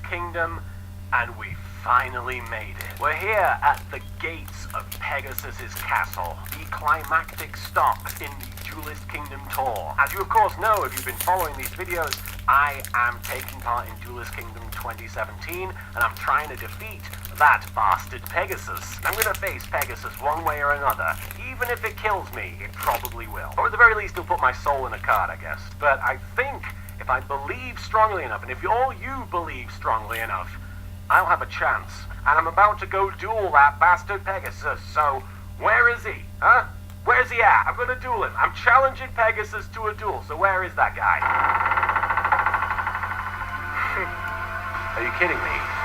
Kingdom, and we finally made it. We're here at the gates of Pegasus's castle, the climactic stop in the Duelist Kingdom tour. As you of course know if you've been following these videos, I am taking part in Duelist Kingdom 2017, and I'm trying to defeat that bastard Pegasus. I'm gonna face Pegasus one way or another. Even if it kills me, it probably will. Or at the very least, it'll put my soul in a card, I guess. But I think if I believe strongly enough, and if all you believe strongly enough, I'll have a chance. And I'm about to go duel that bastard Pegasus, so where is he? Huh? Where's he at? I'm gonna duel him. I'm challenging Pegasus to a duel, so where is that guy? Are you kidding me?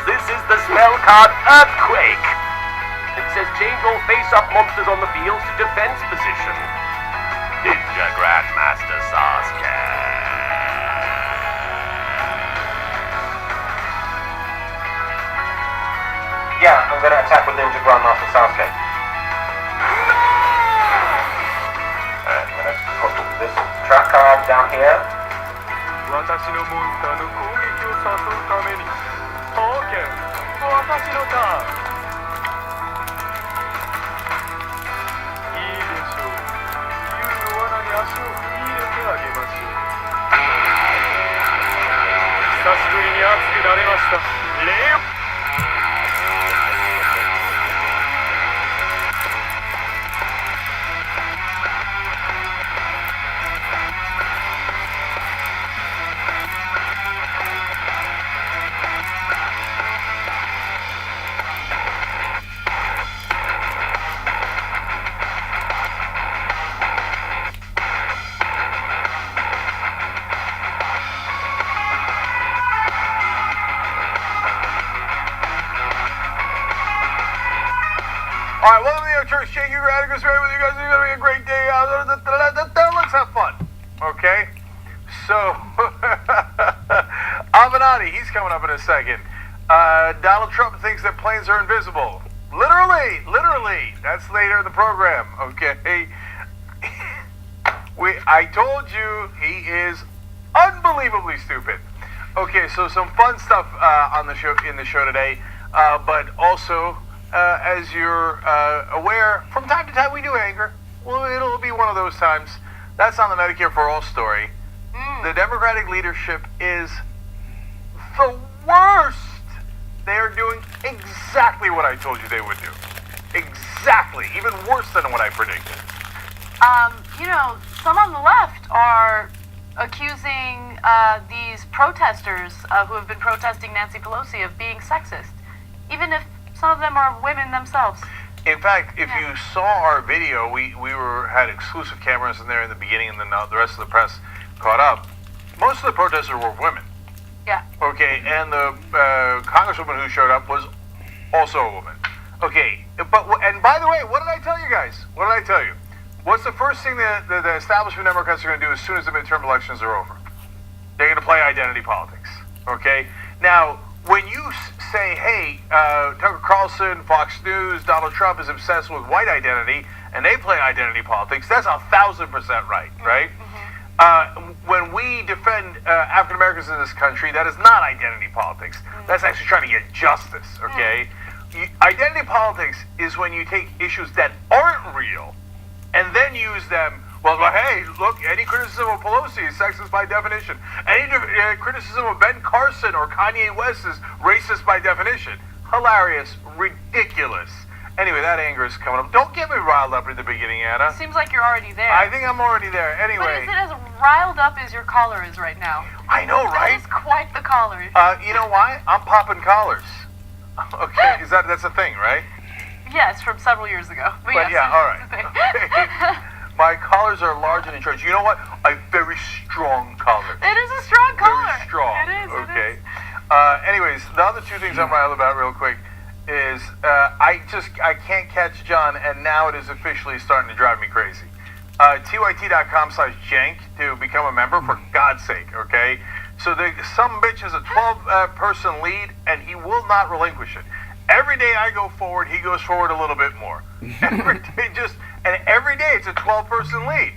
This is the spell card Earthquake. It says change all face-up monsters on the field to defense position. Ninja Grandmaster Sasuke. I'm gonna attack with Ninja Grandmaster Sasuke. Alright, I'm gonna put this trap card down here. 私のモンスターの攻撃を誘うためにオーケー私のターンいいでしょう竜の罠に足を踏み入れてあげましょう久しぶりに熱くなれましたレオAlright, welcome to the Church. Jake Radicus right with you guys. It's going to be a great day. Let's have fun. Okay? So, Avenatti, he's coming up in a second. Donald Trump thinks that planes are invisible. Literally. That's later in the program. Okay? I told you he is unbelievably stupid. Okay, so some fun stuff on the show in the show today, but also. As you're aware, from time to time we do anger. Well, it'll be one of those times. That's on the Medicare for All story. The Democratic leadership is the worst. They are doing exactly what I told you they would do. Exactly. Even worse than what I predicted. Some on the left are accusing these protesters who have been protesting Nancy Pelosi of being sexist. Even if some of them are women themselves. In fact, if you saw our video, we had exclusive cameras in there in the beginning, and then the rest of the press caught up. Most of the protesters were women. Yeah. Okay, and the congresswoman who showed up was also a woman. Okay, and by the way, what did I tell you guys? What did I tell you? What's the first thing that the establishment Democrats are going to do as soon as the midterm elections are over? They're going to play identity politics. Okay? Now, when you say, hey, Tucker Carlson, Fox News, Donald Trump is obsessed with white identity, and they play identity politics, that's 1,000% right? Mm-hmm. When we defend African Americans in this country, that is not identity politics. Mm-hmm. That's actually trying to get justice, okay? Mm-hmm. Identity politics is when you take issues that aren't real, and then use them. Well, hey, look, any criticism of Pelosi is sexist by definition. Any criticism of Ben Carson or Kanye West is racist by definition. Hilarious. Ridiculous. Anyway, that anger is coming up. Don't get me riled up at the beginning, Anna. Seems like you're already there. I think I'm already there. Anyway. But is it as riled up as your collar is right now? I know, right? That is quite the collar. You know why? I'm popping collars. Okay, that's a thing, right? Yes, from several years ago. But yes, yeah, all right. Okay. My collars are large and in charge. You know what? A very strong collar. It is a strong collar. Very strong. It is. Okay. Anyways, the other two things I'm riled about real quick is I can't catch John, and now it is officially starting to drive me crazy. TYT.com/jank to become a member, for God's sake, okay? So some bitch has a 12-person lead, and he will not relinquish it. Every day I go forward, he goes forward a little bit more. Every day it's a 12-person lead.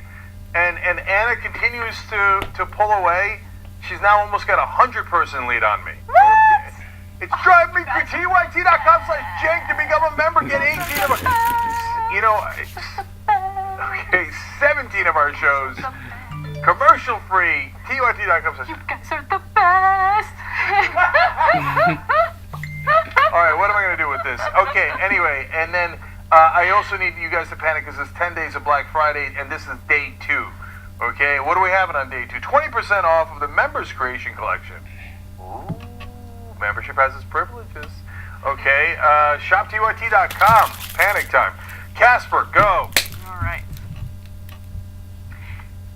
And Anna continues to pull away. She's now almost got a 100-person lead on me. What? It's driving me crazy. TYT.com/jank to become a member. Get 18 of our... 17 of our shows. Commercial free. TYT.com/jank. You guys are the best. All right, what am I going to do with this? Okay, anyway, and then I also need you guys to panic because it's 10 days of Black Friday, and this is day 2. Okay, what are we having on day 2? 20% off of the Members Creation Collection. Ooh, membership has its privileges. Okay, shoptyt.com. Panic time. Casper, go. All right.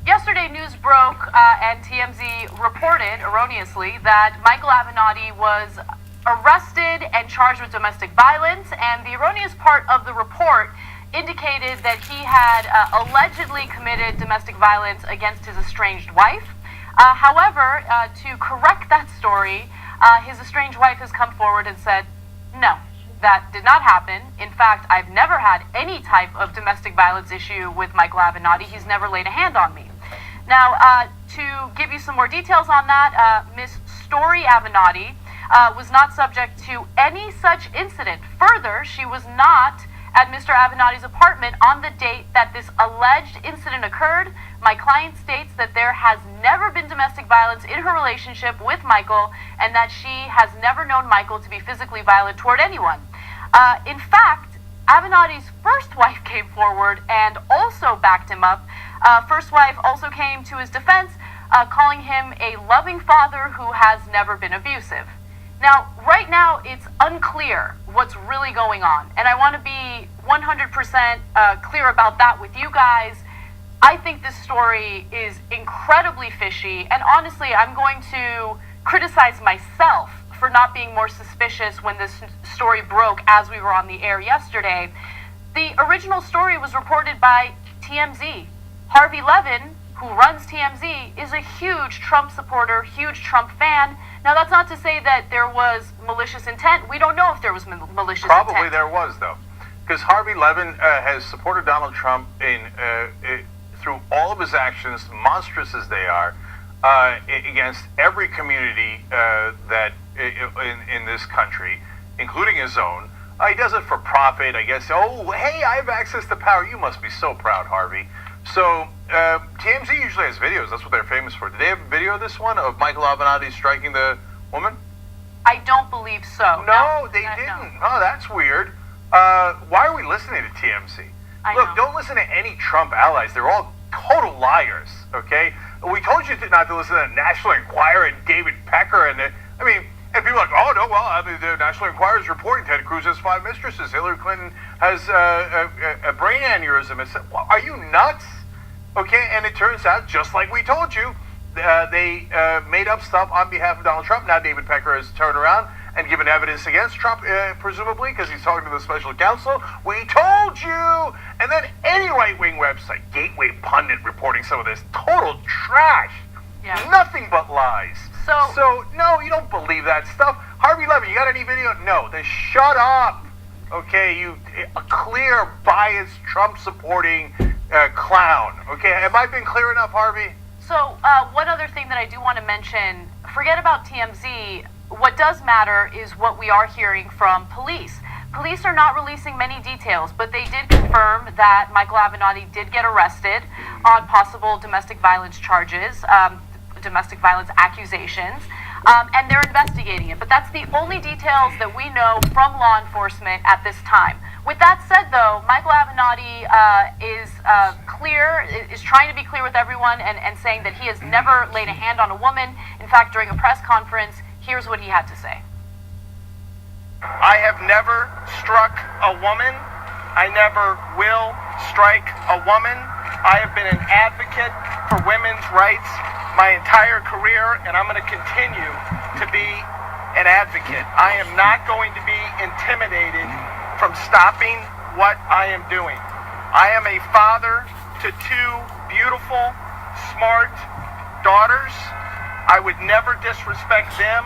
Yesterday, news broke, and TMZ reported erroneously that Michael Avenatti was arrested and charged with domestic violence, and the erroneous part of the report indicated that he had allegedly committed domestic violence against his estranged wife. However, to correct that story, his estranged wife has come forward and said, no, that did not happen. In fact, I've never had any type of domestic violence issue with Michael Avenatti. He's never laid a hand on me. Now, to give you some more details on that, Miss Story Avenatti was not subject to any such incident. Further, she was not at Mr. Avenatti's apartment on the date that this alleged incident occurred. My client states that there has never been domestic violence in her relationship with Michael and that she has never known Michael to be physically violent toward anyone. In fact, Avenatti's first wife came forward and also backed him up. First wife also came to his defense, calling him a loving father who has never been abusive. Now, right now, it's unclear what's really going on, and I want to be 100% clear about that with you guys. I think this story is incredibly fishy, and honestly, I'm going to criticize myself for not being more suspicious when this story broke as we were on the air yesterday. The original story was reported by TMZ. Harvey Levin, who runs TMZ, is a huge Trump supporter, huge Trump fan. Now, that's not to say that there was malicious intent. We don't know if there was malicious intent. Probably there was, though, because Harvey Levin has supported Donald Trump through all of his actions, monstrous as they are, against every community that in this country, including his own. He does it for profit, I guess. Oh, hey, I have access to power. You must be so proud, Harvey. So TMZ usually has videos. That's what they're famous for. Did they have a video of this one, of Michael Avenatti striking the woman? I don't believe so. No, they didn't. No. Oh, that's weird. Why are we listening to TMZ? Look, don't listen to any Trump allies. They're all total liars, okay? We told you not to listen to the National Enquirer and David Pecker. And people are like, oh, no, well, the National Enquirer is reporting Ted Cruz has 5 mistresses. Hillary Clinton has a brain aneurysm. Well, are you nuts? Okay, and it turns out, just like we told you, they made up stuff on behalf of Donald Trump. Now David Pecker has turned around and given evidence against Trump, presumably, because he's talking to the special counsel. We told you! And then any right-wing website, Gateway Pundit, reporting some of this total trash. Yeah. Nothing but lies. So, no, you don't believe that stuff. Harvey Levin, you got any video? No, then shut up. Okay, you a clear, biased, Trump-supporting clown. Okay, have I been clear enough, Harvey? So, one other thing that I do want to mention, forget about TMZ. What does matter is what we are hearing from police. Police are not releasing many details, but they did confirm that Michael Avenatti did get arrested on possible domestic violence charges, domestic violence accusations, and they're investigating it. But that's the only details that we know from law enforcement at this time. With that said, though, Michael Avenatti is trying to be clear with everyone and saying that he has never laid a hand on a woman. In fact, during a press conference, here's what he had to say. I have never struck a woman. I never will strike a woman. I have been an advocate for women's rights my entire career, and I'm going to continue to be an advocate. I am not going to be intimidated from stopping what I am doing. I am a father to 2 beautiful, smart daughters. I would never disrespect them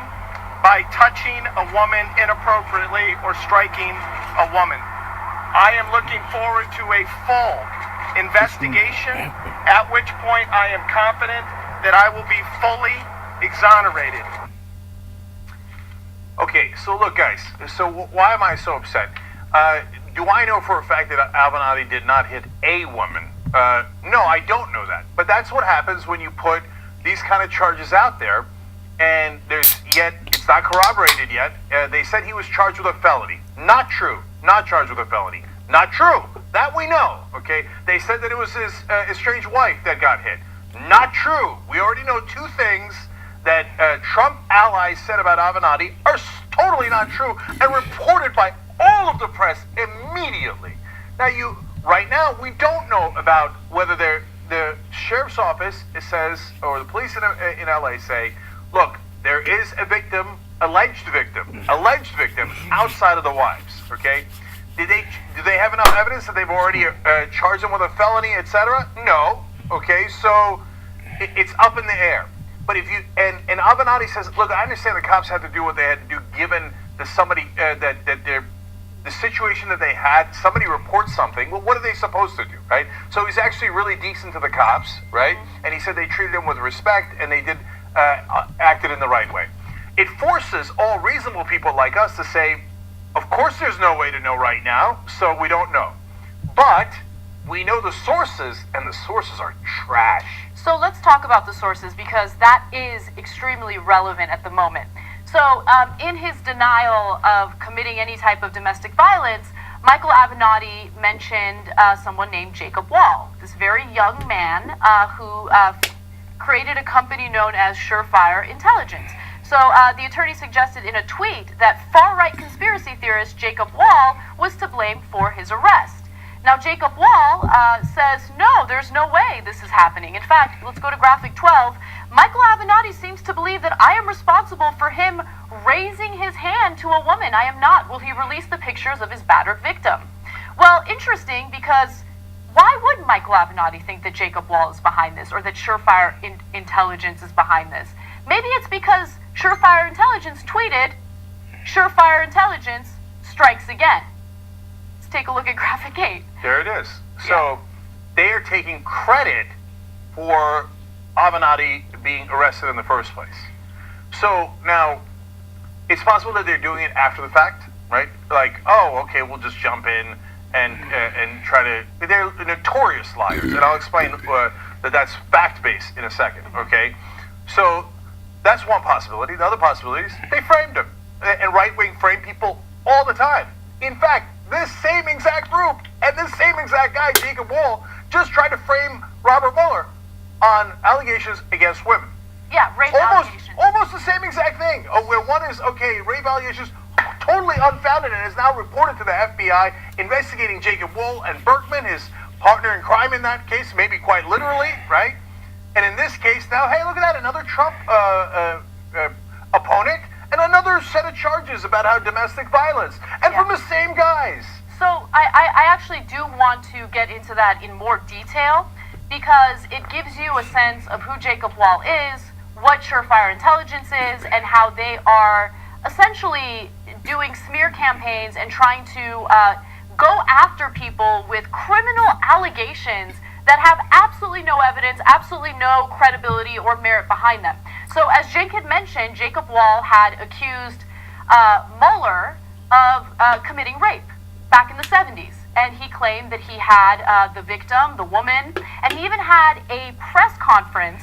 by touching a woman inappropriately or striking a woman. I am looking forward to a full investigation, at which point I am confident that I will be fully exonerated. Okay, so look, guys, why am I so upset? Do I know for a fact that Avenatti did not hit a woman? No, I don't know that. But that's what happens when you put these kind of charges out there, and it's not corroborated yet. They said he was charged with a felony. Not true. Not charged with a felony. Not true. That we know, okay? They said that it was his estranged wife that got hit. Not true. We already know 2 things that Trump allies said about Avenatti are totally not true and reported by all of the press immediately. Now, right now, we don't know about whether the sheriff's office says, or the police in LA say, look, there is a victim, alleged victim outside of the wives, okay? Do they have enough evidence that they've already charged him with a felony, etc.? No. Okay, so it's up in the air. But if you and Avenatti says, look, I understand the cops had to do what they had to do, given that somebody that the situation that they had, somebody reports something. Well, what are they supposed to do, right? So he's actually really decent to the cops, right? And he said they treated him with respect and they did acted in the right way. It forces all reasonable people like us to say, of course there's no way to know right now, so we don't know. But we know the sources, and the sources are trash. So let's talk about the sources, because that is extremely relevant at the moment. So in his denial of committing any type of domestic violence, Michael Avenatti mentioned someone named Jacob Wall, this very young man who created a company known as Surefire Intelligence. So the attorney suggested in a tweet that far-right conspiracy theorist Jacob Wall was to blame for his arrest. Now, Jacob Wall says, no, there's no way this is happening. In fact, let's go to graphic 12. Michael Avenatti seems to believe that I am responsible for him raising his hand to a woman. I am not. Will he release the pictures of his battered victim? Well, interesting, because why would Michael Avenatti think that Jacob Wall is behind this, or that Surefire Intelligence is behind this? Maybe it's because Surefire Intelligence tweeted, Surefire Intelligence strikes again. Let's take a look at graphic 8. There it is. So they are taking credit for Avenatti being arrested in the first place. So now, it's possible that they're doing it after the fact, right? Like, oh, okay, we'll just jump in and try to. They're notorious liars, and I'll explain that that's fact-based in a second. Okay, so that's one possibility. The other possibility is they framed him, and right-wing frame people all the time. In fact, this same exact group and this same exact guy, Jacob Wall, just tried to frame Robert Mueller on allegations against women. Yeah, rape allegations. Almost the same exact thing. Where one is, okay, rape allegations, totally unfounded, and is now reported to the FBI investigating Jacob Wall and Berkman, his partner in crime in that case, maybe quite literally, right? And in this case now, hey, look at that, another Trump opponent, and another set of charges about how domestic violence, and from the same guys. So I actually do want to get into that in more detail, because it gives you a sense of who Jacob Wall is, what Surefire Intelligence is, and how they are essentially doing smear campaigns and trying to go after people with criminal allegations that have absolutely no evidence, absolutely no credibility or merit behind them. So as Jake had mentioned, Jacob Wall had accused Mueller of committing rape back in the 70s. And he claimed that he had the victim, the woman, and he even had a press conference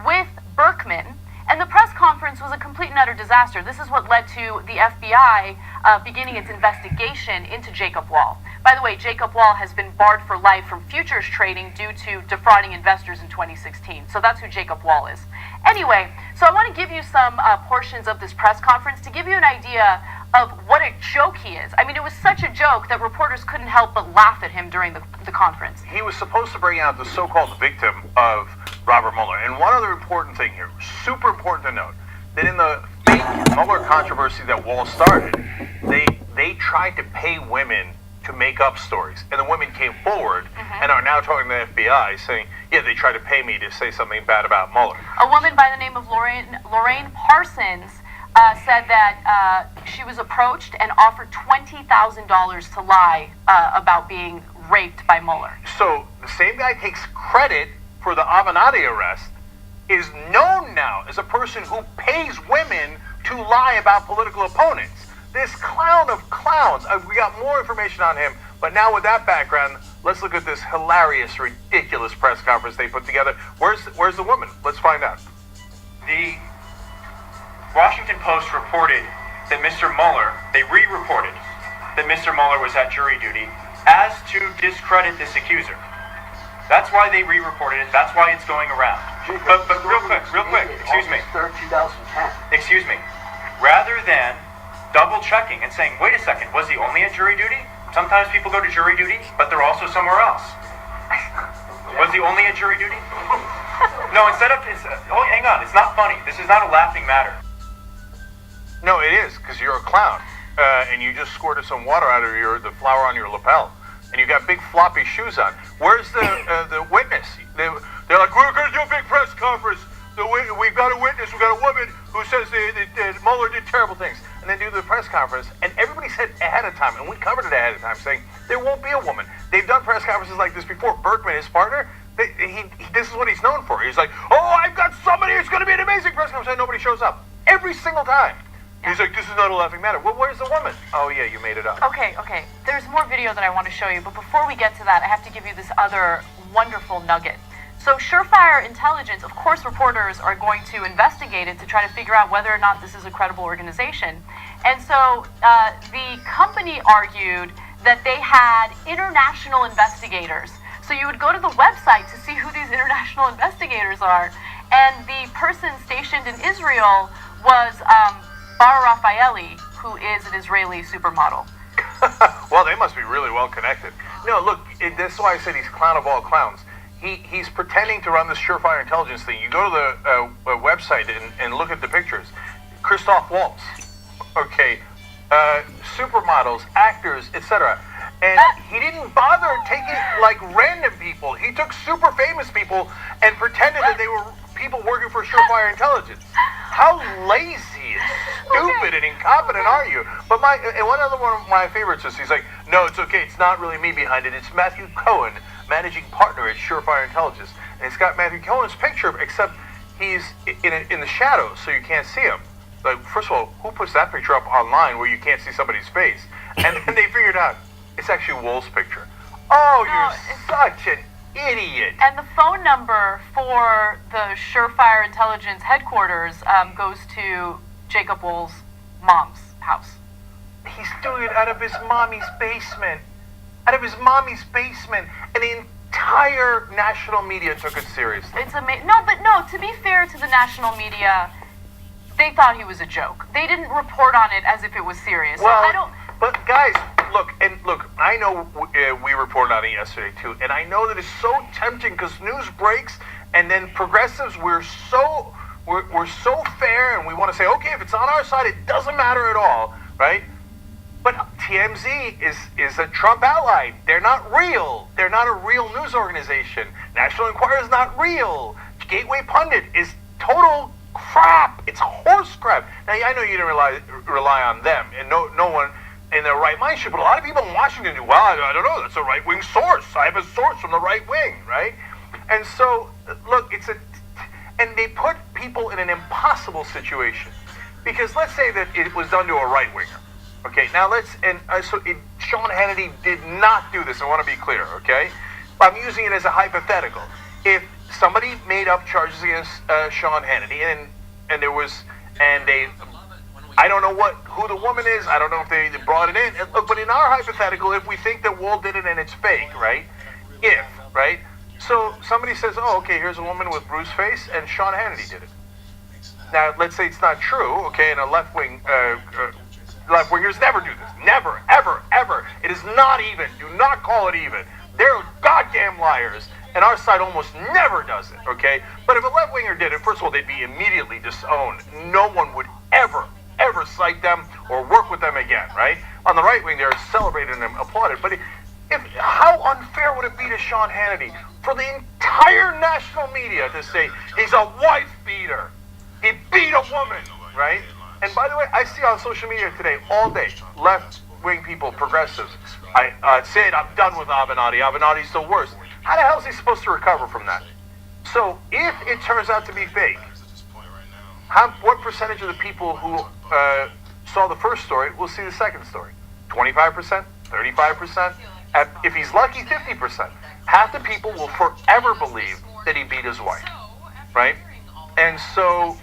with Berkman. And the press conference was a complete and utter disaster. This is what led to the FBI beginning its investigation into Jacob Wall. By the way, Jacob Wall has been barred for life from futures trading due to defrauding investors in 2016. So that's who Jacob Wall is. Anyway, so I want to give you some portions of this press conference to give you an idea of what a joke he is. I mean, it was such a joke that reporters couldn't help but laugh at him during the conference. He was supposed to bring out the so-called victim of Robert Mueller. And one other important thing here, super important to note, that in the fake Mueller controversy that Wall started, they tried to pay women to make up stories. And the women came forward and are now talking to the FBI saying, yeah, they tried to pay me to say something bad about Mueller. A woman by the name of Lorraine Parsons said that she was approached and offered $20,000 to lie about being raped by Mueller. So the same guy takes credit for the Avenatti arrest, is known now as a person who pays women to lie about political opponents. This clown of clowns. We got more information on him, but now with that background, let's look at this hilarious, ridiculous press conference they put together. Where's the woman? Let's find out. The Washington Post reported that Mr. Mueller, they re-reported that Mr. Mueller was at jury duty as to discredit this accuser. That's why they re-reported it. That's why it's going around. But real quick, excuse me. Excuse me. Rather than double checking and saying, wait a second, was he only at jury duty? Sometimes people go to jury duty, but they're also somewhere else. Was he only at jury duty? No, hang on, it's not funny. This is not a laughing matter. No, it is, because you're a clown, and you just squirted some water out of the flour on your lapel, and you got big floppy shoes on. Where's the witness? They're like, we're going to do a big press conference. We've got a witness, we've got a woman who says that Mueller did terrible things. and then do the press conference, and everybody said ahead of time, and we covered it ahead of time, saying there won't be a woman. They've done press conferences like this before. Berkman, his partner, this is what he's known for. He's like, oh, I've got somebody who's going to be an amazing press conference, and nobody shows up. Every single time. He's like, this is not a laughing matter. Well, where's the woman? Oh, yeah, you made it up. Okay. There's more video that I want to show you, but before we get to that, I have to give you this other wonderful nugget. So Surefire Intelligence, of course, reporters are going to investigate it to try to figure out whether or not this is a credible organization. And so the company argued that they had international investigators. So you would go to the website to see who these international investigators are. And the person stationed in Israel was Bar Raffaeli, who is an Israeli supermodel. Well, they must be really well connected. No, look, that's why I said he's clown of all clowns. He's pretending to run this Surefire Intelligence thing. You go to the website and look at the pictures. Christoph Waltz, okay, supermodels, actors, etc. And he didn't bother taking like random people. He took super famous people and pretended that they were people working for Surefire Intelligence. How lazy and stupid and incompetent are you? But one of my favorites is he's like, no, it's okay. It's not really me behind it. It's Matthew Cohen, managing partner at Surefire Intelligence. And it's got Matthew Cohen's picture, except he's in the shadows, so you can't see him. Like, first of all, who puts that picture up online where you can't see somebody's face? And then they figured out it's actually Wool's picture. Oh, you're such an idiot. And the phone number for the Surefire Intelligence headquarters goes to Jacob Wool's mom's house. He's doing it out of his mommy's basement. Out of his mommy's basement. And the entire national media took it seriously. It's amazing. No, to be fair to the national media, they thought he was a joke. They didn't report on it as if it was serious. Well, so I don't... But guys, look, I know we reported on it yesterday too, and I know that it's so tempting because news breaks, and then progressives, we're so fair, and we want to say, okay, if it's on our side, it doesn't matter at all, right? But TMZ is a Trump ally. They're not real. They're not a real news organization. National Enquirer is not real. Gateway Pundit is total crap. It's horse crap. Now, I know you didn't rely on them, and no one in their right mind should, but a lot of people in Washington do. Well, I don't know. That's a right-wing source. I have a source from the right wing, right? And so, look, and they put people in an impossible situation, because let's say that it was done to a right-winger. Okay, now Sean Hannity did not do this. I want to be clear, okay? I'm using it as a hypothetical. If somebody made up charges against Sean Hannity, and I don't know who the woman is. I don't know if they brought it in. But in our hypothetical, if we think that Wool did it and it's fake, right? Right? So somebody says, oh, okay, here's a woman with Bruce's face, and Sean Hannity did it. Now, let's say it's not true, okay, and a left-wingers never do this. Never, ever, ever. It is not even. Do not call it even. They're goddamn liars, and our side almost never does it, okay? But if a left-winger did it, first of all, they'd be immediately disowned. No one would ever cite them or work with them again, right? On the right wing, they're celebrated and applauded. But how unfair would it be to Sean Hannity for the entire national media to say he's a wife beater? He beat a woman, right? And by the way, I see on social media today all day, left-wing people, progressives, say it, I'm done with Avenatti. Avenatti's the worst. How the hell is he supposed to recover from that? So if it turns out to be fake, what percentage of the people who saw the first story will see the second story? 25%? 35%? If he's lucky, 50%. Half the people will forever believe that he beat his wife, right? And so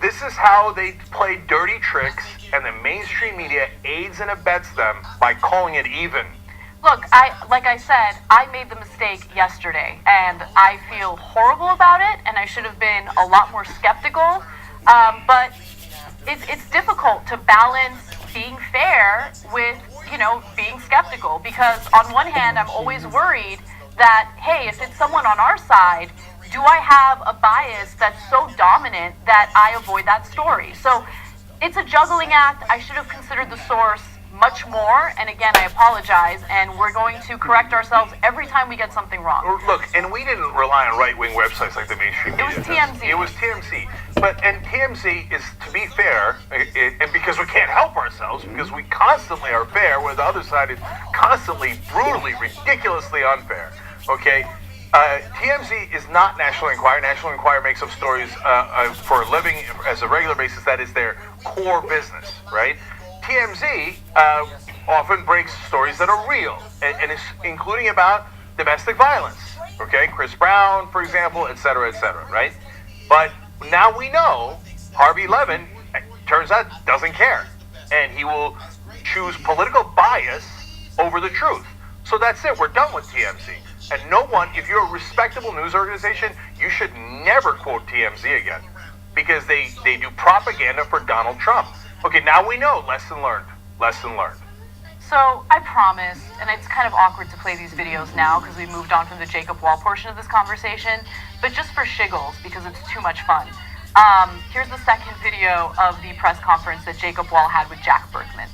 this is how they play dirty tricks, and the mainstream media aids and abets them by calling it even. Look, like I said, I made the mistake yesterday, and I feel horrible about it, and I should have been a lot more skeptical. But it's difficult to balance being fair with, being skeptical, because on one hand, I'm always worried that, hey, if it's someone on our side, do I have a bias that's so dominant that I avoid that story? So it's a juggling act. I should have considered the source much more, and again, I apologize, and we're going to correct ourselves every time we get something wrong. Look, and we didn't rely on right-wing websites like the mainstream media. It was TMZ. It was TMZ. and TMZ is, to be fair, and because we can't help ourselves, because we constantly are fair, where the other side is constantly, brutally, ridiculously unfair. Okay, TMZ is not National Enquirer. National Enquirer makes up stories for a living as a regular basis. That is their core business, right? TMZ often breaks stories that are real, and it's including about domestic violence. Okay, Chris Brown, for example, et cetera, right? But now we know Harvey Levin, turns out, doesn't care. And he will choose political bias over the truth. So that's it. We're done with TMZ. And no one, if you're a respectable news organization, you should never quote TMZ again. Because they do propaganda for Donald Trump. Okay, now we know. Lesson learned. Lesson learned. So I promised, and it's kind of awkward to play these videos now because we moved on from the Jacob Wall portion of this conversation, but just for shiggles, because it's too much fun. Here's the second video of the press conference that Jacob Wall had with Jack Berkman.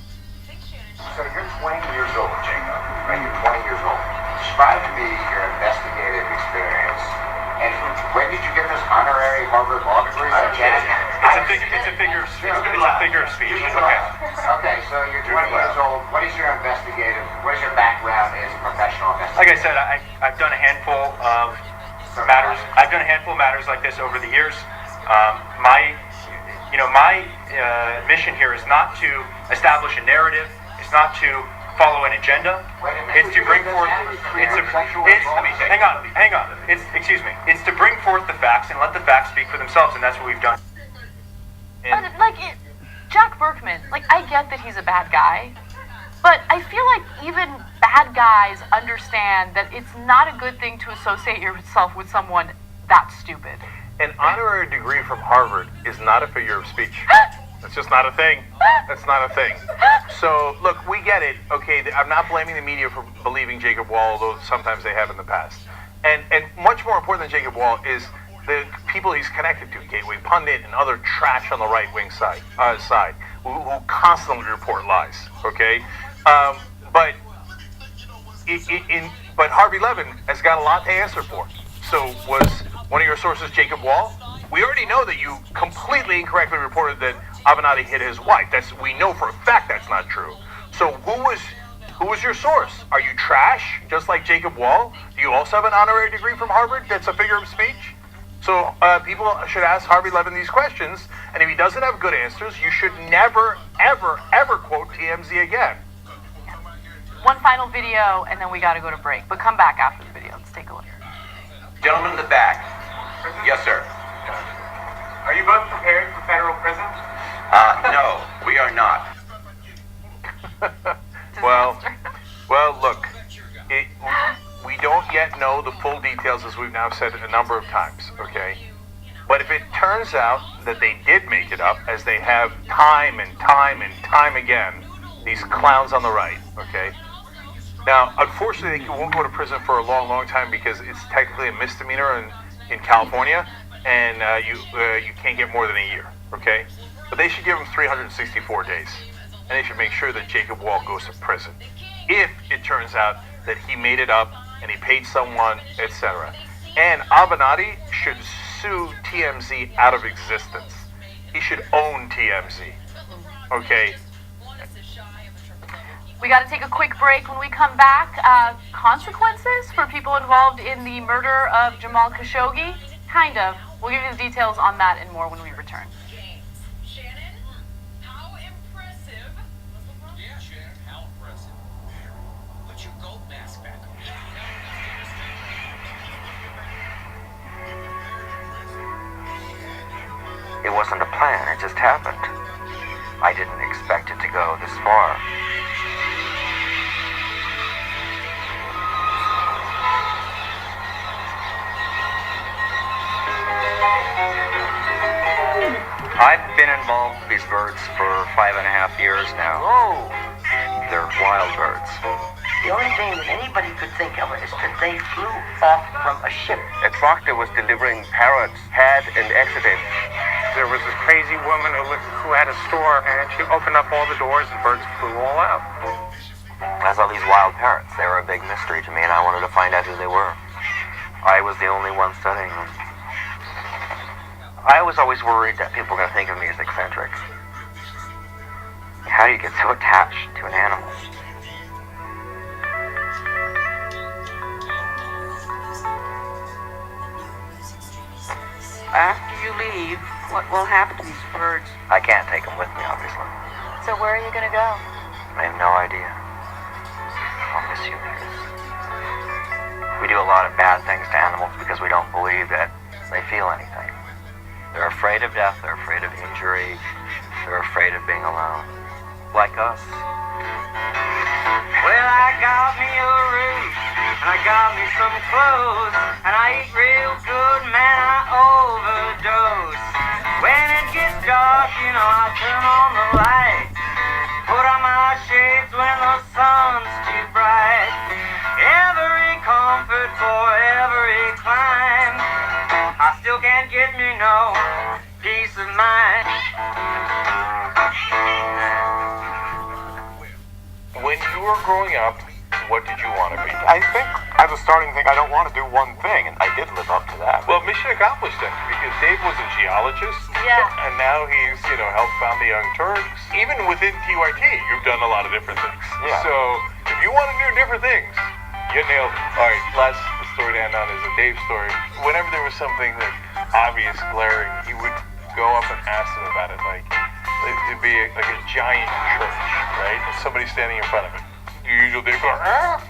So you're 20 years old, Jacob, right? You're 20 years old. Describe to me your investigative experience. And when did you get this honorary Harvard Law degree? It's a figure of speech. Okay. Okay, so you're 20 years old. What is your background as a professional investigator? Like I said, I've done a handful of matters. I've done a handful of matters like this over the years. My mission here is not to establish a narrative. It's not to follow an agenda. It's to bring forth. Hang on. It's to bring forth the facts and let the facts speak for themselves, and that's what we've done. But Jack Berkman, I get that he's a bad guy, but I feel like even bad guys understand that it's not a good thing to associate yourself with someone that stupid. An honorary degree from Harvard is not a figure of speech. That's just not a thing. That's not a thing. So, look, we get it. Okay, I'm not blaming the media for believing Jacob Wall, although sometimes they have in the past. And much more important than Jacob Wall is the people he's connected to, Gateway Pundit and other trash on the right-wing side who constantly report lies, okay? But Harvey Levin has got a lot to answer for. So was one of your sources Jacob Wall? We already know that you completely incorrectly reported that Avenatti hit his wife. We know for a fact that's not true. So who was your source? Are you trash, just like Jacob Wall? Do you also have an honorary degree from Harvard that's a figure of speech? So people should ask Harvey Levin these questions, and if he doesn't have good answers, you should never, ever, ever quote TMZ again. One final video, and then we got to go to break. But come back after the video. Let's take a look. Gentleman in the back. Yes, sir. Are you both prepared for federal prison? No, we are not. Well, look, we don't yet know the full details, as we've now said a number of times, okay? But if it turns out that they did make it up, as they have time and time again, these clowns on the right, okay? Now, unfortunately, they won't go to prison for a long, long time because it's technically a misdemeanor in California, and you can't get more than a year, okay? But they should give him 364 days, and they should make sure that Jacob Wall goes to prison. If it turns out that he made it up and he paid someone, etc. And Avenatti should sue TMZ out of existence. He should own TMZ, okay? We got to take a quick break. When we come back, consequences for people involved in the murder of Jamal Khashoggi? Kind of. We'll give you the details on that and more when we return. Shannon, how impressive. Yeah, Shannon, how impressive. Put your gold mask back on. It wasn't a plan, it just happened. I didn't expect it to go this far. I've been involved with these birds for 5.5 years now. Oh, They're wild birds. The only thing that anybody could think of is that they flew off from a ship. A tractor was delivering parrots, had and exited. There was this crazy woman who had a store, and she opened up all the doors and birds flew all out. As all these wild parrots, they were a big mystery to me, and I wanted to find out who they were. I was the only one studying them. I was always worried that people were going to think of me as eccentric. How do you get so attached to an animal? After you leave, what will happen to these birds? I can't take them with me, obviously. So where are you going to go? I have no idea. I'll miss you. We do a lot of bad things to animals because we don't believe that they feel anything. They're afraid of death, they're afraid of injury, they're afraid of being alone. Like us. Well, I got me a roof, and I got me some clothes, and I eat real good, man, I overdose. When it gets dark, I turn on the light, put on my shades when the sun's too bright. Every comfort for every climb, I still can't get me no peace of mind. When you were growing up, what did you want to be? I think as a starting thing, I don't want to do one thing, and I did live up to that. Well, mission accomplished then, because Dave was a geologist, Yeah. and now he's, helped found the Young Turks. Even within TYT, you've done a lot of different things. Yeah. So, if you want to do different things, you nailed it. All right, last story to end on is a Dave story. Whenever there was something obvious, glaring, he would go up and ask them about it. Like, it'd be like a giant church, right? And somebody standing in front of it. Usually they go,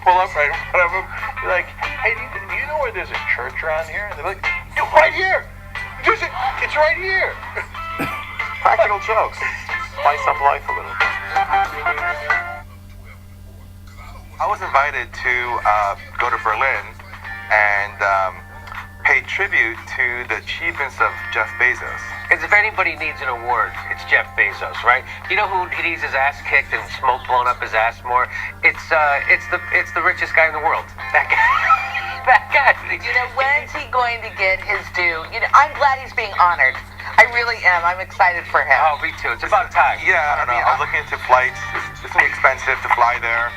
pull up right in front of them. You're like, hey, do you know where there's a church around here? And they're like, dude, right here. It's right here. Practical jokes. Spice up life a little. I was invited to go to Berlin and pay tribute to the achievements of Jeff Bezos. Because if anybody needs an award, it's Jeff Bezos, right? You know who needs his ass kicked and smoke blown up his ass more? It's the richest guy in the world. That guy. That guy. When's he going to get his due? I'm glad he's being honored. I really am. I'm excited for him. Oh, me too. It's about time. Yeah, I don't know. I'm looking into flights. It's going to be expensive to fly there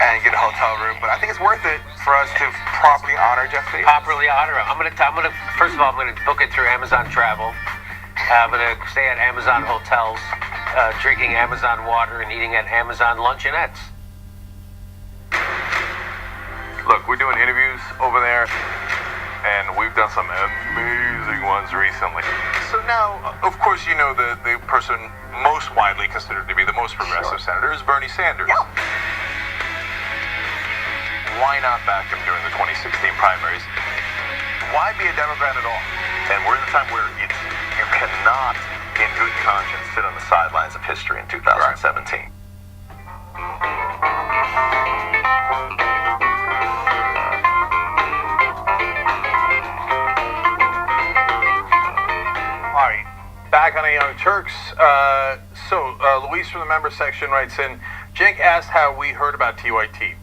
and get a hotel room, but I think it's worth it for us to properly honor Jeff Bezos. Properly honor him. First of all, I'm gonna book it through Amazon Travel. I'm gonna stay at Amazon hotels, drinking Amazon water and eating at Amazon luncheonettes. Look, we're doing interviews over there, and we've done some amazing ones recently. So now, of course, the person most widely considered to be the most progressive senator is Bernie Sanders. Yeah. Why not back him during the 2016 primaries? Why be a Democrat at all? And we're in a time where you cannot, in good conscience, sit on the sidelines of history in 2017. All right, back on the Young Turks. Luis from the member section writes in, Jake asked how we heard about TYT.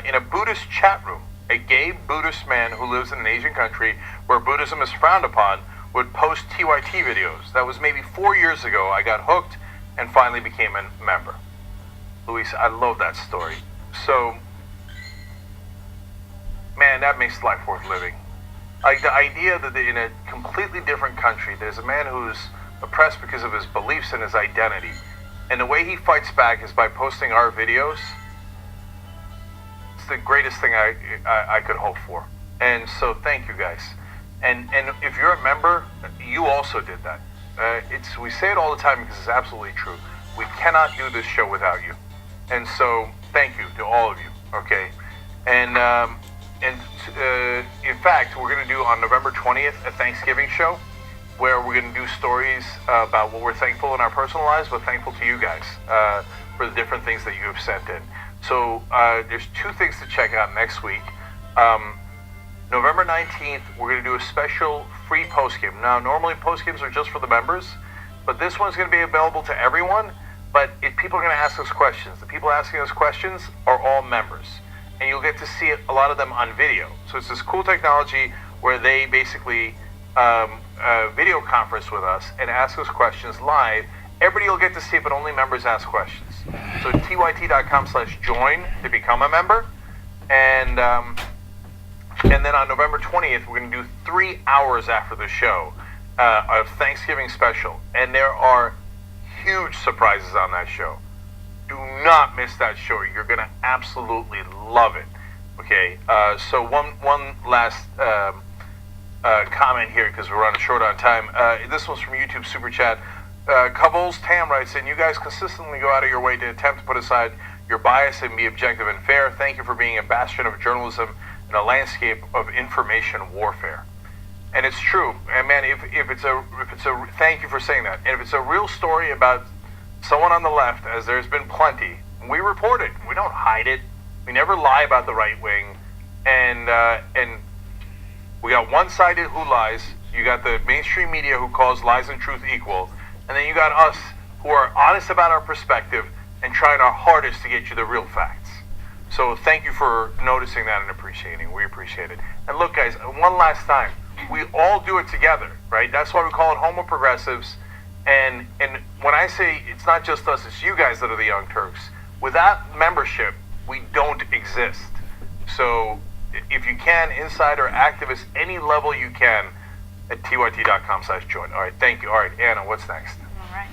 In a Buddhist chat room, a gay Buddhist man who lives in an Asian country where Buddhism is frowned upon would post TYT videos. That was maybe 4 years ago. I got hooked and finally became a member. Luis, I love that story. So, man, that makes life worth living. Like the idea that in a completely different country, there's a man who's oppressed because of his beliefs and his identity. And the way he fights back is by posting our videos. It's the greatest thing I could hope for. And so thank you guys. And if you're a member, you also did that. We say it all the time because it's absolutely true. We cannot do this show without you. And so thank you to all of you, okay? And in fact, we're going to do on November 20th a Thanksgiving show where we're going to do stories about what we're thankful in our personal lives, but thankful to you guys for the different things that you have sent in. So there's two things to check out next week. November 19th, we're going to do a special free postgame. Now, normally postgames are just for the members, but this one's going to be available to everyone, but people are going to ask us questions. The people asking us questions are all members, and you'll get to see a lot of them on video. So it's this cool technology where they basically video conference with us and ask us questions live. Everybody will get to see it, but only members ask questions. So tyt.com/join to become a member, and then on November 20th, we're going to do 3 hours after the show. of Thanksgiving special, and there are huge surprises on that show. Do not miss that show. You're gonna absolutely love it. Okay. So one last comment here because we're running short on time. This one's from YouTube Super Chat. Kabol's Tam writes in, you guys consistently go out of your way to attempt to put aside your bias and be objective and fair. Thank you for being a bastion of journalism in a landscape of information warfare. And it's true. And man, if it's a thank you for saying that. And if it's a real story about someone on the left, as there's been plenty, we report it. We don't hide it. We never lie about the right wing. And we got one-sided who lies. You got the mainstream media who calls lies and truth equal. And then you got us who are honest about our perspective and trying our hardest to get you the real facts. So thank you for noticing that and appreciating. We appreciate it. And look, guys, one last time. We all do it together, right? That's why we call it Homo Progressives. And when I say it's not just us, it's you guys that are the Young Turks. Without membership, we don't exist. So if you can, insider, activist, any level you can, at tyt.com/join. All right, thank you. All right, Anna, what's next? All right.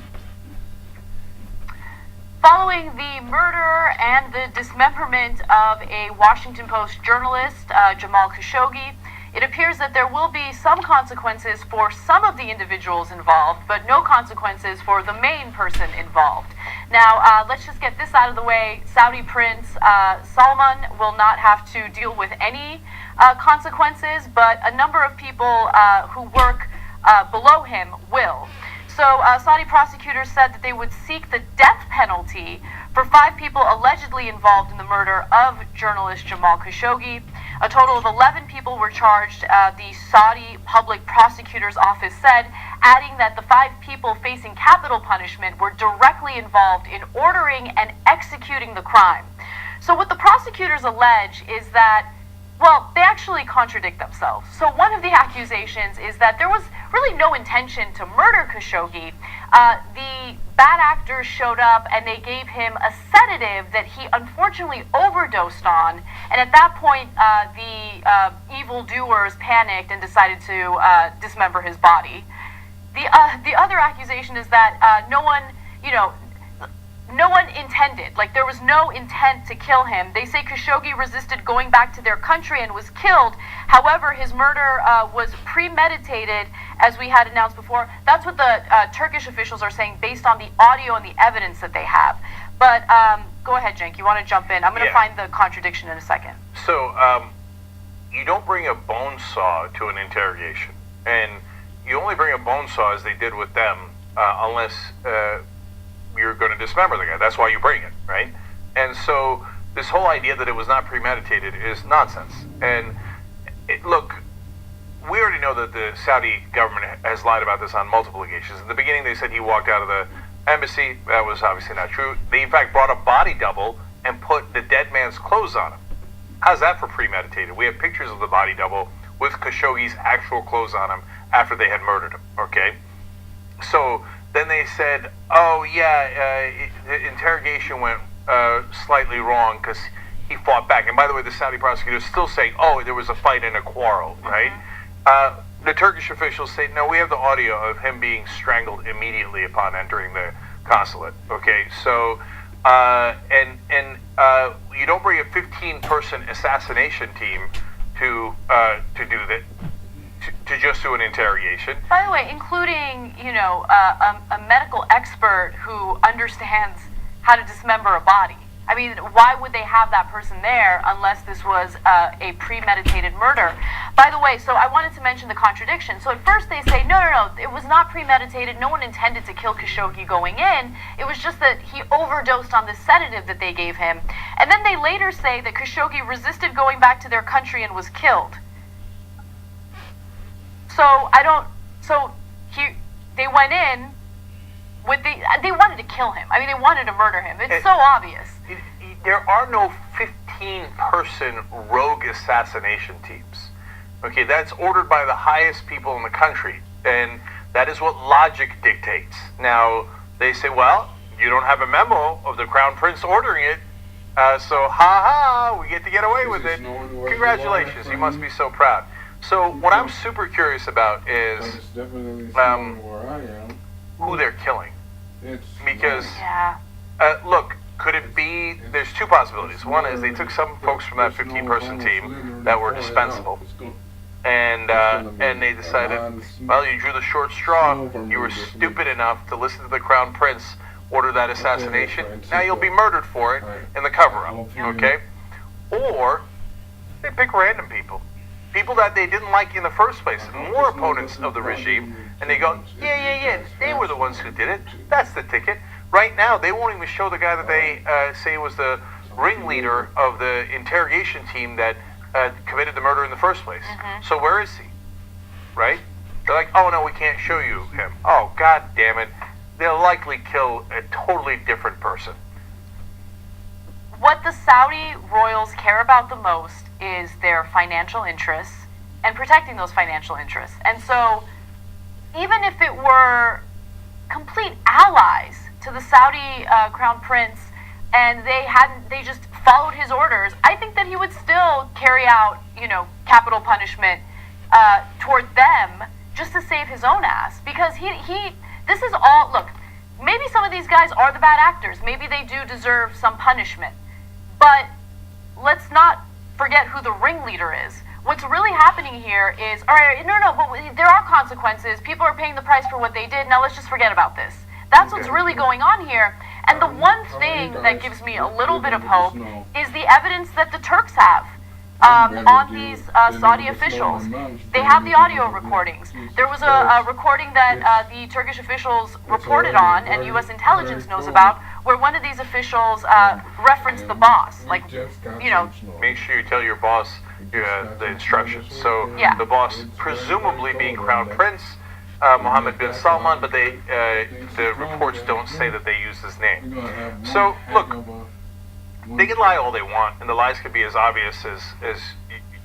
Following the murder and the dismemberment of a Washington Post journalist, Jamal Khashoggi, it appears that there will be some consequences for some of the individuals involved, but no consequences for the main person involved. Now, let's just get this out of the way. Saudi Prince Salman will not have to deal with any consequences, but a number of people who work below him will. So Saudi prosecutors said that they would seek the death penalty for 5 people allegedly involved in the murder of journalist Jamal Khashoggi. A total of 11 people were charged, the Saudi Public Prosecutor's Office said, adding that the 5 people facing capital punishment were directly involved in ordering and executing the crime. So what the prosecutors allege is that, well, they actually contradict themselves. So one of the accusations is that there was really no intention to murder Khashoggi. The bad actors showed up and they gave him a sedative that he unfortunately overdosed on. And at that point, the evildoers panicked and decided to dismember his body. The other accusation is that no one intended, like there was no intent to kill him. They say Khashoggi resisted going back to their country and was killed. However, his murder was premeditated, as we had announced before. That's what the Turkish officials are saying based on the audio and the evidence that they have. But go ahead, Cenk, you want to jump in? I'm going to find the contradiction in a second. So, you don't bring a bone saw to an interrogation. And you only bring a bone saw, as they did with them, unless you're going to dismember the guy. That's why you bring it, right? And so this whole idea that it was not premeditated is nonsense. And look, we already know that the Saudi government has lied about this on multiple occasions. In the beginning, they said he walked out of the embassy. That was obviously not true. They, in fact, brought a body double and put the dead man's clothes on him. How's that for premeditated? We have pictures of the body double with Khashoggi's actual clothes on him after they had murdered him, okay? So then they said, oh, yeah, the interrogation went slightly wrong because he fought back. And by the way, the Saudi prosecutors still saying, oh, there was a fight and a quarrel, right? The Turkish officials say, no, we have the audio of him being strangled immediately upon entering the consulate, okay? So, you don't bring a 15-person assassination team to do that. To just do an interrogation. By the way, including, a medical expert who understands how to dismember a body. I mean, why would they have that person there unless this was a premeditated murder? By the way, so I wanted to mention the contradiction. So at first they say, no, it was not premeditated. No one intended to kill Khashoggi going in. It was just that he overdosed on the sedative that they gave him. And then they later say that Khashoggi resisted going back to their country and was killed. They went in with they wanted to kill him. I mean, they wanted to murder him. It's so obvious. There are no 15-person rogue assassination teams. Okay, that's ordered by the highest people in the country, and that is what logic dictates. Now, they say, well, you don't have a memo of the Crown Prince ordering it, so we get to get away with it. Congratulations, you must be so proud. So what I'm super curious about is But it's definitely um, where I am. who they're killing. It's Because, Yeah. look, could it be, there's two possibilities. One is they took some folks from that 15-person team that were dispensable, and they decided, well, you drew the short straw, you were stupid enough to listen to the Crown Prince order that assassination, now you'll be murdered for it in the cover-up, okay? Or they pick random people. People that they didn't like in the first place, and more opponents of the regime, and they go, yeah, they were the ones who did it. That's the ticket. Right now, they won't even show the guy that they say was the ringleader of the interrogation team that committed the murder in the first place. So where is he? Right? They're like, oh no, we can't show you him. Oh, god damn it. They'll likely kill a totally different person. What the Saudi royals care about the most is their financial interests and protecting those financial interests. And so, even if it were complete allies to the Saudi crown prince and they just followed his orders, I think that he would still carry out, capital punishment toward them just to save his own ass. Because this is all, look, maybe some of these guys are the bad actors. Maybe they do deserve some punishment. But let's not forget who the ringleader is. What's really happening here is, all right, but there are consequences. People are paying the price for what they did. Now let's just forget about this. That's what's really going on here. And the one thing that gives me a little bit of hope is the evidence that the Turks have on these Saudi officials. They have the audio recordings. There was a recording that the Turkish officials reported on and U.S. intelligence knows about, where one of these officials referenced the boss. Like, Make sure you tell your boss the instructions. So the boss, presumably being Crown Prince Mohammed bin Salman, but the reports don't say that they use his name. So look, they can lie all they want, and the lies could be as obvious as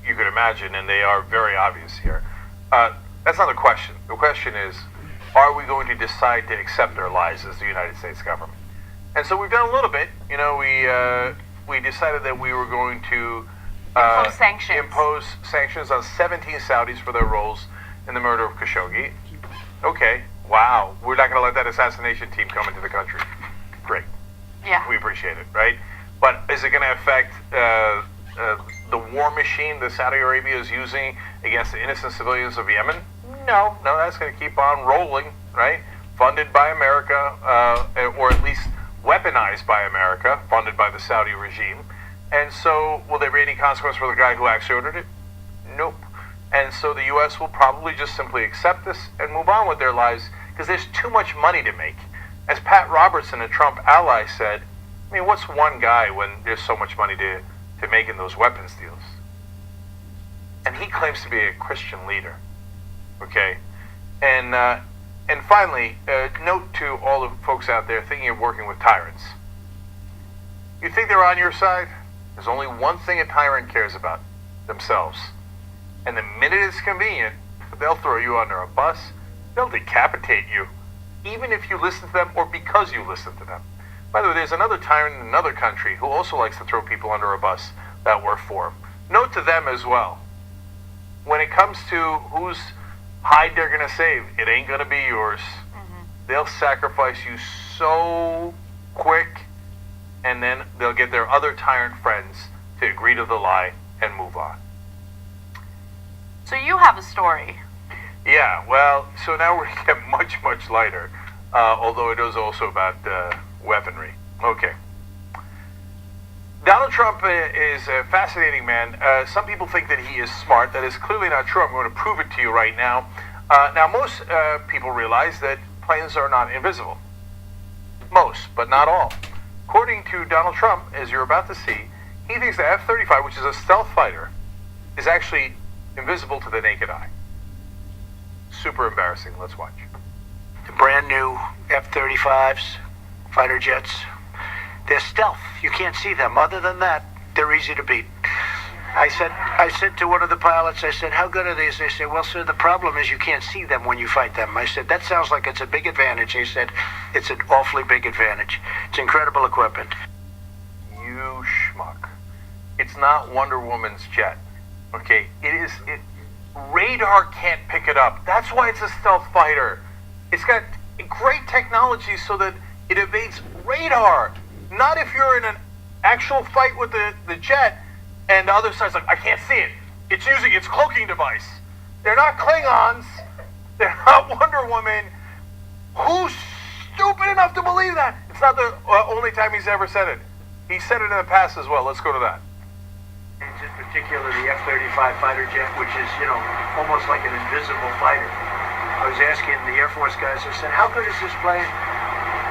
you could imagine, and they are very obvious here. That's not the question. The question is, are we going to decide to accept their lies as the United States government? And so we've done a little bit. We decided that we were going to impose sanctions on 17 Saudis for their roles in the murder of Khashoggi. Okay, wow, we're not going to let that assassination team come into the country. Great. Yeah. We appreciate it, right? But is it going to affect the war machine that Saudi Arabia is using against the innocent civilians of Yemen? No, that's going to keep on rolling, right? Funded by America, or at least weaponized by America, funded by the Saudi regime. And so, will there be any consequence for the guy who actually ordered it? Nope. And so the U.S. will probably just simply accept this and move on with their lives, because there's too much money to make. As Pat Robertson, a Trump ally, said, I mean, what's one guy when there's so much money to make in those weapons deals? And he claims to be a Christian leader. Okay? And finally, note to all the folks out there thinking of working with tyrants. You think they're on your side? There's only one thing a tyrant cares about: themselves. And the minute it's convenient, they'll throw you under a bus, they'll decapitate you, even if you listen to them or because you listen to them. By the way, there's another tyrant in another country who also likes to throw people under a bus that work for him. Note to them as well. When it comes to whose hide they're going to save, it ain't going to be yours. They'll sacrifice you so quick, and then they'll get their other tyrant friends to agree to the lie and move on. So you have a story. Yeah, well, so now we're going to get much, much lighter, although it is also about weaponry. Okay. Donald Trump is a fascinating man. Some people think that he is smart. That is clearly not true. I'm going to prove it to you right now. Now, most people realize that planes are not invisible. Most, but not all. According to Donald Trump, as you're about to see, he thinks the F-35, which is a stealth fighter, is actually invisible to the naked eye. Super embarrassing. Let's watch. The brand new F-35s, fighter jets, they're stealth. You can't see them. Other than that, they're easy to beat. I said to one of the pilots, I said, how good are these? They said, well, sir, the problem is you can't see them when you fight them. I said, that sounds like it's a big advantage. He said, it's an awfully big advantage. It's incredible equipment. You schmuck. It's not Wonder Woman's jet. Okay, radar can't pick it up. That's why it's a stealth fighter. It's got great technology so that it evades radar. Not if you're in an actual fight with the jet and the other side's like, I can't see it. It's using its cloaking device. They're not Klingons. They're not Wonder Woman. Who's stupid enough to believe that? It's not the only time he's ever said it. He said it in the past as well. Let's go to that. In particular, the F-35 fighter jet, which is, almost like an invisible fighter. I was asking the Air Force guys, I said, how good is this plane?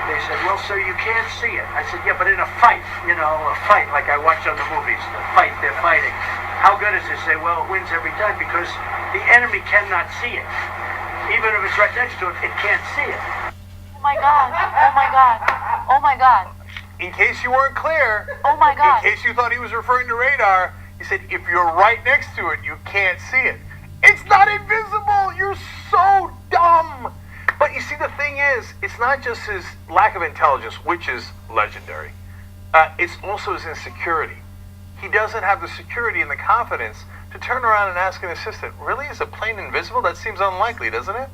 They said, well, sir, you can't see it. I said, yeah, but in a fight, a fight like I watch on the movies, the fight, they're fighting. How good is this? They say, well, it wins every time because the enemy cannot see it. Even if it's right next to it, it can't see it. Oh my God. Oh my God. Oh my God. In case you weren't clear, oh my God. In case you thought he was referring to radar, he said, if you're right next to it, you can't see it. It's not invisible! You're so dumb! But you see, the thing is, it's not just his lack of intelligence, which is legendary. It's also his insecurity. He doesn't have the security and the confidence to turn around and ask an assistant, really, is a plane invisible? That seems unlikely, doesn't it?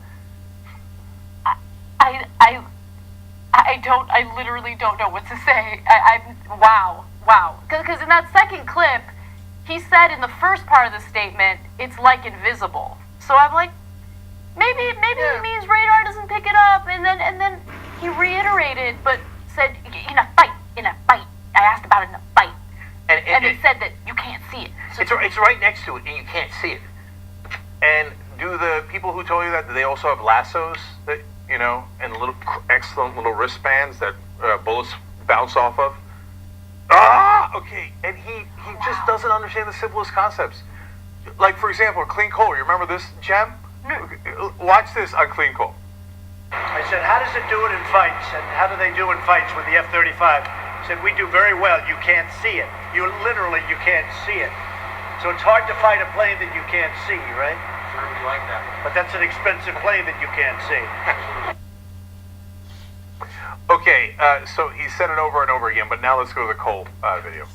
I literally don't know what to say. Wow. Because in that second clip, he said in the first part of the statement, it's like invisible. So I'm like, maybe it means radar doesn't pick it up. And then he reiterated, but said, in a fight. I asked about it in a fight. And it said that you can't see it. So it's right next to it, and you can't see it. And do the people who told you that, do they also have lassos that, and little excellent little wristbands that bullets bounce off of? Okay. And he just doesn't understand the simplest concepts. Like, for example, Clean Coal. You remember this, Jem? Watch this on Clean Coal. I said, how does it do it in fights? And how do they do in fights with the F-35? He said, we do very well. You can't see it. You can't see it. So it's hard to fight a plane that you can't see, right? Sure, we like that. But that's an expensive plane that you can't see. Okay, so he said it over and over again, but now let's go to the coal video.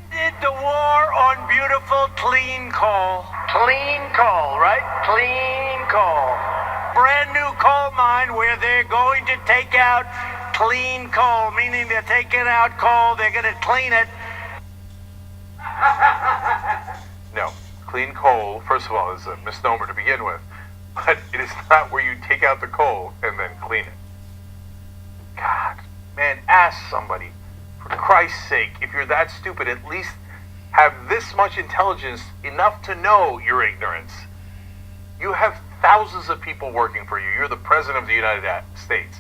Ended the war on beautiful clean coal. Clean coal, right? Clean coal. Brand new coal mine where they're going to take out clean coal, meaning they're taking out coal, they're going to clean it. No, clean coal, first of all, is a misnomer to begin with, but it is not where you take out the coal and then clean it. God, man, ask somebody, for Christ's sake, if you're that stupid, at least have this much intelligence enough to know your ignorance. You have thousands of people working for you. You're the president of the United States.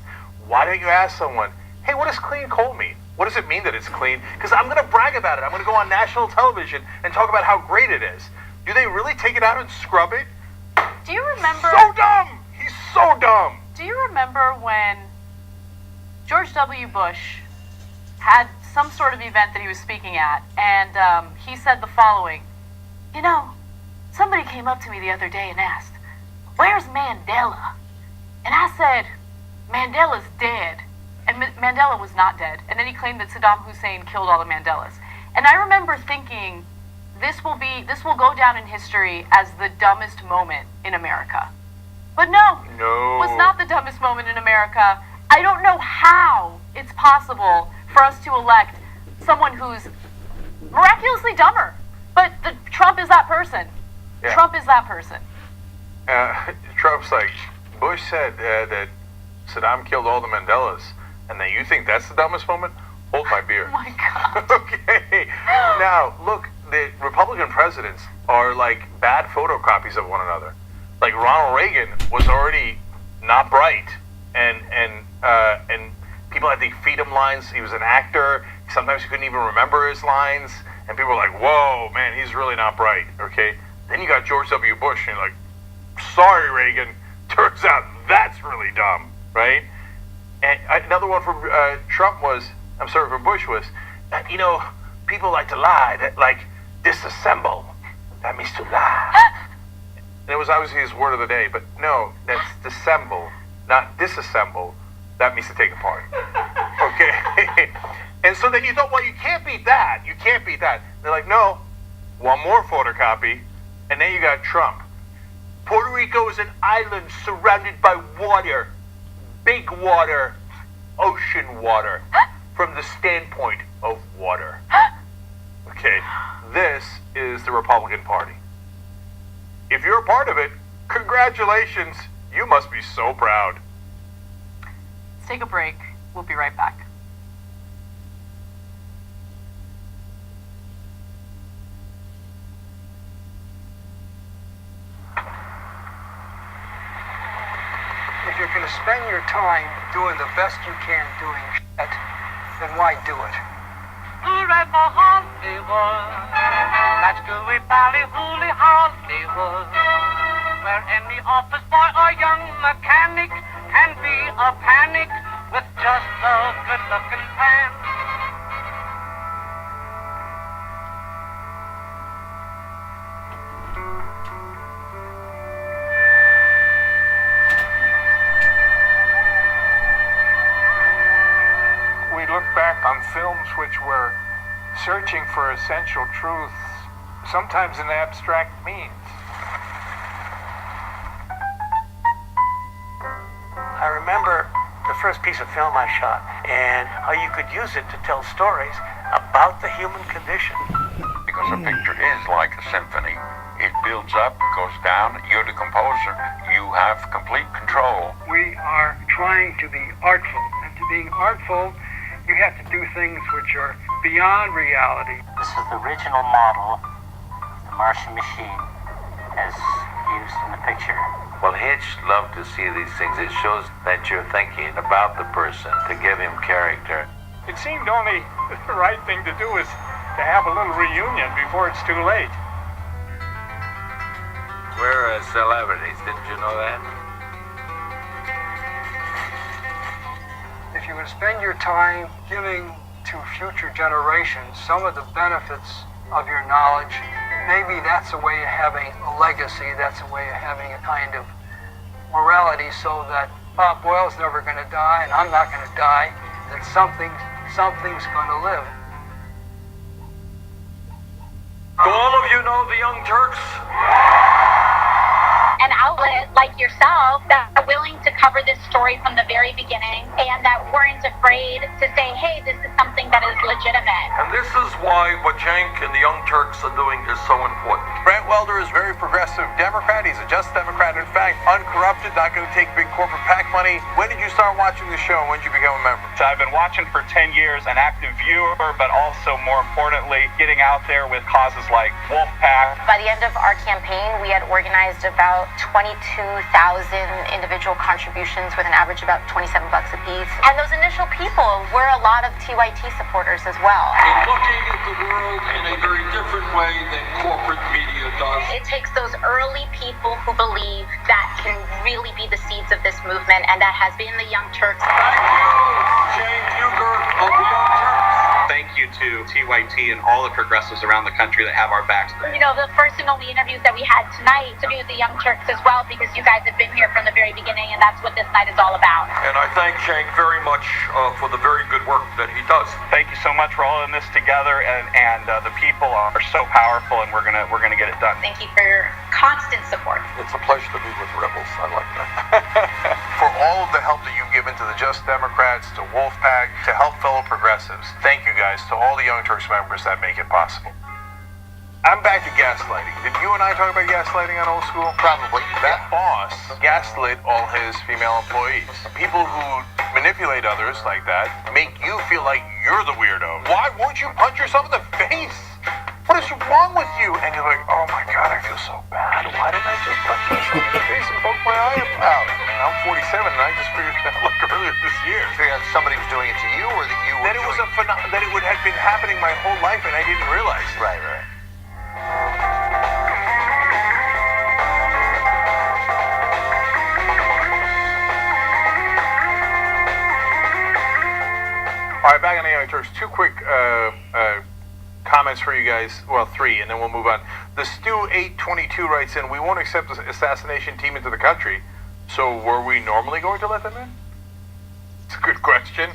Why don't you ask someone, hey, what does clean coal mean? What does it mean that it's clean? Because I'm going to brag about it. I'm going to go on national television and talk about how great it is. Do they really take it out and scrub it? Do you remember? So dumb! He's so dumb! Do you remember when George W. Bush had some sort of event that he was speaking at, and he said the following, somebody came up to me the other day and asked, where's Mandela? And I said, Mandela's dead. And Mandela was not dead. And then he claimed that Saddam Hussein killed all the Mandelas. And I remember thinking, this will go down in history as the dumbest moment in America. But no, it was not the dumbest moment in America. I don't know how it's possible for us to elect someone who's miraculously dumber. But Trump is that person. Yeah. Trump is that person. Trump's like, Bush said that Saddam killed all the Mandelas, and then you think that's the dumbest moment? Hold my beer. Oh my God. Okay. Now, look, the Republican presidents are like bad photocopies of one another. Like Ronald Reagan was already not bright, and people had to feed him lines. He was an actor. Sometimes he couldn't even remember his lines, and people were like, "Whoa, man, he's really not bright." Okay. Then you got George W. Bush, and you're like, "Sorry, Reagan. Turns out that's really dumb, right?" And another one from from Bush was, people like to lie. That like disassemble. That means to lie. And it was obviously his word of the day, but no, that's dissemble, not disassemble. That means to take apart. Okay. And so then you thought, well, you can't beat that. You can't beat that. They're like, no, one more photocopy, and then you got Trump. Puerto Rico is an island surrounded by water. Big water. Ocean water. From the standpoint of water. Okay, this is the Republican Party. If you're a part of it, congratulations. You must be so proud. Let's take a break. We'll be right back. If you're going to spend your time doing the best you can doing shit, then why do it? Where any office boy or young mechanic can be a panic with just a good-looking pan. We look back on films which were searching for essential truths, sometimes in abstract means. I remember the first piece of film I shot and how you could use it to tell stories about the human condition. Because a picture is like a symphony. It builds up, goes down. You're the composer. You have complete control. We are trying to be artful, and to being artful, you have to do things which are beyond reality. This is the original model of the Martian machine as used in the picture. Well, Hitch loved to see these things. It shows that you're thinking about the person to give him character. It seemed only the right thing to do is to have a little reunion before it's too late. We're celebrities, didn't you know that? If you're going to spend your time giving to future generations some of the benefits of your knowledge, maybe that's a way of having a legacy, that's a way of having a kind of morality, so that Bob Boyle's never going to die and I'm not going to die, that something's going to live. Do all of you know the Young Turks? An outlet like yourself that are willing to cover this story from the very beginning and that weren't afraid to say, hey, this is something that is legitimate. And this is why what Cenk and the Young Turks are doing is so important. Brent Welder is very progressive Democrat. He's a just Democrat. In fact, uncorrupted, not going to take big corporate PAC money. When did you start watching the show? When did you become a member? So I've been watching for 10 years, an active viewer, but also more importantly, getting out there with causes like Wolfpack. By the end of our campaign, we had organized about 22,000 individual contributions with an average about $27 a piece. And those initial people were a lot of TYT supporters as well. They're looking at the world in a very different way than corporate media does. It takes those early people who believe that can really be the seeds of this movement, and that has been the Young Turks. Thank you, Cenk Uygur of the Young Turks. Thank you to TYT and all the progressives around the country that have our backs. You know, the first and only interviews that we had tonight to do with the Young Turks as well, because you guys have been here from the very beginning, and that's what this night is all about. And I thank Cenk very much for the very good work that he does. Thank you so much for all in this together, and the people are so powerful, and we're gonna get it done. Thank you for your constant support. It's a pleasure to be with rebels. I like that. For all of the help that you've given to the Just Democrats, to Wolfpack, to help fellow progressives, thank you guys, to all the Young Turks members that make it possible. I'm back to gaslighting. Did you and I talk about gaslighting on Old School? Probably. That boss gaslit all his female employees. People who manipulate others like that make you feel like you're the weirdo. Why won't you punch yourself in the face? What is wrong with you? And you're like, oh my God, I feel so bad. Why didn't I just punch myself in the face and poke my eye out? I'm 47 and I just figured that out like earlier this year. You figured out somebody was doing it to you, or that you were That it was that it would have been happening my whole life and I didn't realize. Right. All right, back on the Young Turks. Two quick comments for you guys. Well, three, and then we'll move on. The Stu822 writes in, we won't accept the assassination team into the country, so were we normally going to let them in? It's a good question.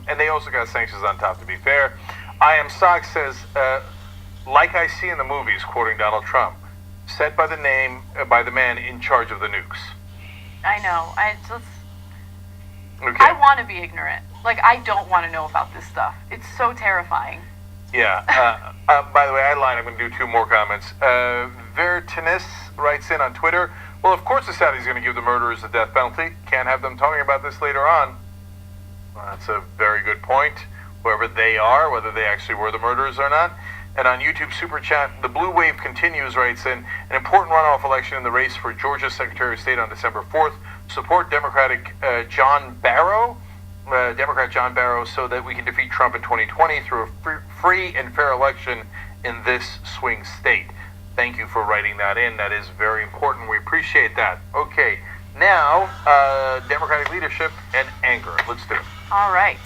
And they also got sanctions on top, to be fair. I Am Sock says, like I see in the movies, quoting Donald Trump, set by the man in charge of the nukes. I know. Okay. I want to be ignorant. Like, I don't want to know about this stuff. It's so terrifying. Yeah. By the way, I lied. I'm going to do 2 more comments. Vertinis writes in on Twitter, well, of course the Saudis are going to give the murderers the death penalty. Can't have them talking about this later on. Well, that's a very good point. Whoever they are, whether they actually were the murderers or not. And on YouTube Super Chat, the Blue Wave Continues writes in, an important runoff election in the race for Georgia's Secretary of State on December 4th. Support Democrat John Barrow, so that we can defeat Trump in 2020 through a free and fair election in this swing state. Thank you for writing that in. That is very important. We appreciate that. Okay, now, Democratic leadership and anger. Let's do it. All right.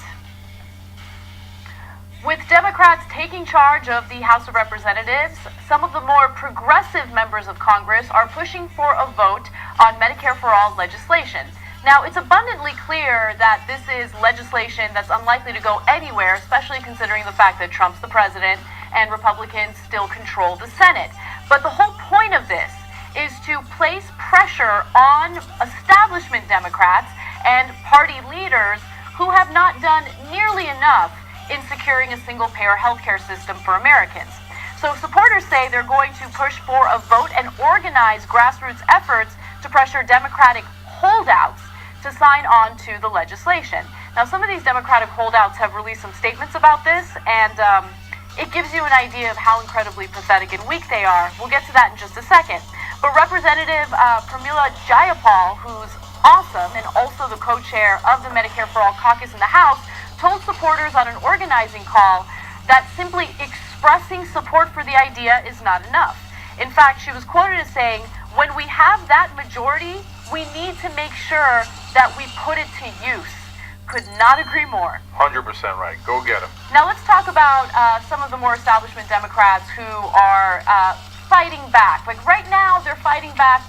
With Democrats taking charge of the House of Representatives, some of the more progressive members of Congress are pushing for a vote on Medicare for All legislation. Now, it's abundantly clear that this is legislation that's unlikely to go anywhere, especially considering the fact that Trump's the president and Republicans still control the Senate. But the whole point of this is to place pressure on establishment Democrats and party leaders who have not done nearly enough in securing a single-payer healthcare system for Americans. So supporters say they're going to push for a vote and organize grassroots efforts to pressure Democratic holdouts to sign on to the legislation. Now, some of these Democratic holdouts have released some statements about this, and it gives you an idea of how incredibly pathetic and weak they are. We'll get to that in just a second. But Representative Pramila Jayapal, who's awesome and also the co-chair of the Medicare for All caucus in the House, told supporters on an organizing call that simply expressing support for the idea is not enough. In fact, she was quoted as saying, when we have that majority, we need to make sure that we put it to use. Could not agree more. 100% right. Go get them. Now let's talk about some of the more establishment Democrats who are fighting back. Like right now, they're fighting back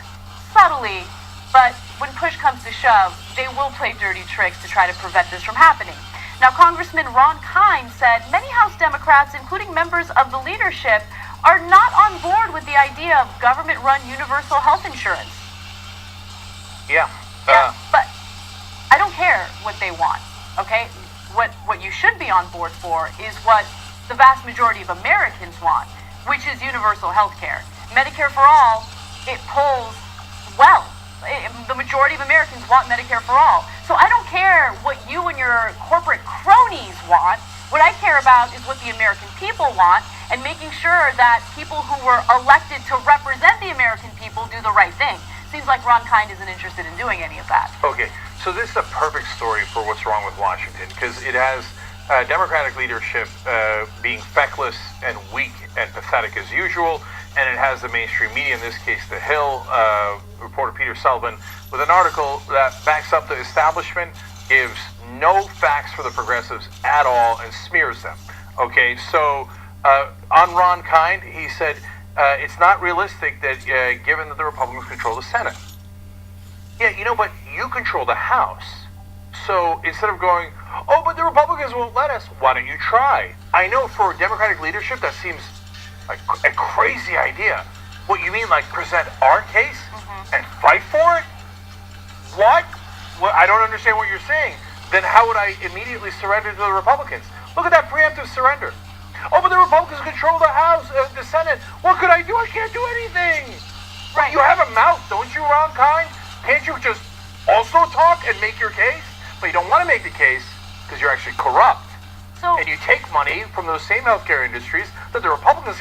subtly, but when push comes to shove, they will play dirty tricks to try to prevent this from happening. Now, Congressman Ron Kind said many House Democrats, including members of the leadership, are not on board with the idea of government-run universal health insurance. Yeah. But I don't care what they want, okay? What you should be on board for is what the vast majority of Americans want, which is universal health care. Medicare for All, it polls well. The majority of Americans want Medicare for All. So I don't care what you and your corporate cronies want. What I care about is what the American people want and making sure that people who were elected to represent the American people do the right thing. Seems like Ron Kind isn't interested in doing any of that. Okay, so this is a perfect story for what's wrong with Washington, because it has Democratic leadership being feckless and weak and pathetic as usual, and it has the mainstream media, in this case The Hill, reporter Peter Sullivan, with an article that backs up the establishment, gives no facts for the progressives at all, and smears them. Okay, so on Ron Kind, he said, it's not realistic that given that the Republicans control the Senate. Yeah, but you control the House. So instead of going, oh, but the Republicans won't let us, why don't you try? I know for Democratic leadership that seems like a crazy idea. What, you mean like present our case and fight for it? What? I don't understand what you're saying. Then how would I immediately surrender to the Republicans? Look at that preemptive surrender. Oh, but the Republicans control the House, the Senate. What could I do? I can't do anything. Right. You have a mouth, don't you, Ron Kind? Can't you just also talk and make your case? But you don't want to make the case because you're actually corrupt. And you take money from those same healthcare industries that the Republicans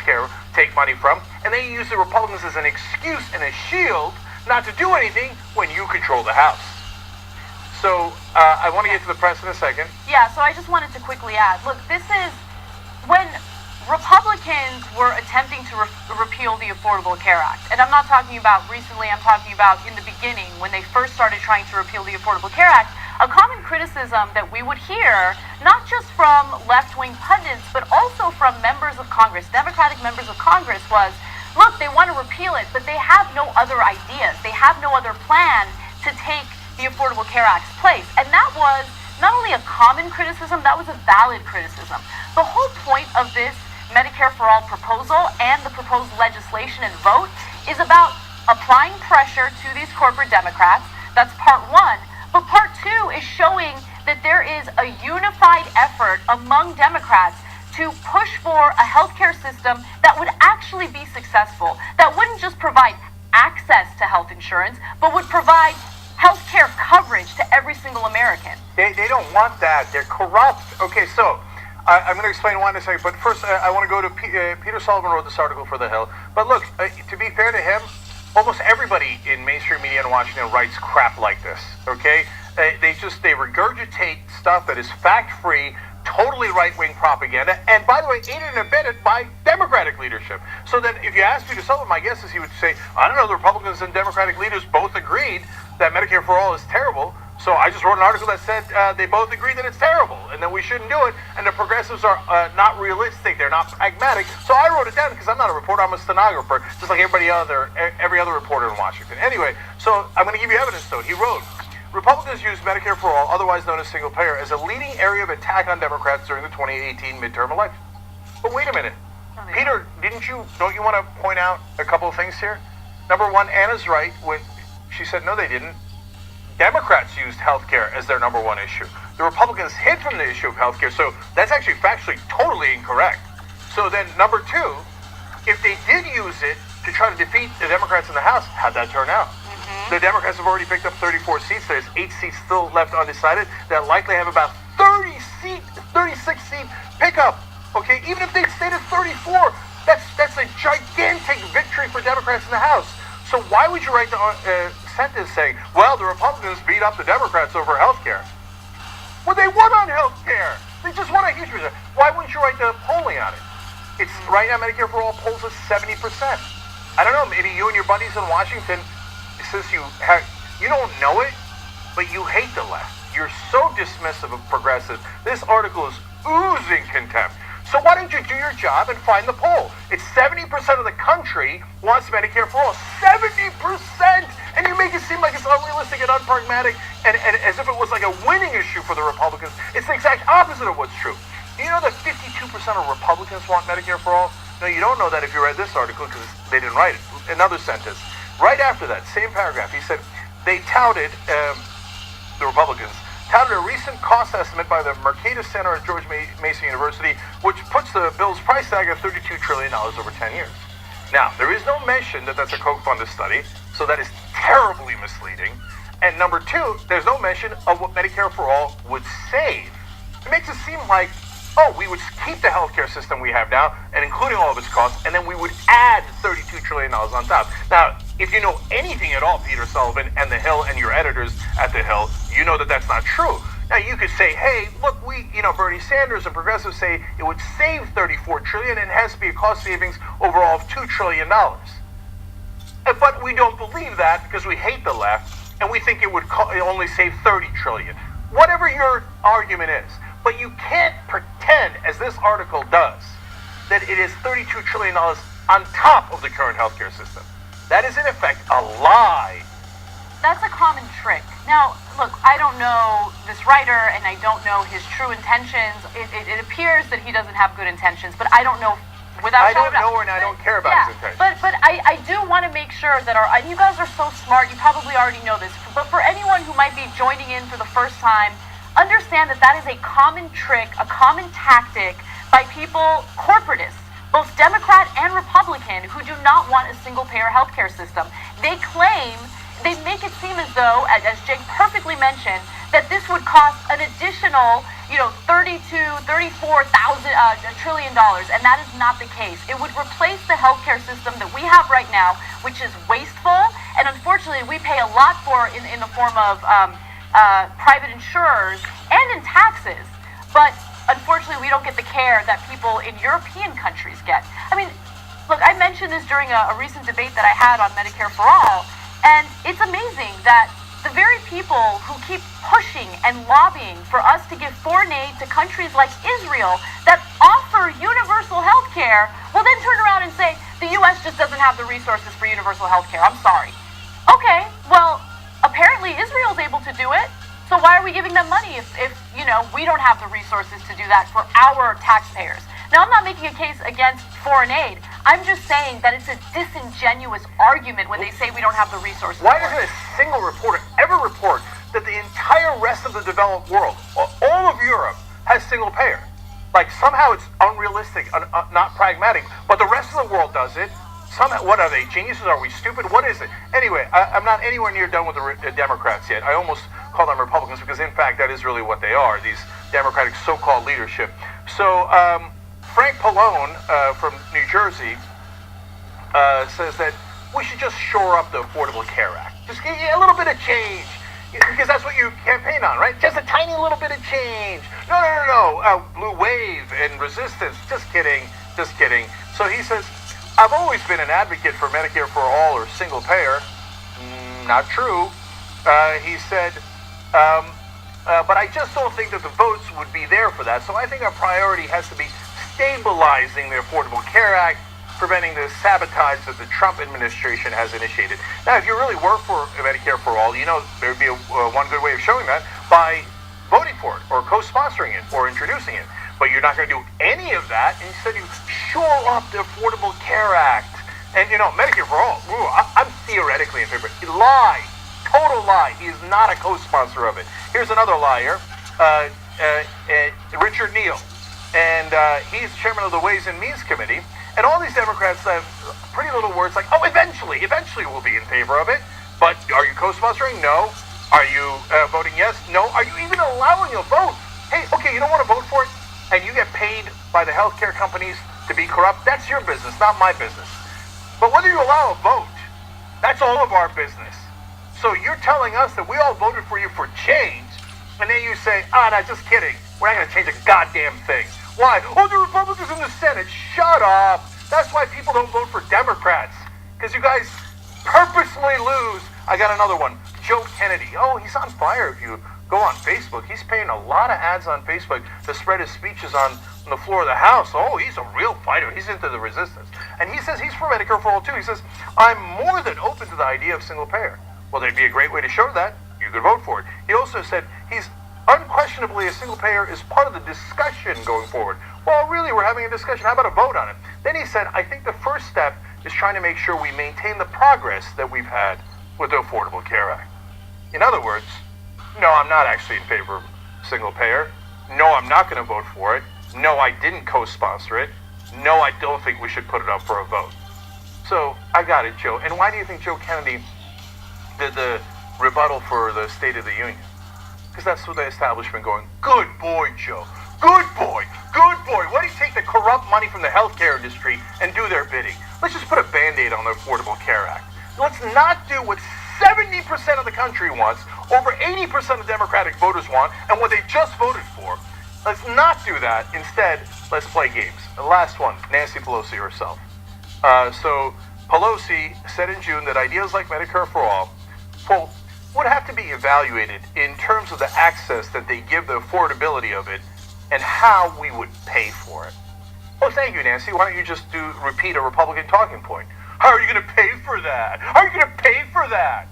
take money from, and they use the Republicans as an excuse and a shield not to do anything when you control the House. So I want to get to the press in a second. Yeah, so I just wanted to quickly add, look, this is when Republicans were attempting to repeal the Affordable Care Act. And I'm not talking about recently, I'm talking about in the beginning when they first started trying to repeal the Affordable Care Act. A common criticism that we would hear, not just from left-wing pundits, but also from members of Congress, Democratic members of Congress, was, look, they want to repeal it, but they have no other ideas. They have no other plan to take the Affordable Care Act's place. And that was not only a common criticism, that was a valid criticism. The whole point of this Medicare for All proposal and the proposed legislation and vote is about applying pressure to these corporate Democrats. That's part one. But part two is showing that there is a unified effort among Democrats to push for a healthcare system that would actually be successful, that wouldn't just provide access to health insurance, but would provide healthcare coverage to every single American. They don't want that. They're corrupt. Okay, so I'm going to explain why in a second. But first, I want to go to Peter Sullivan wrote this article for The Hill. But look, to be fair to him, almost everybody in mainstream media in Washington writes crap like this. Okay, they regurgitate stuff that is fact-free, totally right-wing propaganda, and by the way, aided and abetted by Democratic leadership. So then, if you ask Peter Sullivan, my guess is he would say, I don't know, the Republicans and Democratic leaders both agreed that Medicare for All is terrible. So I just wrote an article that said they both agree that it's terrible and that we shouldn't do it. And the progressives are not realistic. They're not pragmatic. So I wrote it down because I'm not a reporter. I'm a stenographer, just like every other reporter in Washington. Anyway, so I'm going to give you evidence, though. He wrote, Republicans use Medicare for All, otherwise known as single payer, as a leading area of attack on Democrats during the 2018 midterm election. But wait a minute. Peter, don't you want to point out a couple of things here? Number one, Anna's right when she said, no, they didn't. Democrats used healthcare as their number one issue. The Republicans hid from the issue of healthcare, so that's actually factually totally incorrect. So then, number two, if they did use it to try to defeat the Democrats in the House, how'd that turn out? The Democrats have already picked up 34 seats. There's 8 seats still left undecided. They'll likely have about 36 seat pickup. Okay, even if they stayed at 34, that's a gigantic victory for Democrats in the House. So why would you write the sentence saying, well, the Republicans beat up the Democrats over health care? Well, they won on health care. They just won a huge percent. Why wouldn't you write the polling on it? It's right now, Medicare for All polls at 70%. I don't know, maybe you and your buddies in Washington, since you don't know it, but you hate the left. You're so dismissive of progressives. This article is oozing contempt. So why don't you do your job and find the poll? It's 70% of the country wants Medicare for All. 70%! And you make it seem like it's unrealistic and unpragmatic and as if it was like a winning issue for the Republicans. It's the exact opposite of what's true. Do you know that 52% of Republicans want Medicare for All? No, you don't know that if you read this article because they didn't write it. Another sentence. Right after that, same paragraph, he said, they touted, the Republicans, touted a recent cost estimate by the Mercatus Center at George Mason University, which puts the bill's price tag at $32 trillion over 10 years. Now, there is no mention that that's a Koch-funded study, so that is terribly misleading. And number two, there's no mention of what Medicare for All would save. It makes it seem like, oh, we would keep the healthcare system we have now, and including all of its costs, and then we would add $32 trillion on top. Now, if you know anything at all, Peter Sullivan and The Hill and your editors at The Hill, you know that that's not true. Now, you could say, hey, look, Bernie Sanders and progressives say it would save $34 trillion and it has to be a cost savings overall of $2 trillion. But we don't believe that because we hate the left and we think it would only save $30 trillion. Whatever your argument is. But you can't pretend, as this article does, that it is $32 trillion on top of the current healthcare system. That is, in effect, a lie. That's a common trick. Now, look, I don't know this writer, and I don't know his true intentions. It appears that he doesn't have good intentions, but I don't know without. I don't know, and I don't care about his intentions. But I do want to make sure that and you guys are so smart. You probably already know this. But for anyone who might be joining in for the first time, understand that that is a common trick, a common tactic by people, corporatists, both Democrat and Republican, who do not want a single-payer healthcare system. They make it seem as though, as Jake perfectly mentioned, that this would cost an additional, $34,000 trillion, and that is not the case. It would replace the healthcare system that we have right now, which is wasteful, and unfortunately, we pay a lot for in the form of private insurers and in taxes, but unfortunately we don't get the care that people in European countries get. I mean, look, I mentioned this during a recent debate that I had on Medicare for All, and it's amazing that the very people who keep pushing and lobbying for us to give foreign aid to countries like Israel that offer universal health care will then turn around and say the U.S. just doesn't have the resources for universal health care. I'm sorry. Okay, well, apparently Israel's able to do it, so why are we giving them money if we don't have the resources to do that for our taxpayers? Now, I'm not making a case against foreign aid. I'm just saying that it's a disingenuous argument when they say we don't have the resources. Why doesn't a single reporter ever report that the entire rest of the developed world, all of Europe, has single payer? Like, somehow it's unrealistic, not pragmatic, but the rest of the world does it. Somehow, what are they, geniuses? Are we stupid? What is it? Anyway, I'm not anywhere near done with the Democrats yet. I almost call them Republicans because, in fact, that is really what they are, these Democratic so-called leadership. So, Frank Pallone from New Jersey says that we should just shore up the Affordable Care Act. Just give you a little bit of change. Because that's what you campaign on, right? Just a tiny little bit of change. No. Blue Wave and Resistance. Just kidding. So he says, I've always been an advocate for Medicare for all or single payer. Not true. He said, but I just don't think that the votes would be there for that. So I think our priority has to be stabilizing the Affordable Care Act, preventing the sabotage that the Trump administration has initiated. Now, if you really were for Medicare for all, you know, there would be one good way of showing that by voting for it or co-sponsoring it or introducing it. But you're not going to do any of that. Instead, you shore up the Affordable Care Act. And, you know, Medicare for all, I'm theoretically in favor. Lie. Total lie. He is not a co-sponsor of it. Here's another liar, Richard Neal. And he's chairman of the Ways and Means Committee. And all these Democrats have pretty little words like, oh, eventually we'll be in favor of it. But are you co-sponsoring? No. Are you voting yes? No. Are you even allowing a vote? Hey, okay, you don't want to vote for it, and you get paid by the healthcare companies to be corrupt? That's your business, not my business. But whether you allow a vote, that's all of our business. So you're telling us that we all voted for you for change, and then you say, no, just kidding. We're not going to change a goddamn thing. Why? Oh, the Republicans in the Senate. Shut up. That's why people don't vote for Democrats. Because you guys purposely lose. I got another one. Joe Kennedy. Oh, he's on fire if you go on Facebook. He's paying a lot of ads on Facebook to spread his speeches on the floor of the House. Oh, he's a real fighter. He's into the resistance. And he says he's for Medicare for all, too. He says, I'm more than open to the idea of single payer. Well, there'd be a great way to show that. You could vote for it. He also said he's unquestionably a single payer is part of the discussion going forward. Well, really, we're having a discussion. How about a vote on it? Then he said, I think the first step is trying to make sure we maintain the progress that we've had with the Affordable Care Act. In other words, no, I'm not actually in favor of single payer. No, I'm not going to vote for it. No, I didn't co-sponsor it. No, I don't think we should put it up for a vote. So, I got it, Joe. And why do you think Joe Kennedy did the rebuttal for the State of the Union? Because that's what the establishment going, good boy, Joe. Good boy. Good boy. Why do you take the corrupt money from the healthcare industry and do their bidding? Let's just put a Band-Aid on the Affordable Care Act. Let's not do what 70% of the country wants, over 80% of Democratic voters want, and what they just voted for. Let's not do that. Instead, let's play games. The last one, Nancy Pelosi herself. So Pelosi said in June that ideas like Medicare for all, quote, would have to be evaluated in terms of the access that they give, the affordability of it, and how we would pay for it. Oh, thank you, Nancy. Why don't you just repeat a Republican talking point? How are you going to pay for that? How are you going to pay for that?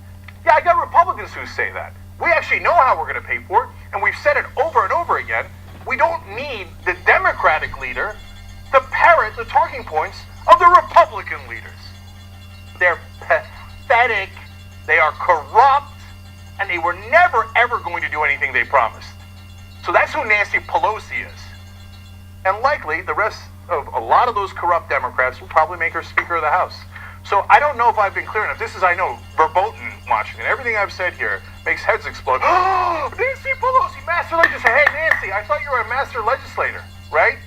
Yeah, I got Republicans who say that. We actually know how we're going to pay for it, and we've said it over and over again. We don't need the Democratic leader to parrot the talking points of the Republican leaders. They're pathetic. They are corrupt. And they were never, ever going to do anything they promised. So that's who Nancy Pelosi is. And likely, the rest of a lot of those corrupt Democrats will probably make her Speaker of the House. So I don't know if I've been clear enough. This is, I know, verboten watching. And everything I've said here makes heads explode. Oh, Nancy Pelosi, master legislator. Hey, Nancy, I thought you were a master legislator, right?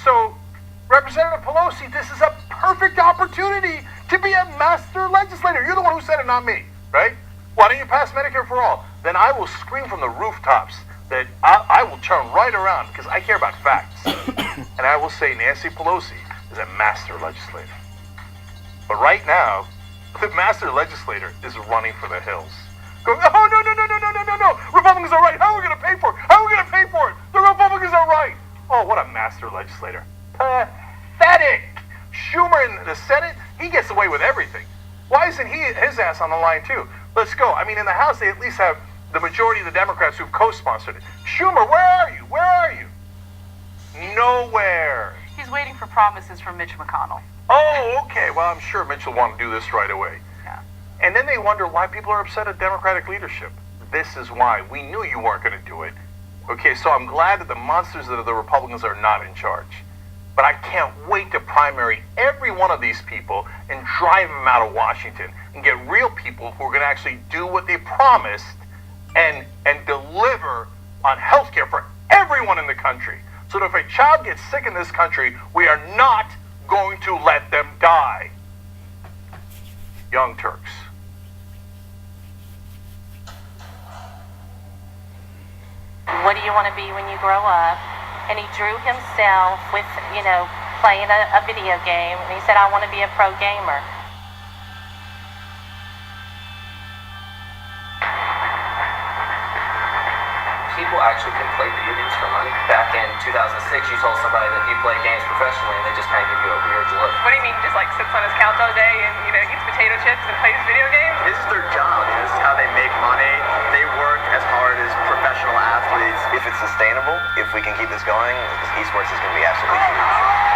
So, Representative Pelosi, this is a perfect opportunity to be a master legislator. You're the one who said it, not me, right? Why don't you pass Medicare for all? Then I will scream from the rooftops that I will turn right around because I care about facts. And I will say Nancy Pelosi is a master legislator. But right now, the master legislator is running for the hills. Going, oh, no. Republicans are right. How are we going to pay for it? How are we going to pay for it? The Republicans are right. Oh, what a master legislator. Pathetic. Schumer in the Senate, he gets away with everything. Why isn't his ass on the line too? Let's go. I mean, in the House, they at least have the majority of the Democrats who've co-sponsored it. Schumer, where are you? Where are you? Nowhere. He's waiting for promises from Mitch McConnell. Oh, okay. Well, I'm sure Mitch will want to do this right away. Yeah. And then they wonder why people are upset at Democratic leadership. This is why. We knew you weren't going to do it. Okay, so I'm glad that the monsters that are the Republicans are not in charge. But I can't wait to primary every one of these people and drive them out of Washington and get real people who are going to actually do what they promised and deliver on health care for everyone in the country. So that if a child gets sick in this country, we are not going to let them die. Young Turks. What do you want to be when you grow up? And he drew himself with, playing a video game. And he said, I want to be a pro gamer. People actually can play video games for money. Back in 2006, you told somebody that he played games professionally and they just kind of give you a weird look. What do you mean, just like sits on his couch all day and, eats potato chips and plays video games? This is their job. This is how they make money. They work as hard as professional athletes. If it's sustainable, if we can keep this going, esports is going to be absolutely huge.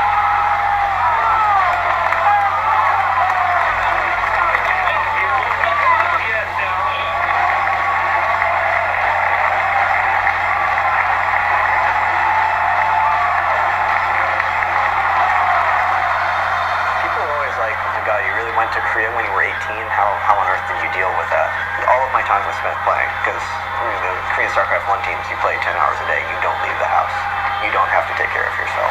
To Korea when you were 18, how on earth did you deal with that? All of my time was spent playing, because the Korean StarCraft 1 teams, you play 10 hours a day, you don't leave the house. You don't have to take care of yourself.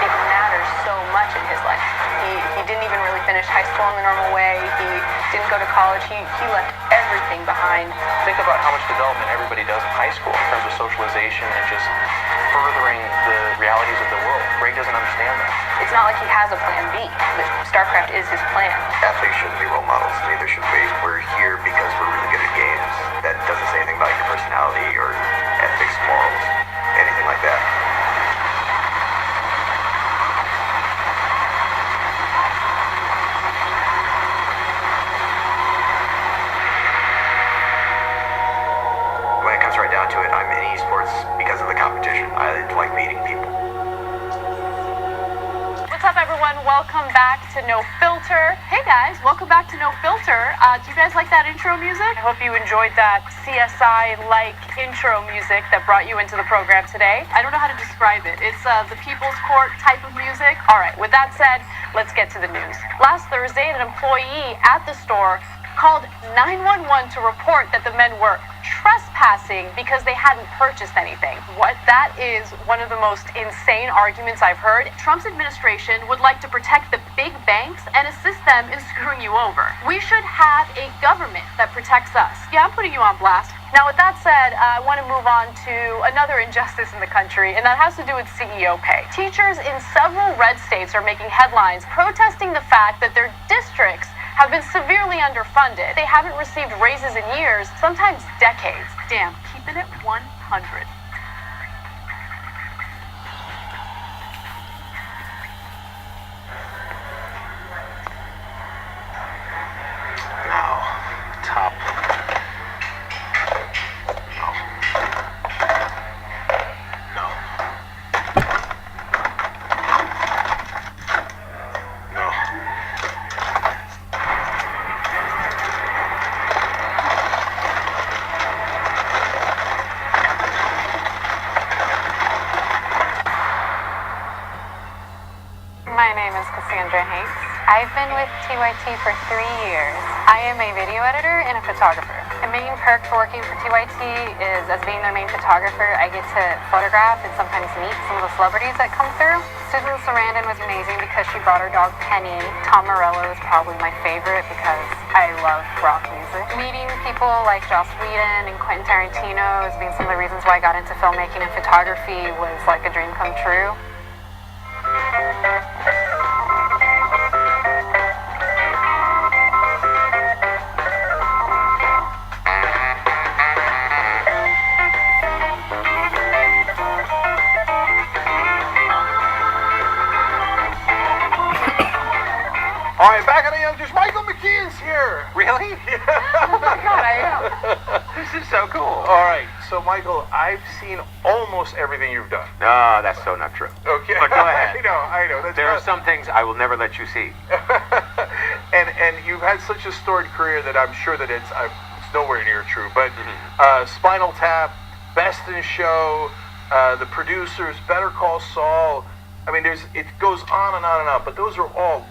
It matters so much in his life. He didn't even really finish high school in the normal way. He didn't go to college. He left everything behind. Think about how much development everybody does in high school in terms of socialization and just furthering the realities of the world. Greg doesn't understand that. It's not like he has a plan B. StarCraft is his plan. Athletes shouldn't be role models. Neither should we. We're here because we're really good at games. That doesn't say anything about your personality or ethics, morals, anything like that. Right down to it, I'm in esports because of the competition. I like beating people. What's up, everyone? Welcome back to No Filter. Hey guys, welcome back to No Filter. Do you guys like that intro music? I hope you enjoyed that CSI-like intro music that brought you into the program today. I don't know how to describe it. It's the People's Court type of music. All right, with that said, let's get to the news. Last Thursday, an employee at the store called 911 to report that the men were trespassing because they hadn't purchased anything. What? That is one of the most insane arguments I've heard. Trump's administration would like to protect the big banks and assist them in screwing you over. We should have a government that protects us. Yeah, I'm putting you on blast. Now, with that said, I want to move on to another injustice in the country, and that has to do with CEO pay. Teachers in several red states are making headlines protesting the fact that their districts have been severely underfunded. They haven't received raises in years, sometimes decades. Damn, keeping it 100. Now, top. My name is Cassandra Hanks. I've been with TYT for 3 years. I am a video editor and a photographer. The main perk for working for TYT is, as being their main photographer, I get to photograph and sometimes meet some of the celebrities that come through. Susan Sarandon was amazing because she brought her dog Penny. Tom Morello is probably my favorite because I love rock music. Meeting people like Joss Whedon and Quentin Tarantino has been some of the reasons why I got into filmmaking and photography was like a dream come true. All right, back on the youngsters. Michael McKeon's here. so cool. All right, so Michael, I've seen almost everything you've done. No, that's so not true. Okay. But go ahead. I know. That's There are not- some things I will never let you see. and you've had such a storied career that I'm sure that it's nowhere near true. But Spinal Tap, Best in Show, The Producers, Better Call Saul. I mean, it goes on and on and on. But those are all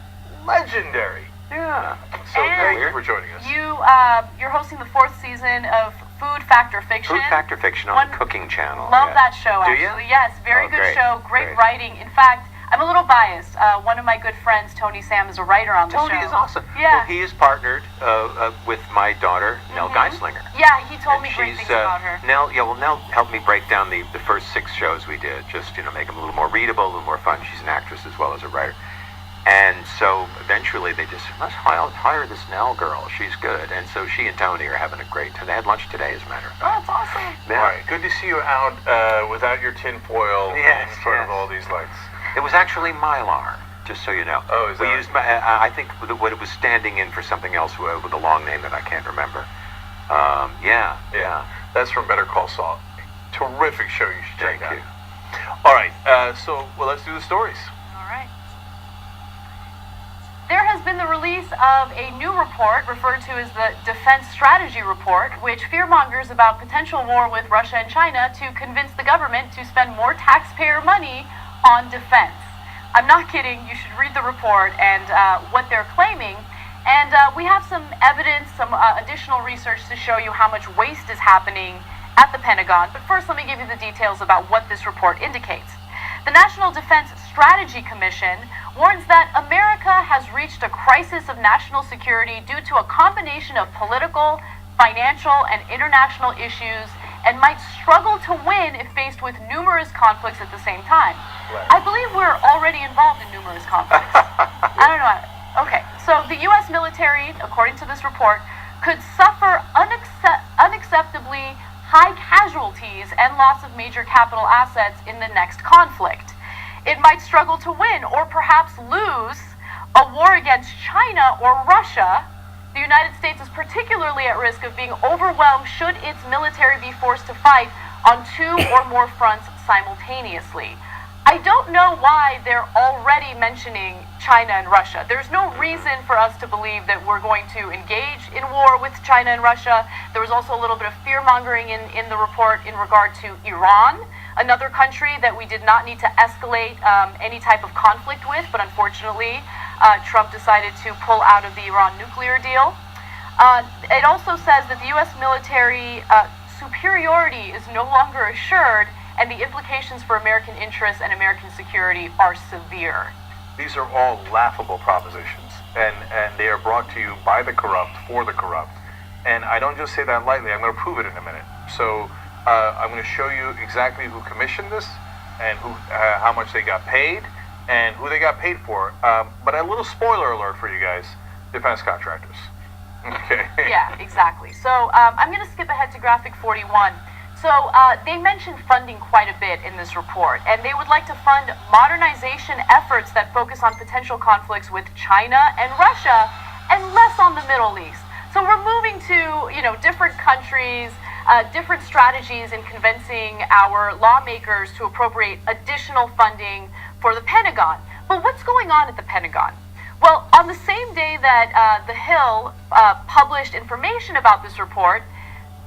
legendary. Yeah. So And thank you for joining us. You're hosting the 4th season of Food Factor Fiction. Food Factor Fiction on the Cooking Channel. Love yeah. that show, Do actually. you? Yes, very Oh, good great, show, great great. writing. In fact, I'm a little biased. One of my good friends, Tony Sam, is a writer on the show. Tony is awesome. Yeah. Well, he is partnered with my daughter, Nell Geislinger. Yeah, he told me And great she's, things about her. Nell helped me break down the first 6 shows we did, just, make them a little more readable, a little more fun. She's an actress as well as a writer. And so eventually they just said, let's hire this Nell girl. She's good. And so she and Tony are having a great time. They had lunch today, as a matter of fact. Oh, that's awesome. Yeah. All right, good to see you out without your tinfoil Yes, in front of yes. all these lights. It was actually Mylar, just so you know. Oh, is that we right? used, I think what it was standing in for something else with a long name that I can't remember. Yeah. That's from Better Call Saul. Terrific show. You should check Thank out. you. All right, let's do the stories. All right. There has been the release of a new report referred to as the Defense Strategy Report, which fearmongers about potential war with Russia and China to convince the government to spend more taxpayer money on defense. I'm not kidding. You should read the report and what they're claiming. And we have some evidence, some additional research to show you how much waste is happening at the Pentagon. But first, let me give you the details about what this report indicates. The National Defense Strategy Commission warns that America has reached a crisis of national security due to a combination of political, financial, and international issues and might struggle to win if faced with numerous conflicts at the same time. I believe we're already involved in numerous conflicts. I don't know. Okay, so the U.S. military, according to this report, could suffer unacceptably high casualties and loss of major capital assets in the next conflict. It might struggle to win or perhaps lose a war against China or Russia. The United States is particularly at risk of being overwhelmed should its military be forced to fight on 2 or more fronts simultaneously. I don't know why they're already mentioning China and Russia. There's no reason for us to believe that we're going to engage in war with China and Russia. There was also a little bit of fear-mongering in the report in regard to Iran, another country that we did not need to escalate any type of conflict with, but unfortunately, Trump decided to pull out of the Iran nuclear deal. It also says that the U.S. military superiority is no longer assured, and the implications for American interests and American security are severe. These are all laughable propositions, and they are brought to you by the corrupt, for the corrupt. And I don't just say that lightly. I'm going to prove it in a minute. So I'm going to show you exactly who commissioned this, and how much they got paid, and who they got paid for. But a little spoiler alert for you guys: defense contractors. Okay. Yeah, exactly. So I'm going to skip ahead to graphic 41. So they mentioned funding quite a bit in this report, and they would like to fund modernization efforts that focus on potential conflicts with China and Russia, and less on the Middle East. So we're moving to, different countries, different strategies in convincing our lawmakers to appropriate additional funding for the Pentagon. But what's going on at the Pentagon? Well, on the same day that The Hill published information about this report,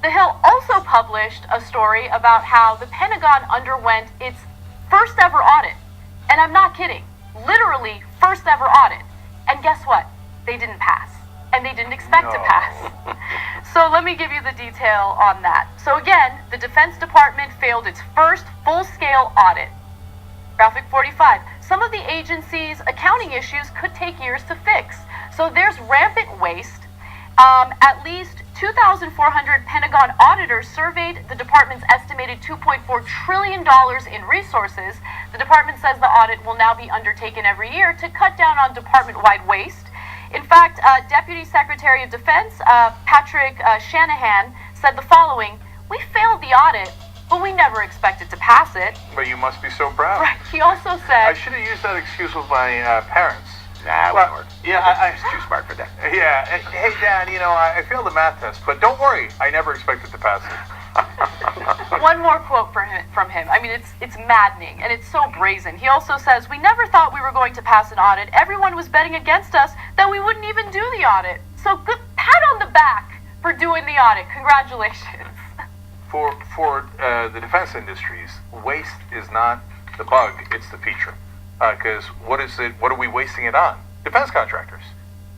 The Hill also published a story about how the Pentagon underwent its first ever audit. And I'm not kidding. Literally, first ever audit. And guess what? They didn't pass. And they didn't expect to pass. So let me give you the detail on that. So again, the Defense Department failed its first full-scale audit. Graphic 45. Some of the agency's accounting issues could take years to fix. So there's rampant waste. At least 2,400 Pentagon auditors surveyed the department's estimated $2.4 trillion in resources. The department says the audit will now be undertaken every year to cut down on department-wide waste. In fact, Deputy Secretary of Defense Patrick Shanahan said the following: "We failed the audit, but we never expected to pass it." But you must be so proud. Right. He also said, I should have used that excuse with my parents. Nah, Well, wouldn't work. yeah, I was too smart for that. Yeah. Hey, Dad, I failed the math test, but don't worry. I never expected to pass it. One more quote from him. I mean, it's maddening, and it's so brazen. He also says, "We never thought we were going to pass an audit. Everyone was betting against us that we wouldn't even do the audit. So good pat on the back for doing the audit. Congratulations." For the defense industries, waste is not the bug; it's the feature. Because what is it? What are we wasting it on? Defense contractors,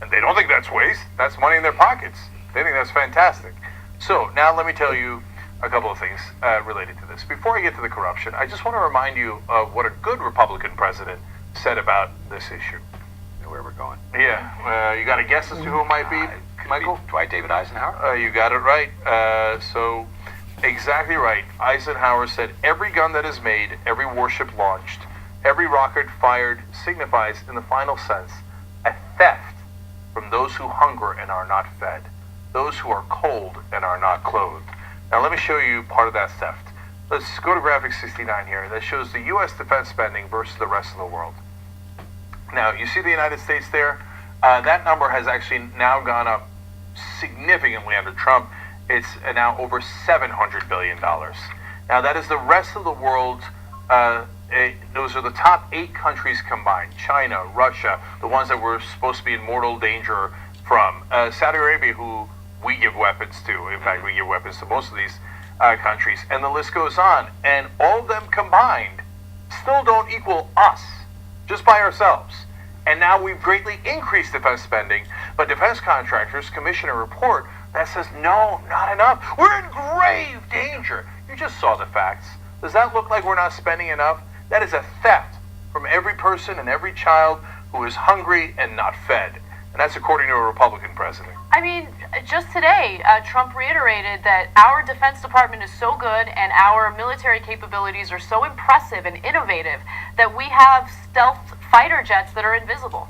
and they don't think that's waste. That's money in their pockets. They think that's fantastic. So now let me tell you a couple of things related to this. Before I get to the corruption, I just want to remind you of what a good Republican president said about this issue. Where we're going. Yeah, you got a guess as to who it might be, Michael? Dwight David Eisenhower? You got it right. So, exactly right. Eisenhower said, "Every gun that is made, every warship launched, every rocket fired signifies, in the final sense, a theft from those who hunger and are not fed, those who are cold and are not clothed." Now, let me show you part of that theft. Let's go to graphic 69 here. That shows the U.S. defense spending versus the rest of the world. Now, you see the United States there? That number has actually now gone up significantly under Trump. It's now over $700 billion. Now, that is the rest of the world. Those are the top 8 countries combined. China, Russia, the ones that we're supposed to be in mortal danger from. Saudi Arabia, who we give weapons to. In fact, we give weapons to most of these countries. And the list goes on. And all of them combined still don't equal us, just by ourselves. And now we've greatly increased defense spending, but defense contractors commission a report that says, no, not enough. We're in grave danger. You just saw the facts. Does that look like we're not spending enough? That is a theft from every person and every child who is hungry and not fed. And that's according to a Republican president. I mean, just today, Trump reiterated that our Defense Department is so good and our military capabilities are so impressive and innovative that we have stealth fighter jets that are invisible.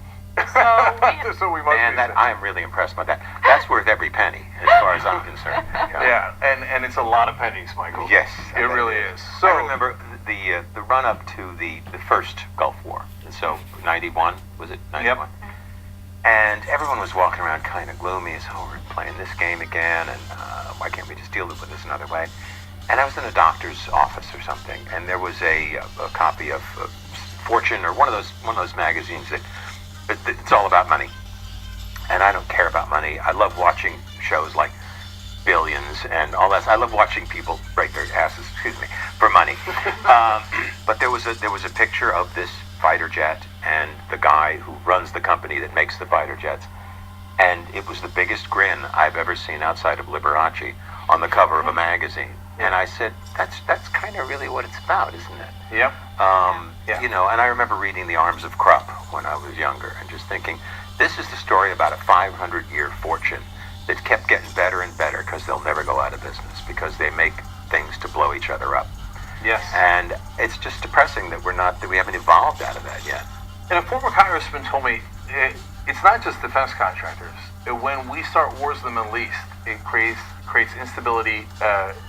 So we must Man, I'm really impressed by that. That's worth every penny, as far as I'm concerned. Yeah, and it's a lot of pennies, Michael. Yes, it really is. So I remember the run up to the first Gulf War, and so 91 was it? 91. Yep. And everyone was walking around kind of gloomy, as we're playing this game again, and why can't we just deal with this another way? And I was in a doctor's office or something, and there was a copy of Fortune or one of those magazines that it's all about money. And I don't care about money. I love watching shows like Billions and all that. I love watching people break their asses, for money. But there was a picture of this fighter jet and the guy who runs the company that makes the fighter jets, and it was the biggest grin I've ever seen outside of Liberace on the cover of a magazine. And I said, that's kind of really what it's about, isn't it? Yep. And I remember reading The Arms of Krupp when I was younger and just thinking, this is the story about a 500-year fortune that kept getting better and better because they'll never go out of business because they make things to blow each other up. Yes. And it's just depressing that we haven't evolved out of that yet. And a former congressman told me, it's not just defense contractors. When we start wars in the Middle East, it creates instability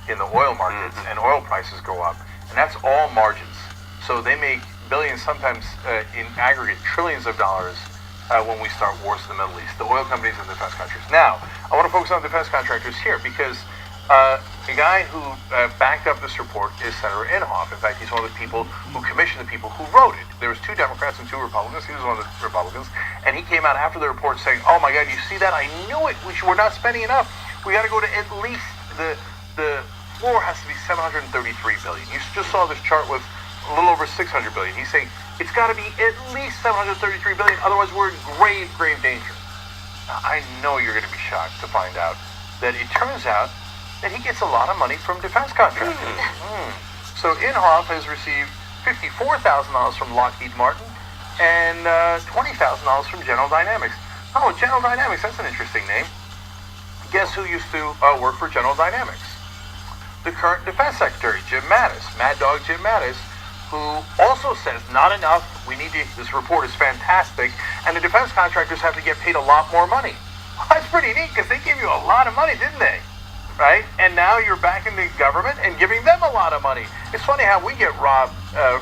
in the oil markets, and oil prices go up. And that's all margins. So they make billions, sometimes in aggregate, trillions of dollars when we start wars in the Middle East. The oil companies and defense contractors. Now, I want to focus on defense contractors here because the guy who backed up this report is Senator Inhofe. In fact, he's one of the people who commissioned the people who wrote it. There was 2 Democrats and 2 Republicans. He was one of the Republicans. And he came out after the report saying, oh my God, you see that? I knew it. We're not spending enough. We got to go to at least, the floor has to be $733 billion. You just saw this chart with a little over $600 billion. He's saying it's got to be at least $733 billion. Otherwise, we're in grave, grave danger. Now, I know you're going to be shocked to find out that it turns out that he gets a lot of money from defense contractors. So Inhofe has received $54,000 from Lockheed Martin and $20,000 from General Dynamics. Oh, General Dynamics, that's an interesting name. Guess who used to work for General Dynamics? The current defense secretary, Jim Mattis, Mad Dog Jim Mattis, who also says not enough, this report is fantastic, and the defense contractors have to get paid a lot more money. Well, that's pretty neat because they gave you a lot of money, didn't they? Right? right? And now you're backing the government and giving them a lot of money. It's funny how we get robbed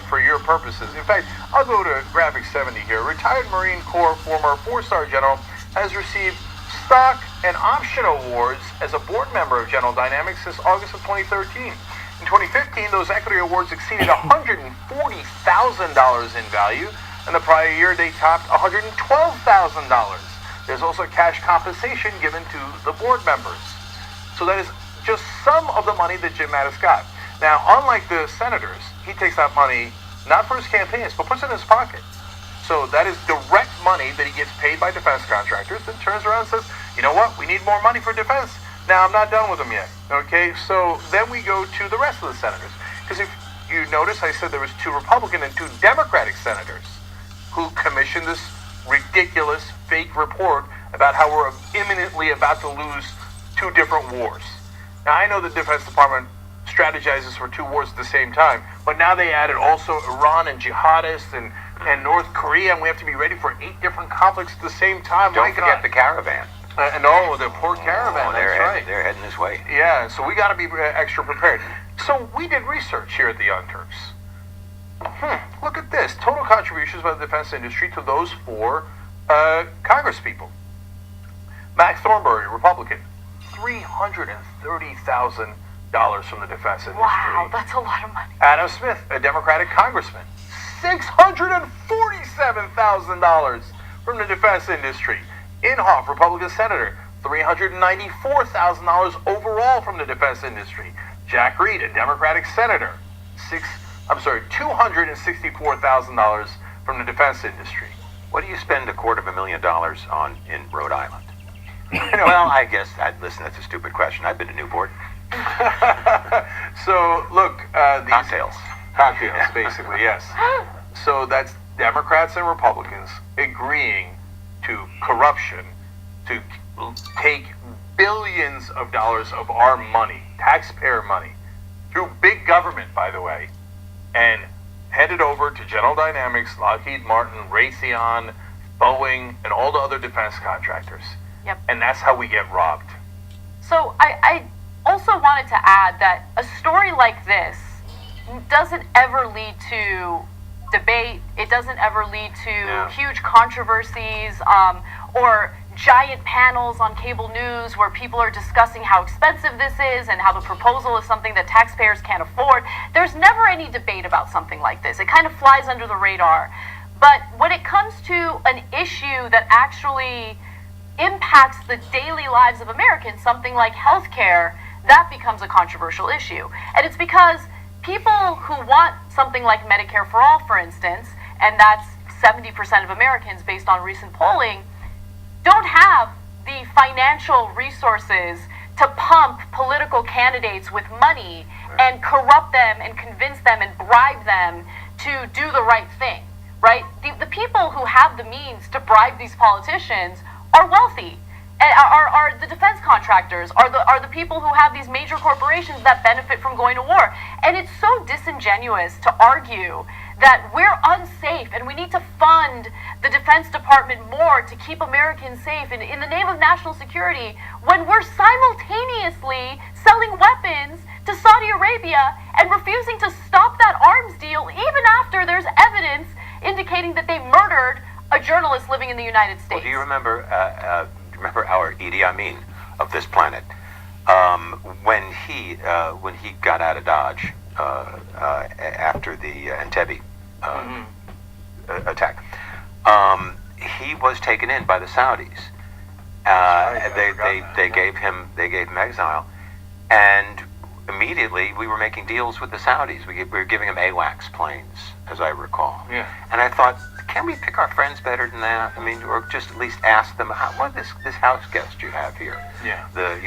for your purposes. In fact, I'll go to graphic 70 here. Retired Marine Corps former 4-star general has received stock and option awards as a board member of General Dynamics since August of 2013. In 2015, those equity awards exceeded $140,000 in value, and the prior year they topped $112,000. There's also cash compensation given to the board members. So that is just some of the money that Jim Mattis got. Now, unlike the senators, he takes that money not for his campaigns, but puts it in his pocket. So that is direct money that he gets paid by defense contractors, then turns around and says, you know what, we need more money for defense. Now, I'm not done with them yet, okay? So then we go to the rest of the senators. Because if you notice, I said there was 2 Republican and 2 Democratic senators who commissioned this ridiculous fake report about how we're imminently about to lose 2 different wars. Now, I know the Defense Department strategizes for 2 wars at the same time, but now they added also Iran and jihadists and North Korea, and we have to be ready for 8 different conflicts at the same time. Don't forget the caravan. And the poor caravan, that's right. They're heading this way. Yeah, so we got to be extra prepared. So we did research here at the Young Turks. Look at this. Total contributions by the defense industry to those 4 congresspeople. Max Thornberry, Republican, $330,000 from the defense industry. Wow, that's a lot of money. Adam Smith, a Democratic congressman, $647,000 from the defense industry. Inhofe, Republican senator, $394,000 overall from the defense industry. Jack Reed, a Democratic senator, $264,000 from the defense industry. What do you spend $250,000 on in Rhode Island? Well, I guess, listen, that's a stupid question. I've been to Newport. So, look, these cocktails, basically, yes. So that's Democrats and Republicans agreeing to corruption, to take billions of dollars of our money, taxpayer money, through big government, by the way, and head it over to General Dynamics, Lockheed Martin, Raytheon, Boeing, and all the other defense contractors. Yep. And that's how we get robbed. So I also wanted to add that a story like this doesn't ever lead to debate. It doesn't ever lead to huge controversies or giant panels on cable news where people are discussing how expensive this is and how the proposal is something that taxpayers can't afford. There's never any debate about something like this. It kind of flies under the radar. But when it comes to an issue that actually impacts the daily lives of Americans, something like healthcare, that becomes a controversial issue. And it's because people who want something like Medicare for All, for instance, and that's 70% of Americans based on recent polling, don't have the financial resources to pump political candidates with money and corrupt them and convince them and bribe them to do the right thing, right? The people who have the means to bribe these politicians are wealthy, and are the defense contractors, are the people who have these major corporations that benefit from going to war. And it's so disingenuous to argue that we're unsafe and we need to fund the Defense Department more to keep Americans safe in the name of national security when we're simultaneously selling weapons to Saudi Arabia and refusing to stop that arms deal even after there's evidence indicating that they murdered a journalist living in the United States. Well, do you remember our Idi Amin of this planet? When he got out of Dodge after the Entebbe attack, he was taken in by the Saudis. They gave him exile, and immediately we were making deals with the Saudis. We were giving him AWACS planes, as I recall. Yeah. And I thought, can we pick our friends better than that? I mean, or just at least ask them, what is this house guest you have here? Yeah. The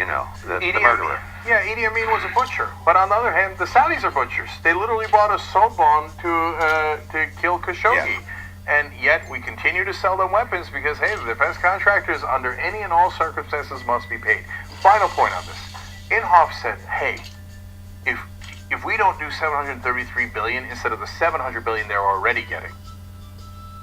murderer. Yeah, Idi Amin was a butcher. But on the other hand, the Saudis are butchers. They literally bought a salt bomb to kill Khashoggi. Yeah. And yet we continue to sell them weapons because, hey, the defense contractors under any and all circumstances must be paid. Final point on this. Inhofe said, hey, if we don't do $733 billion instead of the $700 billion they're already getting,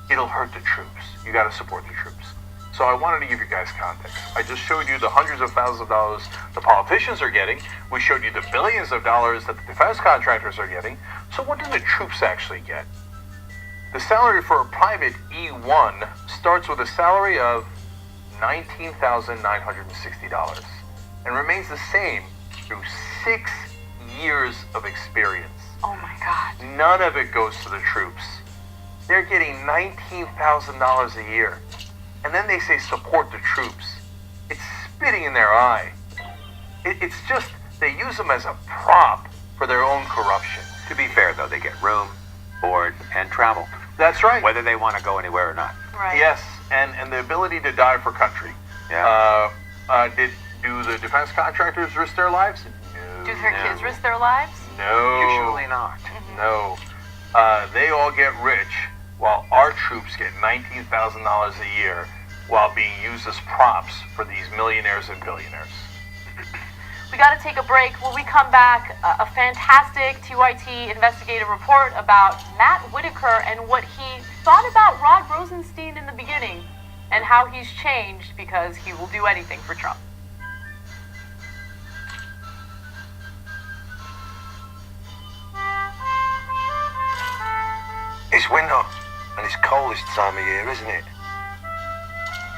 it'll hurt the troops. You got to support the troops. So I wanted to give you guys context. I just showed you the hundreds of thousands of dollars the politicians are getting. We showed you the billions of dollars that the defense contractors are getting. So what do the troops actually get? The salary for a private E1 starts with a salary of $19,960 and remains the same through 6 years of experience. Oh my God. None of it goes to the troops. They're getting $19,000 a year. And then they say support the troops. It's spitting in their eye. It's just, they use them as a prop for their own corruption. To be fair, though, they get room, board, and travel. That's right. Whether they want to go anywhere or not. Right. Yes, and the ability to die for country. Yeah. Do the defense contractors risk their lives? Do their kids risk their lives? No. Usually not. No. They all get rich, while our troops get $19,000 a year while being used as props for these millionaires and billionaires. We got to take a break. When we come back, a fantastic TYT investigative report about Matt Whitaker and what he thought about Rod Rosenstein in the beginning and how he's changed because he will do anything for Trump. It's winter, and it's cold this time of year, isn't it?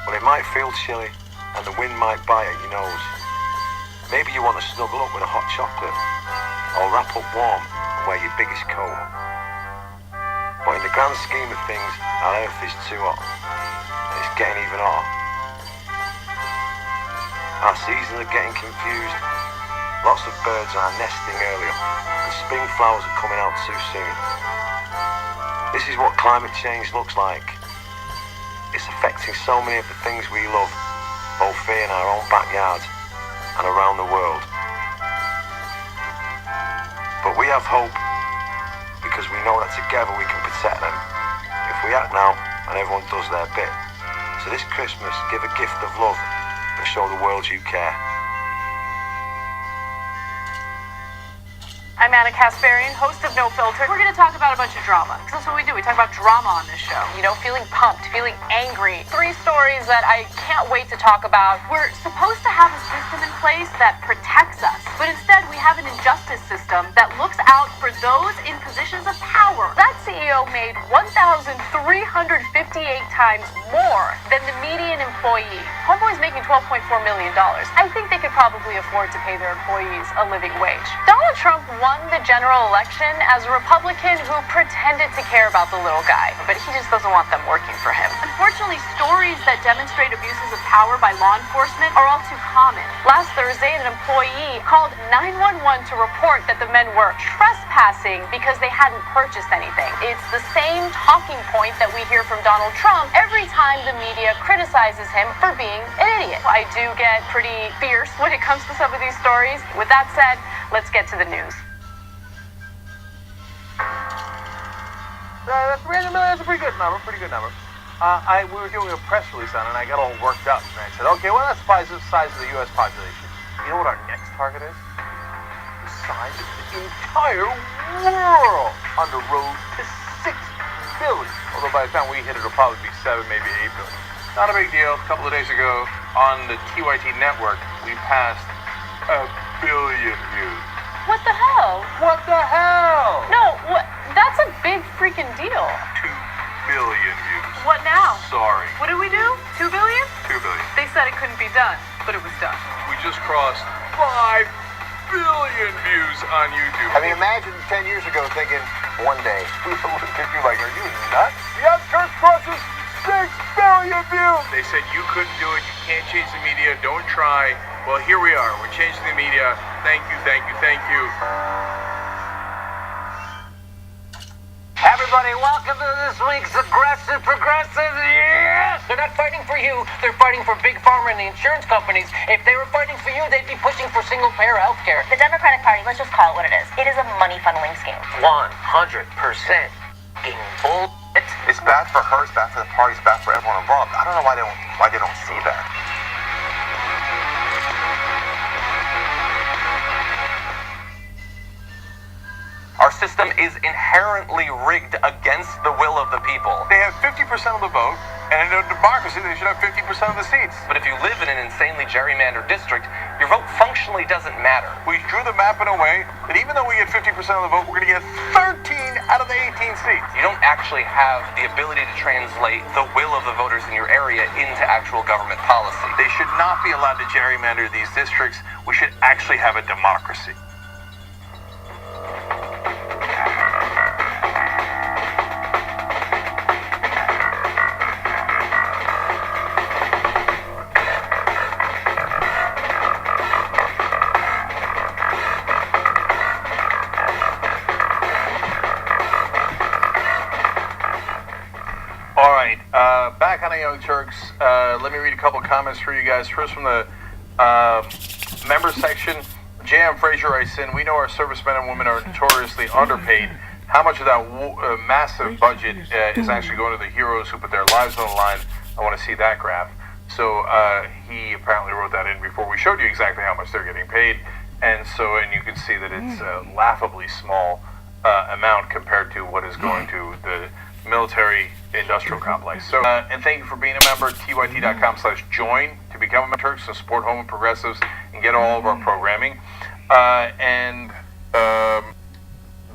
Well, it might feel chilly, and the wind might bite at your nose. Maybe you want to snuggle up with a hot chocolate, or wrap up warm and wear your biggest coat. But in the grand scheme of things, our Earth is too hot, and it's getting even hotter. Our seasons are getting confused. Lots of birds are nesting earlier, and spring flowers are coming out too soon. This is what climate change looks like. It's affecting so many of the things we love, both here in our own backyards and around the world. But we have hope, because we know that together we can protect them, if we act now and everyone does their bit. So this Christmas, give a gift of love and show the world you care. I'm Anna Kasparian, host of No Filter. We're going to talk about a bunch of drama, because that's what we do. We talk about drama on this show. You know, feeling pumped, feeling angry. 3 stories that I can't wait to talk about. We're supposed to have a system in place that protects us, but instead we have an injustice system that looks out for those in positions of power. That CEO made 1,358 times more than the median employee. Homeboy's making $12.4 million. I think they could probably afford to pay their employees a living wage. Donald Trump won the general election as a Republican who pretended to care about the little guy, but he just doesn't want them working for him. Unfortunately, stories that demonstrate abuses of power by law enforcement are all too common. Last Thursday, an employee called 911 to report that the men were trespassing because they hadn't purchased anything. It's the same talking point that we hear from Donald Trump every time the media criticizes him for being an idiot. I do get pretty fierce when it comes to some of these stories. With that said, let's get to the news. That's a pretty good number. We were doing a press release on it, and I got all worked up. And I said, okay, well, that's the size of the U.S. population. You know what our next target is? The size of the entire world on the road to 6 billion. Although by the time we hit it, it'll probably be 7, maybe 8 billion. Not a big deal. A couple of days ago on the TYT network, we passed 1 billion views. What the hell? What the hell? No, that's a big freaking deal. 2 billion views. What now? Sorry. What did we do? 2 billion? 2 billion. They said it couldn't be done, but it was done. We just crossed 5 billion views on YouTube. I mean, imagine 10 years ago thinking, one day, people would look at you like, are you nuts? The Outskirts crosses 6 billion views. They said you couldn't do it. You can't change the media. Don't try. Well, here we are. We're changing the media. Thank you, thank you, thank you. Everybody, welcome to this week's Aggressive Progressives. Yeah! They're not fighting for you. They're fighting for Big Pharma and the insurance companies. If they were fighting for you, they'd be pushing for single-payer health care. The Democratic Party, let's just call it what it is. It is a money funneling scheme. 100% in bull. It's bad for her, it's bad for the party, it's bad for everyone involved. I don't know why they don't see that. Our system is inherently rigged against the will of the people. They have 50% of the vote, and in a democracy, they should have 50% of the seats. But if you live in an insanely gerrymandered district, your vote functionally doesn't matter. We drew the map in a way that even though we get 50% of the vote, we're going to get 13 out of the 18 seats. You don't actually have the ability to translate the will of the voters in your area into actual government policy. They should not be allowed to gerrymander these districts. We should actually have a democracy. Back on the Young Turks, let me read a couple comments for you guys. First from the members section, J.M. Fraser writes in, we know our servicemen and women are notoriously underpaid. How much of that massive budget is actually going to the heroes who put their lives on the line? I want to see that graph. So he apparently wrote that in before we showed you exactly how much they're getting paid. And you can see that it's a laughably small amount compared to what is going to the military industrial complex. So, and thank you for being a member at tyt.com/join to become a member Turks and support Home and Progressives and get all of our programming.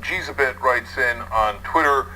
Gzabit writes in on Twitter,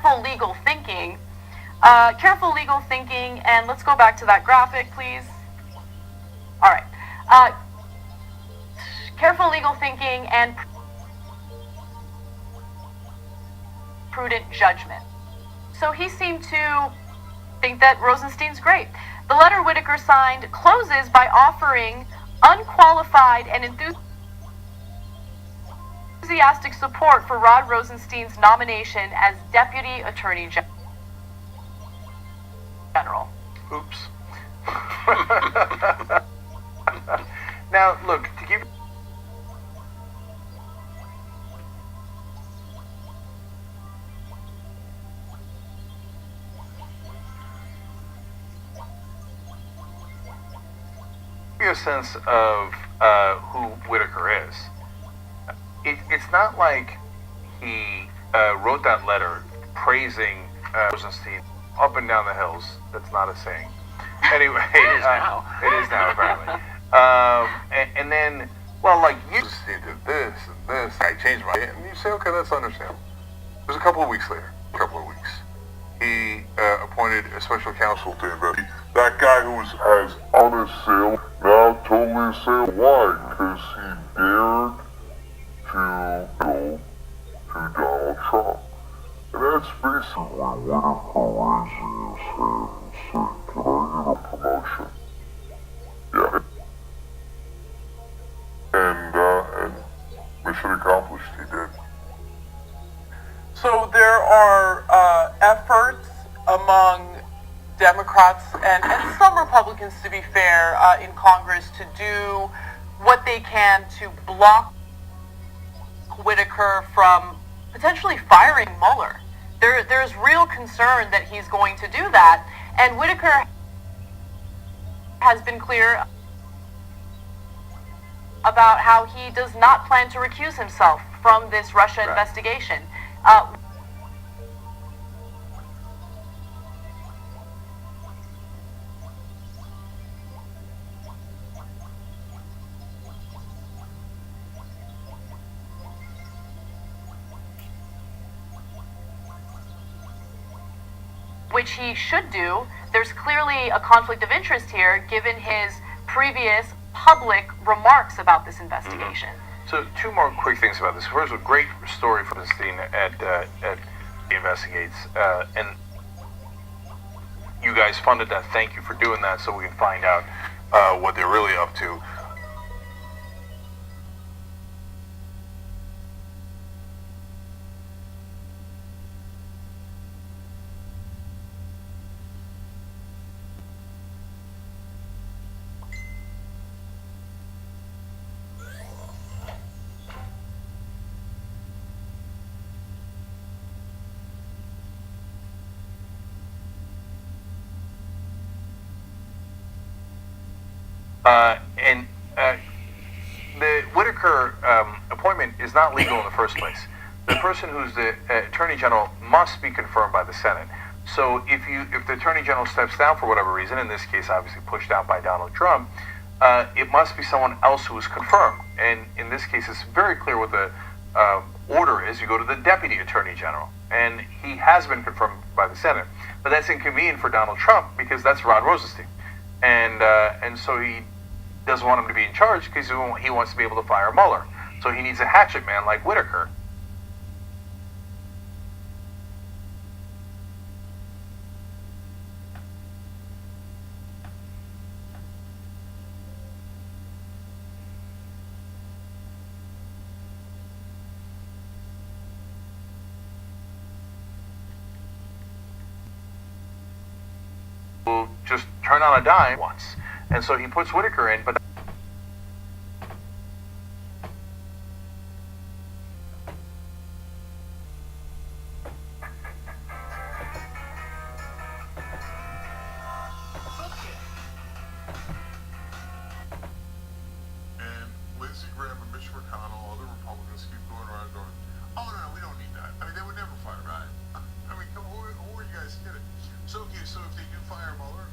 careful legal thinking. Careful legal thinking, and let's go back to that graphic, please. All right. Careful legal thinking and prudent judgment. So he seemed to think that Rosenstein's great. The letter Whitaker signed closes by offering unqualified and enthusiastic support for Rod Rosenstein's nomination as Deputy Attorney General. Oops. Now, look, to give you a sense of who Whitaker is, it's not like he wrote that letter praising Rosenstein up and down the hills. That's not a saying. Anyway, it is now apparently. That's understandable. It was a couple of weeks later. He appointed a special counsel to investigate. That guy who has unassailed, now totally assailed. Why? Because he dared to go to Donald Trump. And that's basically Whitaker raising his hand and saying, can I get a promotion? Yeah. And mission accomplished, he did. So there are efforts among Democrats and some Republicans, to be fair, in Congress to do what they can to block Whitaker from potentially firing Mueller. There's real concern that he's going to do that, and Whitaker has been clear about how he does not plan to recuse himself from this Russia investigation. Which he should do. There's clearly a conflict of interest here, given his previous public remarks about this investigation. So, two more quick things about this. First, a great story from this thing at Investigates, and you guys funded that. Thank you for doing that, so we can find out what they're really up to. The Whitaker appointment is not legal in the first place. The person who's the Attorney General must be confirmed by the Senate. So if the Attorney General steps down for whatever reason, in this case obviously pushed out by Donald Trump, it must be someone else who is confirmed. And in this case, it's very clear what the order is. You go to the Deputy Attorney General, and he has been confirmed by the Senate. But that's inconvenient for Donald Trump because that's Rod Rosenstein. And so he doesn't want him to be in charge because he wants to be able to fire Mueller. So he needs a hatchet man like Whitaker. Will just turn on a dime once. And so he puts Whitaker in, but And Lindsey Graham and Mitch McConnell, other Republicans keep going around going, oh no, we don't need that. I mean, they would never fire Ryan. I mean, come on, who are you guys kidding? So if they do fire Mueller,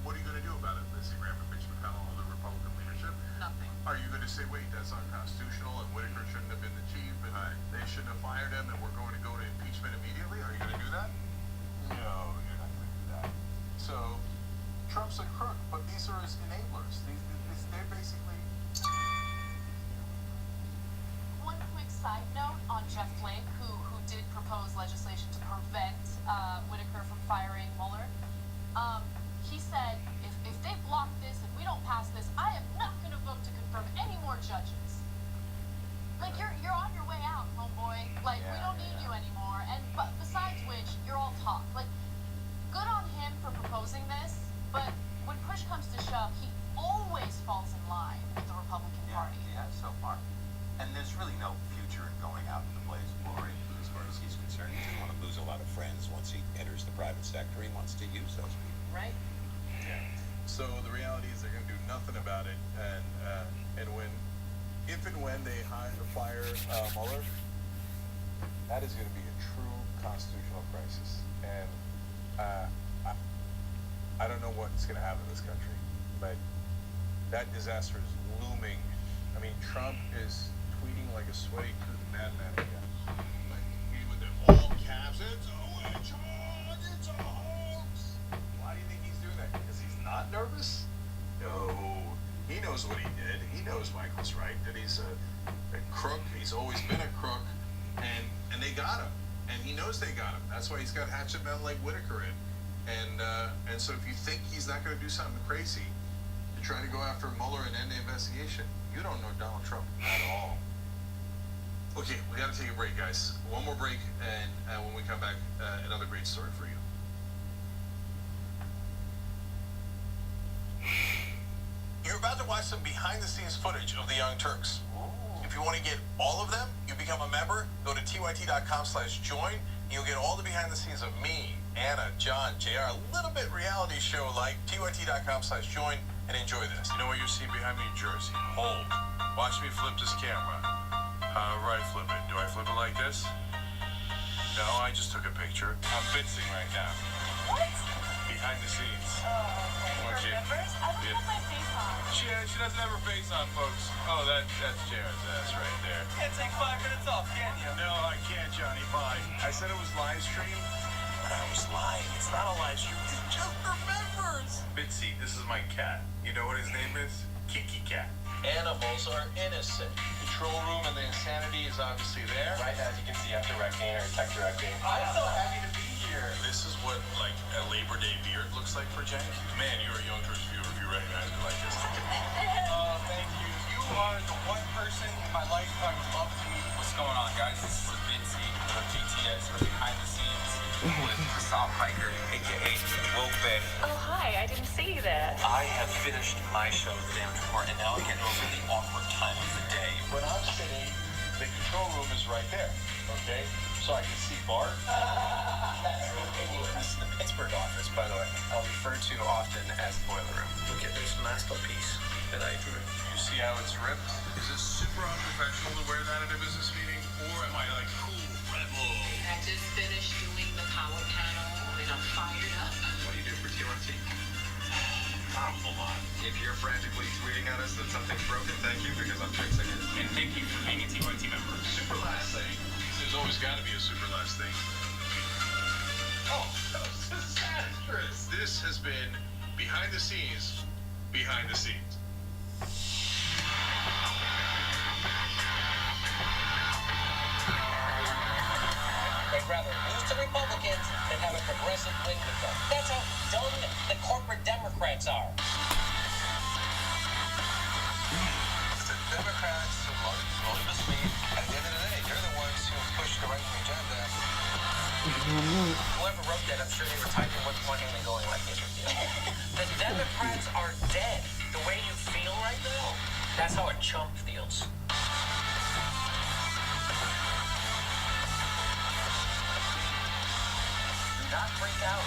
what are you going to do about it, Lindsey Graham and Mitch McConnell, other Republican leadership? Nothing. Are you going to say, wait, that's unconstitutional, and Whitaker shouldn't have been the chief, and they shouldn't have fired him, and we're going to go to impeachment immediately? Are you going to do that? No, you're not going to do that. So, Trump's a crook, but these are his enablers. They're basically... One quick side note on Jeff Flake, who did propose legislation to prevent Whitaker from firing Mueller. He said, if they block this, if we don't pass this, I am not going to vote to confirm any more judges. Like, you're on your way out, homeboy. Like, we don't need you anymore. And but besides which, you're all talk. Like, good on him for proposing this, but when push comes to shove, he always falls in line with the Republican Party. Yeah, so far. And there's really no future in going out in the blaze of glory as far as he's concerned. He doesn't want to lose a lot of friends once he enters the private sector. He wants to use those people. Right. Yeah. So the reality is they're going to do nothing about it, and if and when they fire Mueller, that is going to be a true constitutional crisis. And I don't know what's going to happen in this country, but that disaster is looming. I mean, Trump is tweeting like a sweaty madman again. Like, taps. It's a witch hunt. It's a hoax. Why do you think he's doing that? Because he's not nervous? No. He knows what he did. He knows Michael's right, that he's a crook. He's always been a crook. And they got him. And he knows they got him. That's why he's got hatchet men like Whitaker in. And so if you think he's not going to do something crazy to try to go after Mueller and end the investigation, you don't know Donald Trump at all. Okay, we got to take a break, guys. One more break, and when we come back, another great story for you. You're about to watch some behind-the-scenes footage of the Young Turks. If you want to get all of them, you become a member. Go to tyt.com/join, and you'll get all the behind-the-scenes of me, Anna, John, JR, a little bit reality show like. tyt.com/join, and enjoy this. You know what you're seeing behind me? Jersey. Hold. Watch me flip this camera. Right, flip it. Do I flip it like this? No, I just took a picture. I'm fencing right now. What? Behind the scenes. She doesn't have her face on, folks. Oh, that's JR's ass right there. Can't take 5 minutes off, can you? No, I can't, Johnny. Bye. I said it was live stream, but I was lying. It's not a live stream. It's just for members. Bitsy, this is my cat. You know what his name is? Kiki Cat. Animals are innocent. Control room and the insanity is obviously there. Right, as you can see, I'm directing or tech directing. I'm so happy to be here. This is what, like, a Labor Day beard looks like for Jen. Man, you're a Young Turks viewer if you recognize me like this. Oh, thank you. You are the one person in my life I would love to meet. What's going on, guys? This is Bitsy from BTS. We're behind the scenes with Salt Hiker, a.k.a. Woke Bay. Oh, hi. I didn't see that. I have finished my show, The Damage Report, and now I get to a really awkward time of the day. When I'm sitting, the control room is right there, okay? So I can see Bart. This is the Pittsburgh office, by the way. I'll refer to often as the boiler room. Look at this masterpiece that I drew. You see how it's ripped? Is it super unprofessional to wear that at a business meeting? Or am I like cool rebel? I just finished doing the power panel and I'm fired up. What do you do for TRT? Oh, hold on. If you're frantically tweeting at us that something's broken, thank you, because I'm fixing it. And thank you for being a TYT member. Super last thing. There's always got to be a super last thing. Oh, that was disastrous. This has been behind the scenes, behind the scenes. They'd rather lose to Republicans than have a progressive win with them. That's how dumb the corporate Democrats are. The Democrats who love the sweet. At the end of the day, they're the ones who push the right-wing agenda. Whoever wrote that, I'm sure they were typing what's pointing and going like this. The Democrats are dead. The way you feel right now, that's how a chump feels. Do not freak out.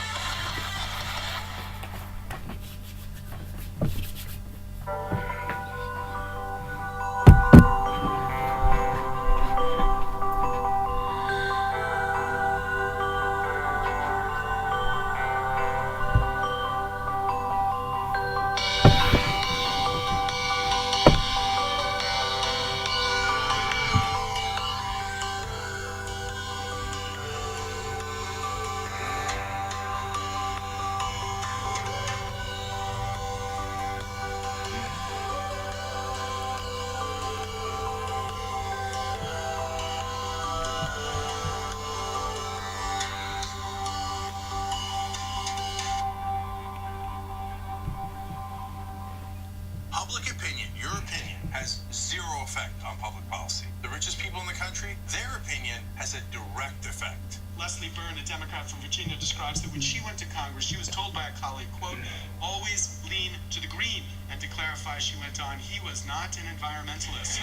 Public opinion, your opinion, has zero effect on public policy. The richest people in the country, their opinion has a direct effect. Leslie Byrne, a Democrat from Virginia, describes that when she went to Congress, she was told by a colleague, quote, always lean to the green. And to clarify, she went on, he was not an environmentalist.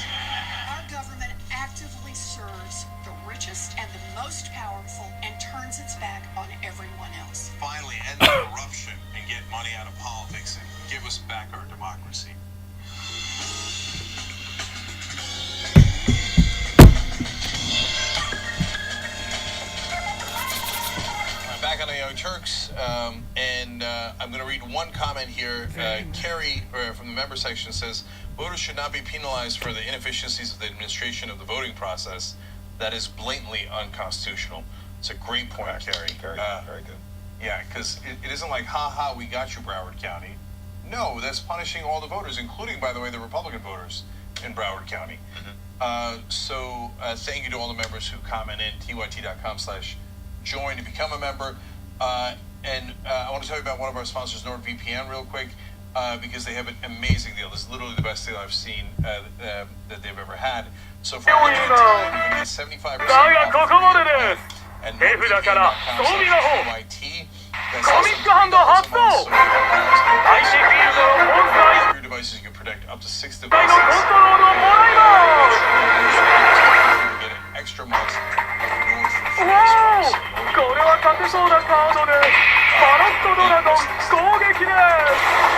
Our government actively serves the richest and the most powerful and turns its back on everyone else. Finally, end the corruption and get money out of politics and give us back our democracy. Back on the Young Turks, and I'm going to read one comment here. Kerry from the member section says, voters should not be penalized for the inefficiencies of the administration of the voting process. That is blatantly unconstitutional. It's a great point, Kerry. Very good. Yeah, because it isn't like, ha, we got you, Broward County. No, that's punishing all the voters, including, by the way, the Republican voters in Broward County. So thank you to all the members who comment in, tyt.com/join to become a member. And I want to tell you about one of our sponsors, NordVPN, real quick, because they have an amazing deal. This is literally the best deal I've seen that they've ever had. So for a limited time, you can get 75% off. And NordVPN.com/TYT. That's also your devices, you can protect up to 6 devices. You get an extra month of Nord for free as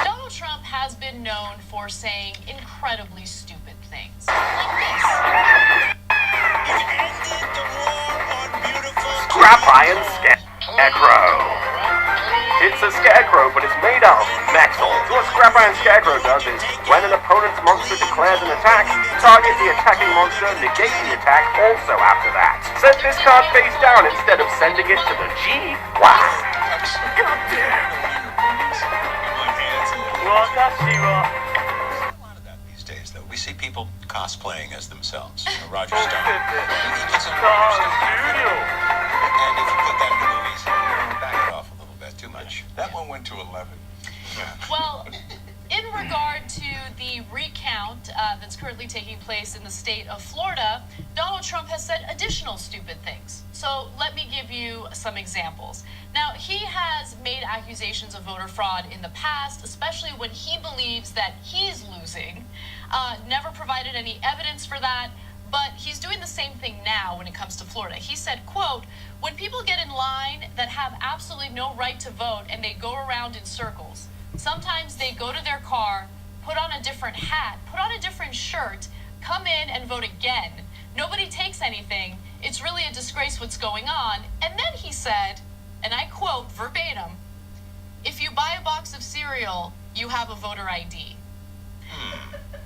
Donald Trump has been known for saying incredibly stupid things. Like this. Scrap Iron Scarecrow. It's a scarecrow, but it's made of metal. So what Scrap Iron Scarecrow does is, when an opponent's monster declares an attack, target the attacking monster, negate the attack also after that. Set this card face down instead of sending it to the G. Wow. These days, though, we see people cosplaying as themselves. Roger Stone. He gets on and if you put that in the movies, back it off a little bit. Too much. That one went to 11. Well, in regard to the recount that's currently taking place in the state of Florida, Donald Trump has said additional stupid things. So let me give you some examples. Now, he has made accusations of voter fraud in the past, especially when he believes that he's losing. Never provided any evidence for that. But he's doing the same thing now when it comes to Florida. He said, quote, when people get in line that have absolutely no right to vote and they go around in circles, sometimes they go to their car, put on a different hat, put on a different shirt, come in and vote again. Nobody takes anything. It's really a disgrace what's going on. And then he said, and I quote verbatim, if you buy a box of cereal, you have a voter ID.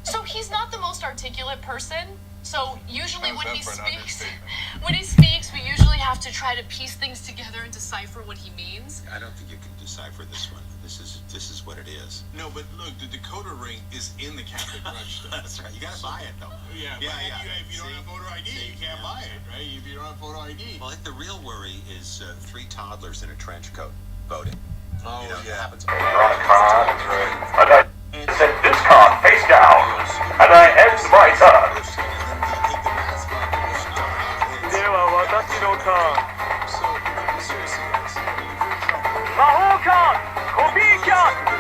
So he's not the most articulate person. So usually when he speaks, we usually have to try to piece things together and decipher what he means. I don't think you can decipher this one. This is what it is. No, but look, the Dakota ring is in the Catholic register. That's right. You gotta buy it though. Yeah. If you don't have voter ID, you can't buy it, right? If you don't have voter ID. Well, I think the real worry is 3 toddlers in a trench coat voting. Oh, It happens. You're on a card, and I set this card face down, and I end my turn. では私のターン。魔法カード、コピーキャット。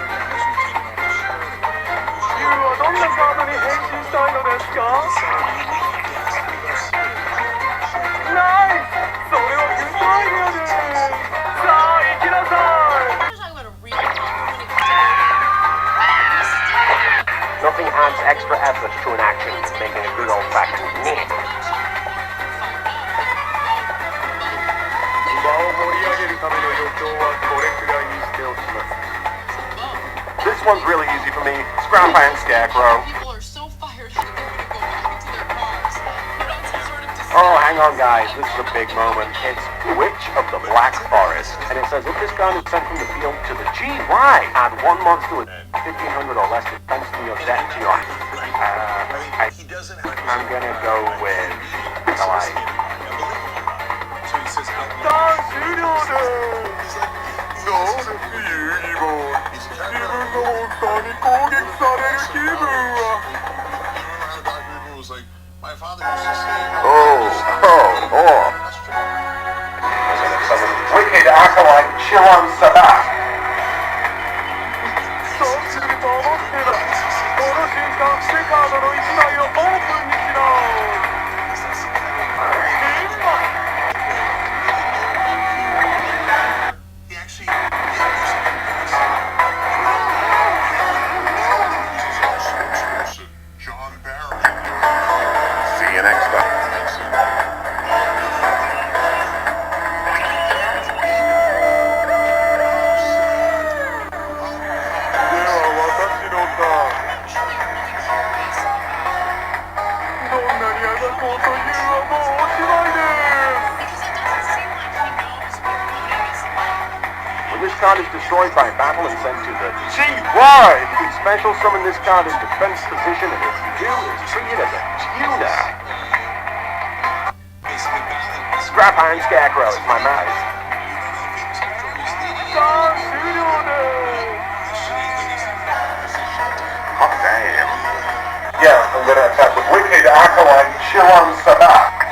Youはどんなカードに変身したいのですか？ナイス！それはグッドアイデアです。さあ行きなさい。Nothing adds extra effort to an action making a good old-fashioned knit. This one's really easy for me. Scrap Iron Scarecrow. People are so fired up they're going to go back to their cars. Put on some sort of Oh, hang on, guys. This is a big moment. It's Witch of the Black Forest. And it says, if this gun is sent from the field to the GY, add 1 monster with 1,500 or less defense to your debt to your... I'm gonna go with... My father used to say, Wicked Acolyte Chiron Sabat. See you next time. When this card is destroyed by battle and sent to the GY, you can special summon this card in defense position, and if you do, it's treated as a tuner. Scrap Iron Scarecrow is my mouse. Hot damn. Yeah, I'm gonna attack with Wicked Acolyte Chiron Sabak.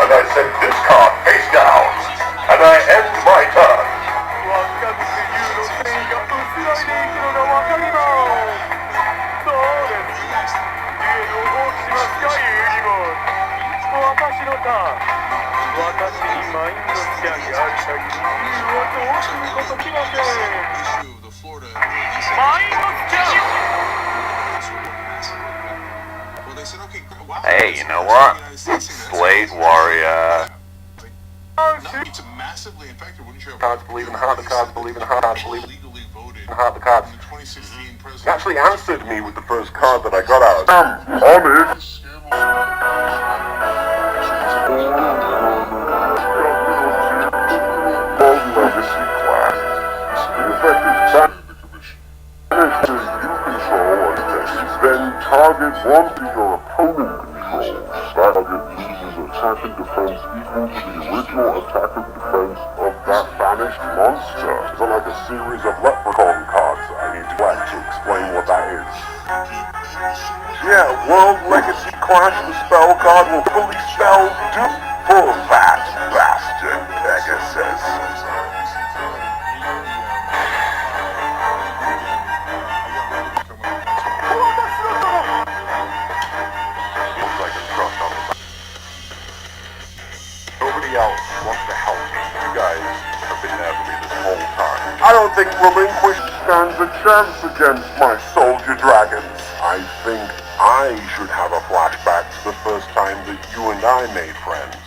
And I send this card face down. And I end my turn. Hey, you know what? Slate Warrior. It's a massively infected, wouldn't you? Cards believe in the heart, the cards believe in the heart, cards believe in the heart, the cards. He actually answered me with the first card that I got out. On it. Legacy class. The effect is back in the commission. Enters you control a text. Then target one that your opponent controls. That target loses attack and defense equal to the original attack and defense of that banished monster. So like a series of leprechaun cards I need to add to explain what that is. Yeah, World Legacy Clash, the spell card will fully spell doom for that bastard, Pegasus. Nobody else wants to help me. You guys have been there for me this whole time. I don't think Relinquish stands a chance against my soldier dragons. I think I should have a flashback to the first time that you and I made friends.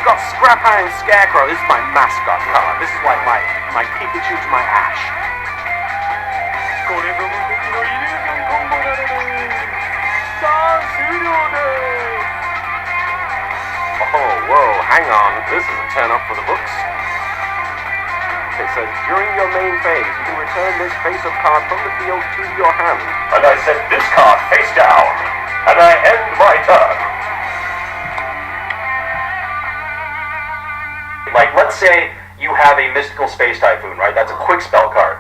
Got Scrap Iron Scarecrow. This is my mascot card. This is like my Pikachu to my Ash. Oh, whoa, hang on. This is a turn up for the books. Okay, so during your main phase, you can return this face-up card from the field to your hand. And I set this card face down. And I end my turn. Like, let's say you have a Mystical Space Typhoon, right? That's a quick spell card.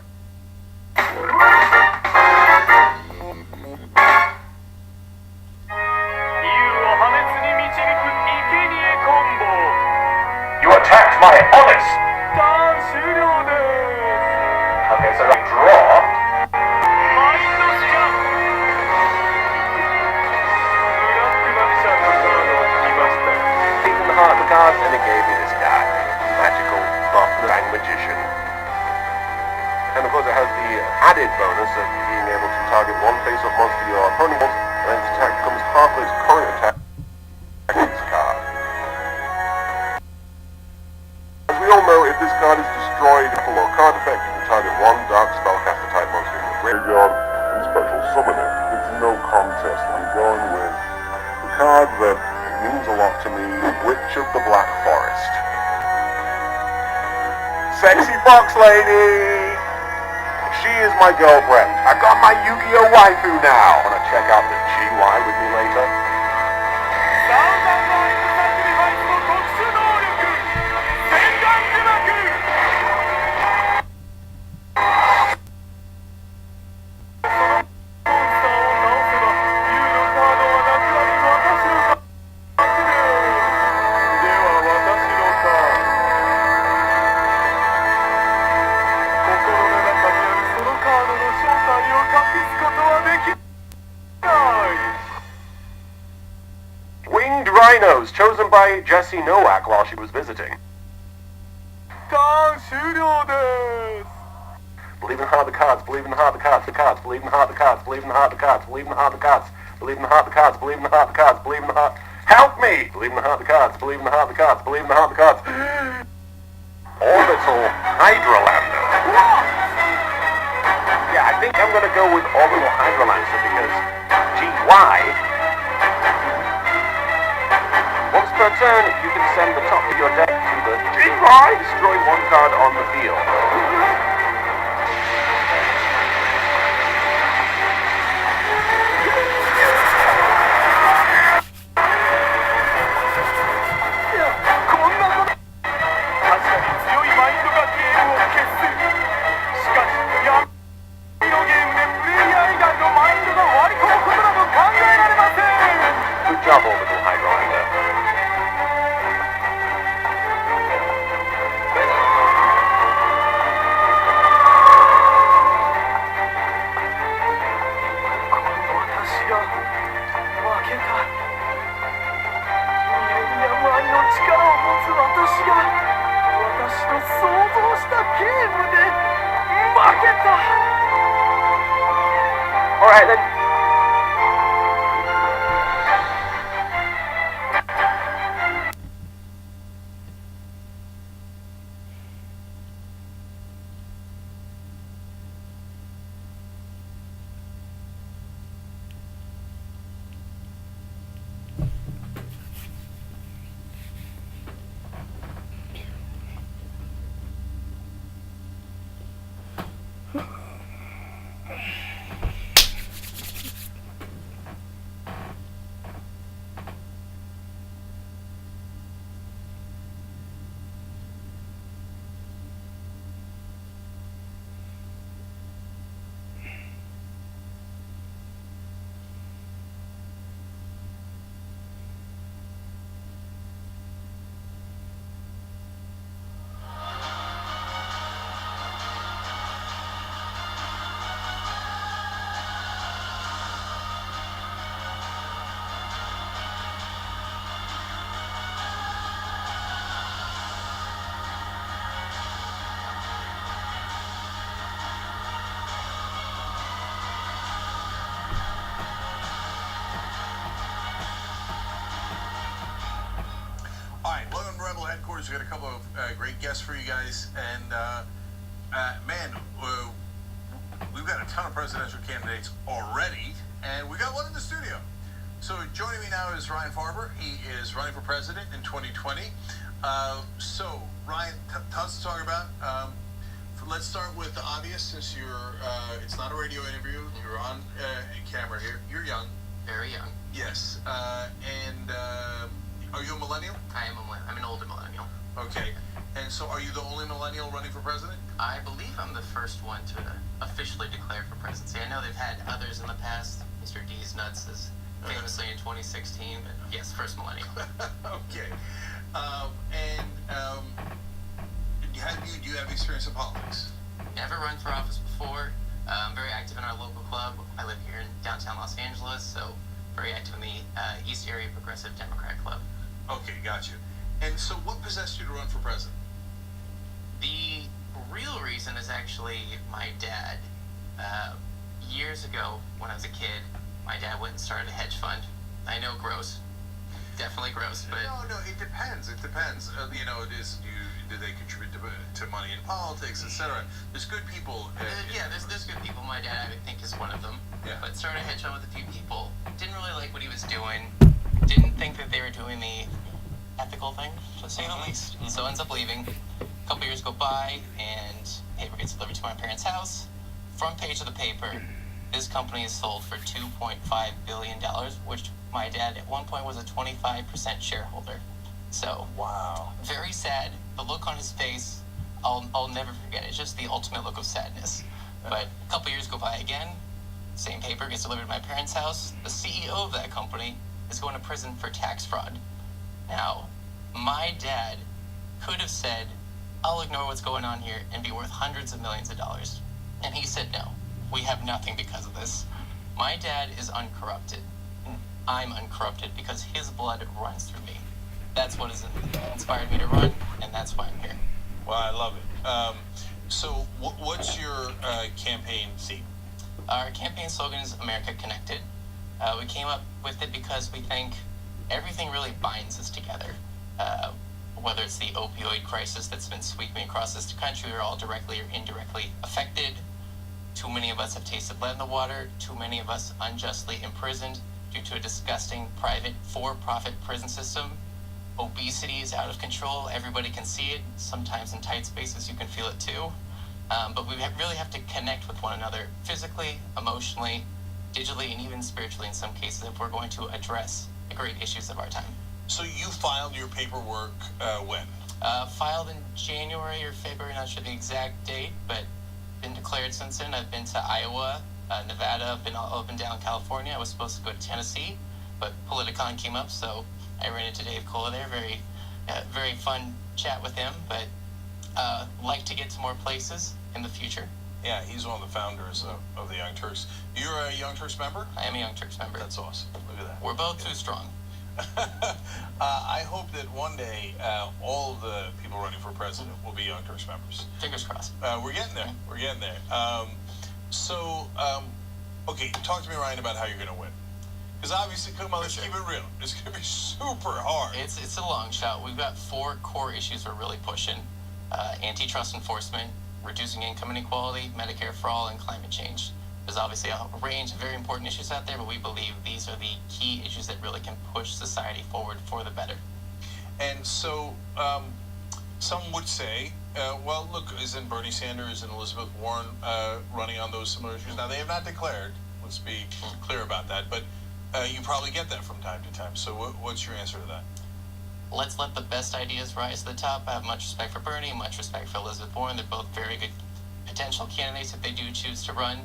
You attacked my Onyx. Okay, so I draw. Taking the heart of the cards, and it gave me this guy. Magical buff Bang Magician. And of course it has the added bonus of being able to target one face-up monster your opponent wants, and its attack becomes half of its current attack against this card. As we all know, if this card is destroyed for a card effect, you can target one dark spellcaster type monster in your graveyard and special summon it. It's no contest. I'm going with the card that means a belong to me, Witch of the Black Forest. Sexy fox lady! She is my girlfriend. I got my Yu-Gi-Oh! Waifu now. Wanna check out the GY with me later? Winged rhinos chosen by Jessie Nowak while she was visiting. Believe in the heart of the cards, believe in the heart of the cards, believe in the heart of the cards, believe in the heart of the cards, believe in the heart of the cards, believe in the heart of the cards, believe in the heart of the cards, believe in the heart. Help me! Believe in the heart of the cards, believe in the heart of the cards, believe in the heart of the cards. Orbital Hydrolander. Yeah, I think I'm gonna go with Orbital Hydrolander because GY. Once per turn, you can send the top of your deck to the GY, destroy one card on the field. Good job, Orbital Hydrolander. Alright then. Headquarters, we got a couple of great guests for you guys, and man, we've got a ton of presidential candidates already, and we got one in the studio. So joining me now is Ryan Farber. He is running for president in 2020. So Ryan, tons to talk about. Let's start with the obvious, since you're. It's not a radio interview. You're on camera here. You're young. Very young. Yes. And are you a millennial? I am a millennial. I'm an older millennial. Okay. And so are you the only millennial running for president? I believe I'm the first one to officially declare for presidency. I know they've had others in the past. Mr. D's Nuts is famously in 2016, but yes, first millennial. Okay. Do you have experience in politics? Never run for office before. I'm very active in our local club. I live here in downtown Los Angeles, so very active in the East Area Progressive Democrat Club. Okay, got you. And so what possessed you to run for president? The real reason is actually my dad. Years ago, when I was a kid, my dad went and started a hedge fund. I know, gross. Definitely gross, but... No, it depends. It depends. Do they contribute to money in politics, etc.? There's good people. There's good people. My dad, I think, is one of them. Yeah. But started a hedge fund with a few people. Didn't really like what he was doing. didn't think that they were doing the ethical thing, to say the least. So ends up leaving. A couple years go by, and paper gets delivered to my parents' house. Front page of the paper, this company is sold for $2.5 billion, which my dad at one point was a 25% shareholder. So, wow. Very sad. The look on his face, I'll never forget. It's just the ultimate look of sadness. But a couple years go by again. Same paper gets delivered to my parents' house. The CEO of that company is going to prison for tax fraud. Now, my dad could have said, I'll ignore what's going on here and be worth hundreds of millions of dollars. And he said, no, we have nothing because of this. My dad is uncorrupted. I'm uncorrupted because his blood runs through me. That's what has inspired me to run, and that's why I'm here. Well, I love it. So what's your campaign theme? Our campaign slogan is America Connected. We came up with it because we think everything really binds us together. Whether it's the opioid crisis that's been sweeping across this country, we're all directly or indirectly affected. Too many of us have tasted lead in the water. Too many of us unjustly imprisoned due to a disgusting private for-profit prison system. Obesity is out of control. Everybody can see it. Sometimes in tight spaces you can feel it too. But we really have to connect with one another physically, emotionally, digitally, and even spiritually in some cases if we're going to address the great issues of our time. So you filed your paperwork when? Filed in January or February, not sure the exact date, but been declared since then. I've been to Iowa, Nevada, I've been all up and down California. I was supposed to go to Tennessee, but Politicon came up, so I ran into Dave Kola there. Very fun chat with him, but like to get to more places in the future. Yeah, he's one of the founders of the Young Turks. You're a Young Turks member? I am a Young Turks member. That's awesome. Look at that. We're both too strong. I hope that one day all of the people running for president will be Young Turks members. Fingers crossed. We're getting there. We're getting there. Okay, talk to me, Ryan, about how you're going to win. Because obviously, come on, let's keep it real. It's going to be super hard. It's a long shot. We've got 4 core issues we're really pushing. Antitrust enforcement, reducing income inequality, Medicare for all, and climate change. There's obviously a range of very important issues out there, but we believe these are the key issues that really can push society forward for the better. And so, some would say, well, look, isn't Bernie Sanders and Elizabeth Warren running on those similar issues? Now, they have not declared. Let's be clear about that. But you probably get that from time to time. So what's your answer to that? Let's let the best ideas rise to the top. I have much respect for Bernie, much respect for Elizabeth Warren. They're both very good potential candidates if they do choose to run.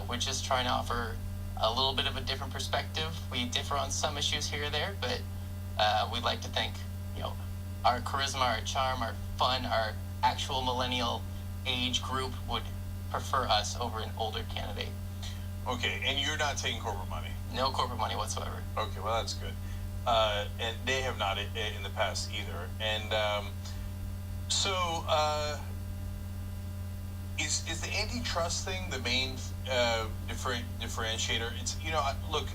We're just trying to offer a little bit of a different perspective. We differ on some issues here or there, but we'd like to think, our charisma, our charm, our fun, our actual millennial age group would prefer us over an older candidate. Okay, and you're not taking corporate money? No corporate money whatsoever. Okay, well, that's good. And they have not in the past either. And is the antitrust thing the main differentiator? It's look,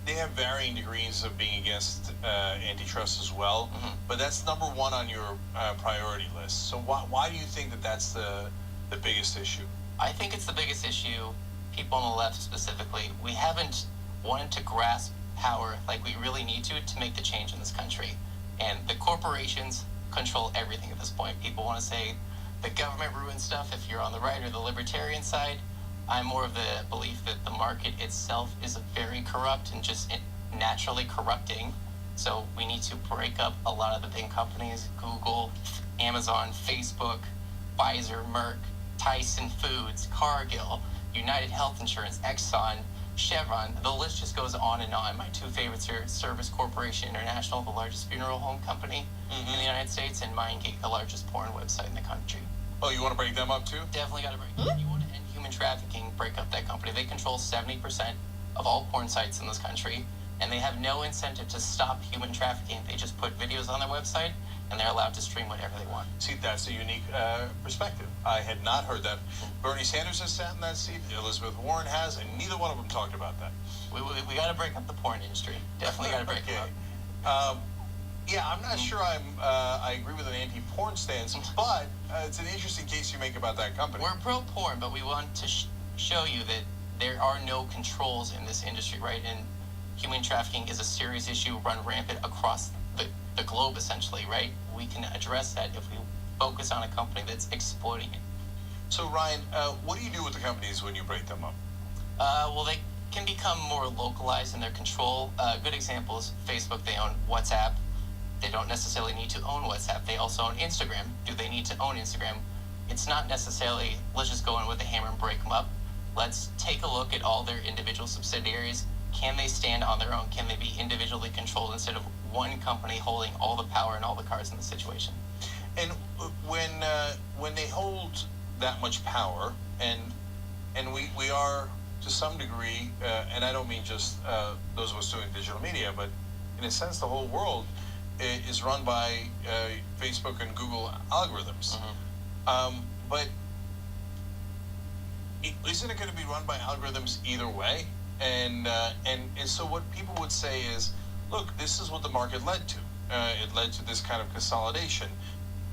they have varying degrees of being against antitrust as well, but that's number 1 on your priority list. So why do you think that that's the biggest issue? I think it's the biggest issue. People on the left specifically, we haven't wanted to grasp power like we really need to make the change in this country. And the corporations control everything at this point. People want to say the government ruins stuff if you're on the right or the libertarian side. I'm more of the belief that the market itself is very corrupt and just naturally corrupting. So we need to break up a lot of the big companies, Google, Amazon, Facebook, Pfizer, Merck, Tyson Foods, Cargill, United Health Insurance, Exxon, Chevron. The list just goes on and on. My 2 favorites are Service Corporation International, the largest funeral home company in the United States, and MindGate, the largest porn website in the country. Oh, you want to break them up too? Definitely got to break them up. You want to end human trafficking, break up that company. They control 70% of all porn sites in this country, and they have no incentive to stop human trafficking. They just put videos on their website, and they're allowed to stream whatever they want. See, that's a unique perspective. I had not heard that. Bernie Sanders has sat in that seat, Elizabeth Warren has, and neither one of them talked about that. We got to break up the porn industry. Definitely got to break them up. Yeah, I'm not sure I agree with an anti-porn stance, but it's an interesting case you make about that company. We're pro-porn, but we want to show you that there are no controls in this industry, right? And human trafficking is a serious issue run rampant across the globe, essentially, right? We can address that if we focus on a company that's exploiting it. So Ryan, what do you do with the companies when you break them up? Well, they can become more localized in their control. A good example is Facebook. They own WhatsApp. They don't necessarily need to own WhatsApp. They also own Instagram. Do they need to own Instagram? It's not necessarily, let's just go in with a hammer and break them up. Let's take a look at all their individual subsidiaries. Can they stand on their own? Can they be individually controlled instead of one company holding all the power and all the cards in the situation? And when they hold that much power, and we are to some degree, and I don't mean just those of us doing digital media, but in a sense, the whole world is run by Facebook and Google algorithms. But isn't it going to be run by algorithms either way? And so what people would say is, look, this is what the market led to. It led to this kind of consolidation.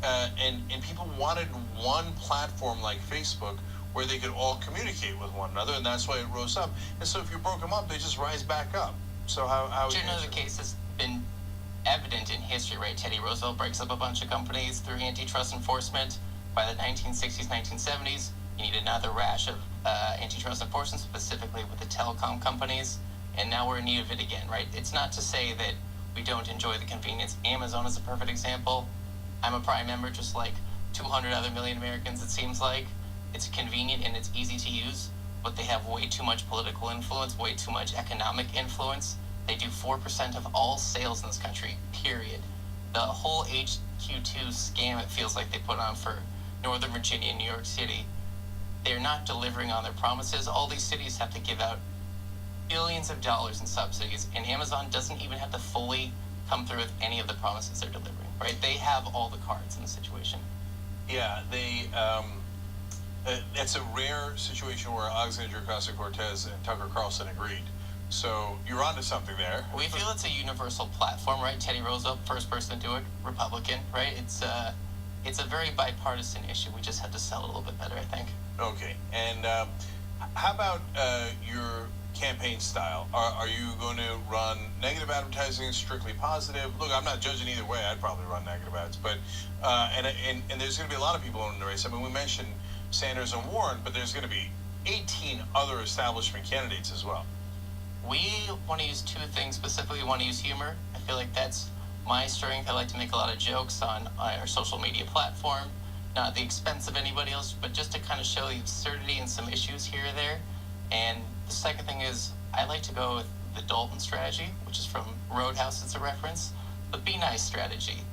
And people wanted one platform like Facebook where they could all communicate with one another, and that's why it rose up. And so if you broke them up, they just rise back up. So how Do you know the case has been evident in history, right? Teddy Roosevelt breaks up a bunch of companies through antitrust enforcement. By the 1960s, 1970s, you need another rash of antitrust enforcement, specifically with the telecom companies. And now we're in need of it again, right? It's not to say that we don't enjoy the convenience. Amazon is a perfect example. I'm a Prime member, just like 200 other million Americans, it seems like. It's convenient and it's easy to use, but they have way too much political influence, way too much economic influence. They do 4% of all sales in this country, period. The whole HQ2 scam, it feels like they put on for Northern Virginia and New York City, they're not delivering on their promises. All these cities have to give out billions of dollars in subsidies, and Amazon doesn't even have to fully come through with any of the promises they're delivering, right? They have all the cards in the situation. Yeah, it's a rare situation where Alexandria Ocasio-Cortez and Tucker Carlson agreed. So you're onto something there. We feel it's a universal platform, right? Teddy Roosevelt, first person to do it, Republican, right? It's a very bipartisan issue. We just have to sell it a little bit better, I think. Okay, and how about your campaign style? Are you going to run negative advertising, strictly positive? Look, I'm not judging either way. I'd probably run negative ads, but and there's going to be a lot of people in the race. I mean, we mentioned Sanders and Warren, but there's going to be 18 other establishment candidates as well. We want to use two things specifically. We want to use humor. I feel like that's my strength. I like to make a lot of jokes on our social media platform, not at the expense of anybody else, but just to kind of show the absurdity in some issues here or there. And the second thing is I like to go with the Dalton strategy, which is from Roadhouse. It's a reference. The be nice strategy.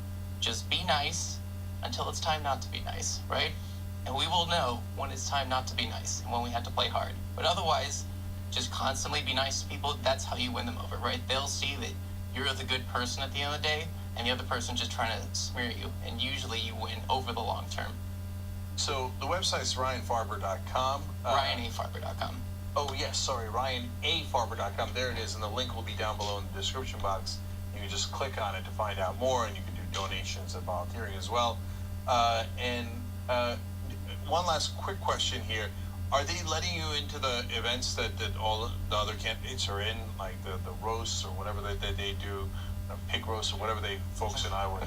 Just be nice until it's time not to be nice, right? And we will know when it's time not to be nice and when we have to play hard. But otherwise, just constantly be nice to people. That's how you win them over, right? They'll see that you're the good person at the end of the day, and the other person just trying to smear you. And usually you win over the long term. So the website's ryanfarber.com. RyanAfarber.com. Oh, yes, sorry, RyanAfarber.com. There it is, and the link will be down below in the description box. You can just click on it to find out more, and you can do donations and volunteering as well. One last quick question here. Are they letting you into the events that all the other candidates are in, like the roasts or whatever that they do, pig roasts or whatever they folks in Iowa do?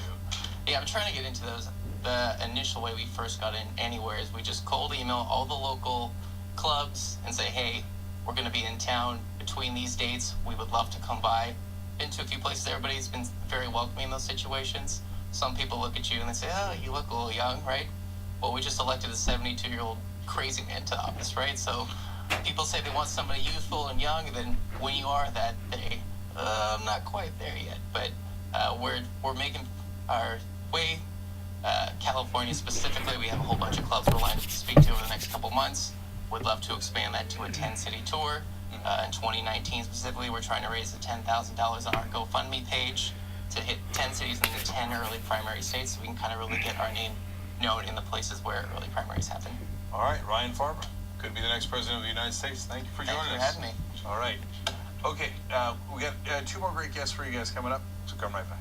Yeah, I'm trying to get into those. The initial way we first got in anywhere is we just cold email all the local clubs and say, hey, we're going to be in town between these dates. We would love to come by. Been to a few places. Everybody's been very welcoming in those situations. Some people look at you and they say, oh, you look a little young, right? Well, we just elected a 72-year-old crazy man to office, right? So people say they want somebody youthful and young, and then when you are that, I'm not quite there yet. But we're making our way. California specifically, we have a whole bunch of clubs we're lined up to speak to over the next couple months. Would love to expand that to a 10-city tour. In 2019 specifically, we're trying to raise the $10,000 on our GoFundMe page to hit 10 cities in the 10 early primary states, so we can kind of really get our name known in the places where early primaries happen. All right, Ryan Farber could be the next president of the United States. Thank you for joining us. Thank you for having me. All right. Okay, we got two more great guests for you guys coming up, so come right back.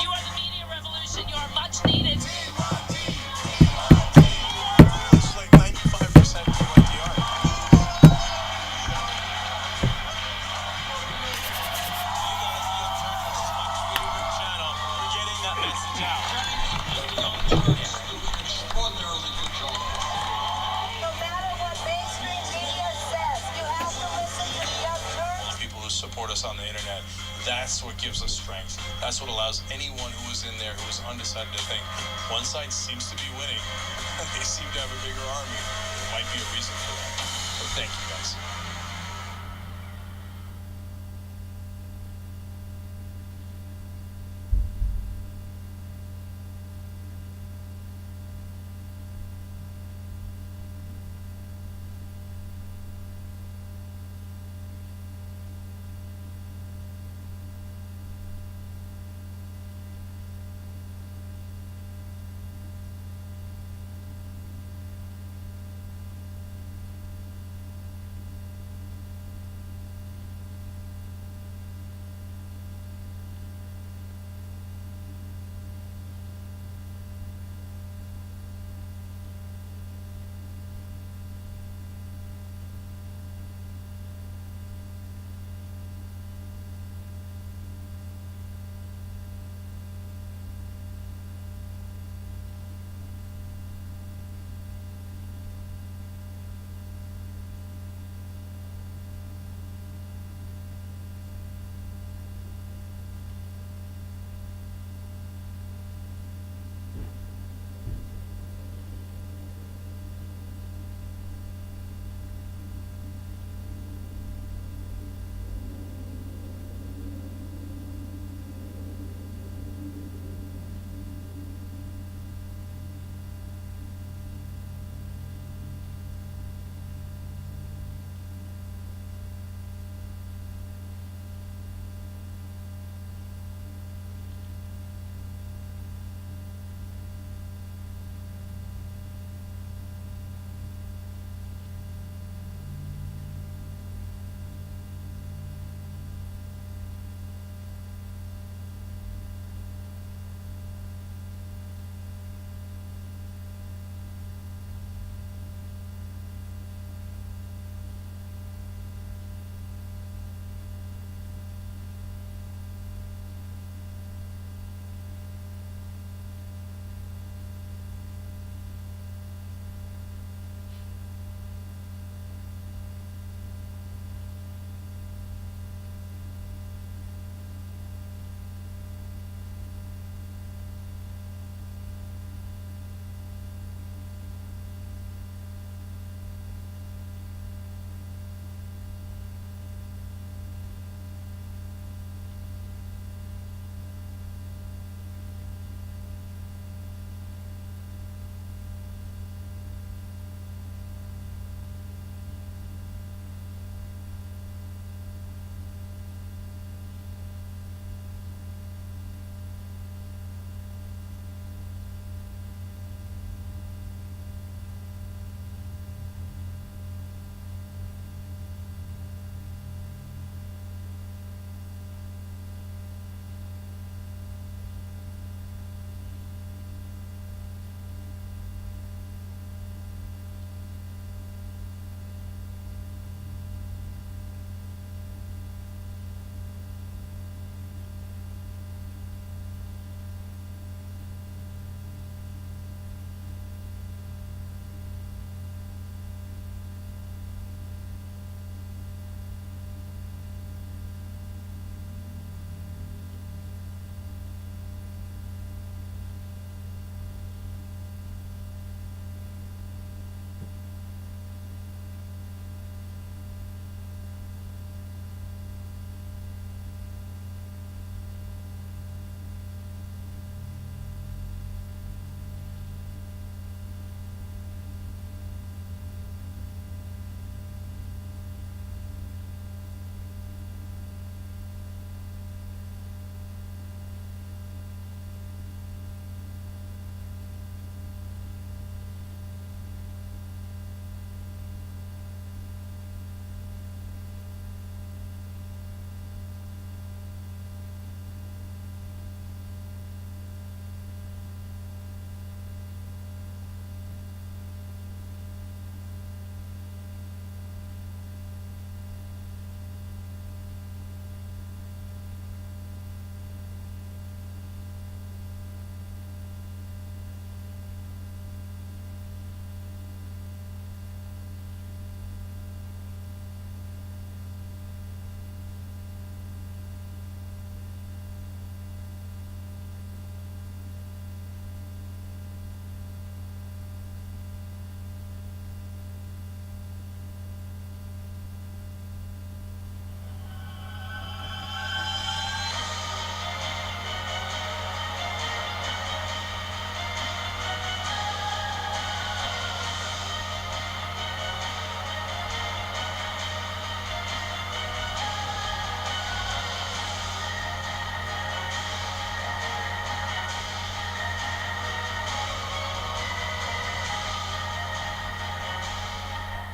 You are the media revolution. You are much needed. It's like 95% That's what gives us strength. That's what allows anyone who was in there who was undecided to think one side seems to be winning. They seem to have a bigger army. There might be a reason for that. So thank you guys.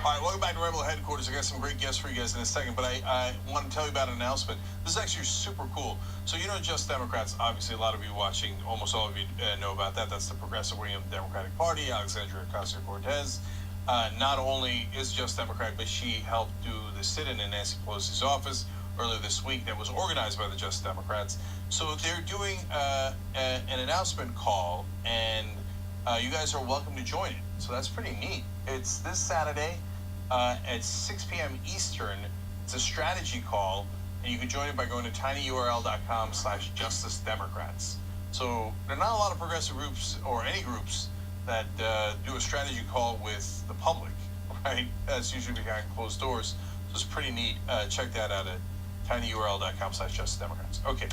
All right, welcome back to Rebel Headquarters. I got some great guests for you guys in a second, but I want to tell you about an announcement. This is actually super cool. So you know Just Democrats, obviously a lot of you watching, almost all of you know about that. That's the Progressive Wing of the Democratic Party, Alexandria Ocasio-Cortez. Not only is Just Democrat, but she helped do the sit-in in Nancy Pelosi's office earlier this week that was organized by the Just Democrats. So they're doing an announcement call, and you guys are welcome to join it. So that's pretty neat. It's this Saturday at 6 p.m. Eastern. It's a strategy call, and you can join it by going to tinyurl.com/justicedemocrats. So there are not a lot of progressive groups or any groups that do a strategy call with the public, right? That's usually behind closed doors. So it's pretty neat. Check that out at tinyurl.com/justicedemocrats. Okay.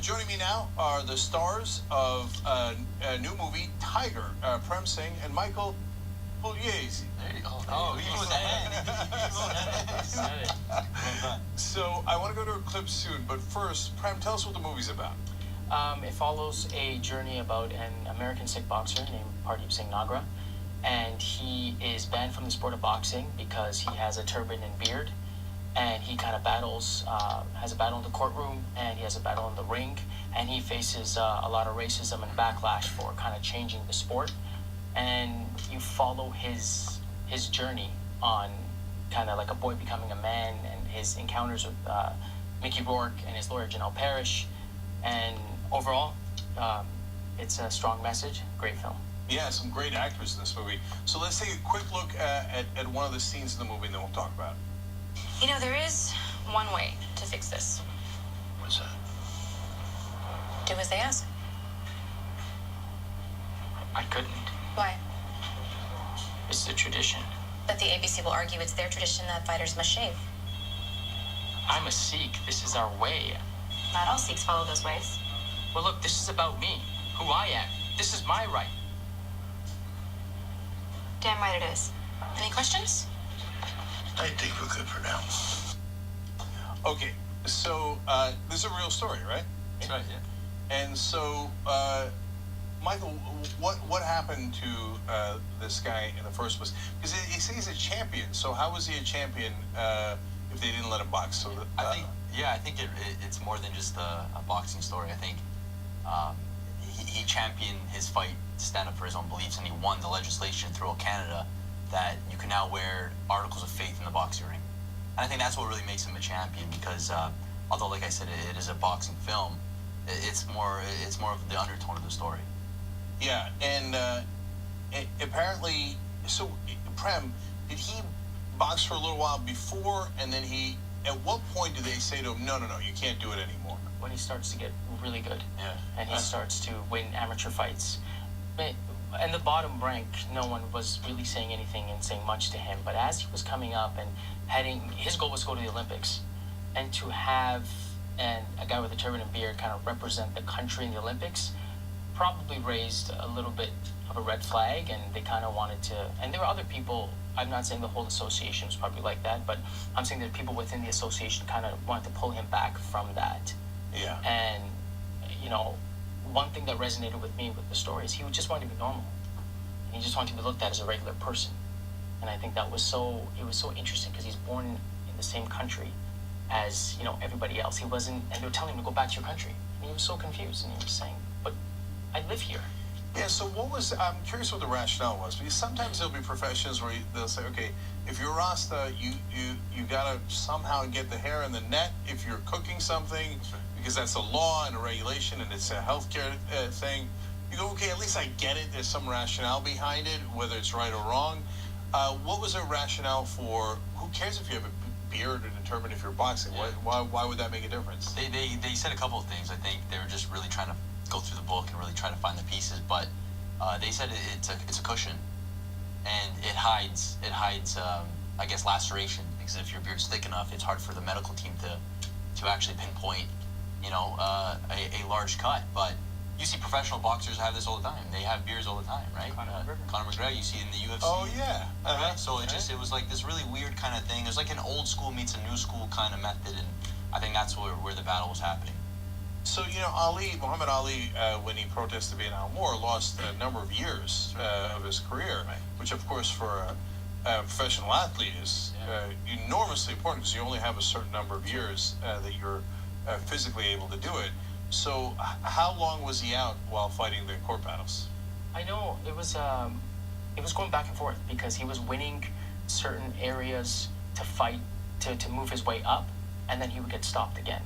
Joining me now are the stars of a new movie, Tiger, Prem Singh and Michael Pugliese. There you go. Oh, even with that. So I want to go to a clip soon, but first, Prem, tell us what the movie's about. It follows a journey about an American Sikh boxer named Pardeep Singh Nagra, and he is banned from the sport of boxing because he has a turban and beard, and he kind of battles, has a battle in the courtroom, and he has a battle in the ring, and he faces a lot of racism and backlash for kind of changing the sport, and you follow his journey on kind of like a boy becoming a man, and his encounters with Mickey Rourke and his lawyer Janelle Parrish, and overall, it's a strong message, great film. Yeah, some great actors in this movie. So let's take a quick look at one of the scenes in the movie, and then we'll talk about it. You know, there is one way to fix this. What's that? Do as they ask. I couldn't. Why? It's the tradition. But the ABC will argue it's their tradition that fighters must shave. I'm a Sikh. This is our way. Not all Sikhs follow those ways. Well, look, this is about me, who I am. This is my right. Damn right it is. Any questions? I think we're good for now. Okay, so this is a real story, right? That's right, yeah. And so, Michael, what happened to this guy in the first place? Because he says he's a champion. So how was he a champion if they didn't let him box? So that, I think it's more than just a boxing story. I think he championed his fight to stand up for his own beliefs, and he won the legislation throughout Canada that you can now wear articles of faith in the boxing ring. And I think that's what really makes him a champion, because although, like I said, it is a boxing film, it's more of the undertone of the story. Yeah, and apparently, so Prem, did he box for a little while before, and then at what point do they say to him, no, you can't do it anymore? When he starts to get really good. Yeah. And he starts to win amateur fights. In the bottom rank, no one was really saying anything and saying much to him. But as he was coming up and his goal was to go to the Olympics. And to have a guy with a turban and beard kind of represent the country in the Olympics probably raised a little bit of a red flag, and they kind of wanted to, and there were other people, I'm not saying the whole association was probably like that, but I'm saying that people within the association kind of wanted to pull him back from that. Yeah. And, you know, one thing that resonated with me with the story is he just wanted to be normal. And he just wanted to be looked at as a regular person. And I think it was so interesting, because he's born in the same country as, you know, everybody else. He wasn't, and they were telling him to go back to your country. And he was so confused, and he was saying, but I live here. Yeah, so I'm curious what the rationale was, because sometimes there'll be professions where they'll say, okay, if you're Rasta, you gotta somehow get the hair in the net if you're cooking something, because that's a law and a regulation and it's a healthcare thing. You go, okay, at least I get it. There's some rationale behind it, whether it's right or wrong. What was the rationale for, who cares if you have a beard and a turban if you're boxing? Yeah. Why would that make a difference? They said a couple of things. I think they were just really trying to go through the book and really try to find the pieces, but they said it's a cushion, and it hides I guess laceration, because if your beard's thick enough, it's hard for the medical team to actually pinpoint, you know, a large cut. But you see professional boxers have this all the time. They have beards all the time, right? Conor McGregor, you see in the UFC. Oh yeah. Right? So it was like this really weird kind of thing. It was like an old school meets a new school kind of method, and I think that's where the battle was happening. So, you know, Muhammad Ali, when he protested Vietnam War, lost a number of years of his career, which, of course, for professional athlete is enormously important because you only have a certain number of years that you're physically able to do it. So, how long was he out while fighting the court battles? I know it was going back and forth because he was winning certain areas to fight to move his way up, and then he would get stopped again.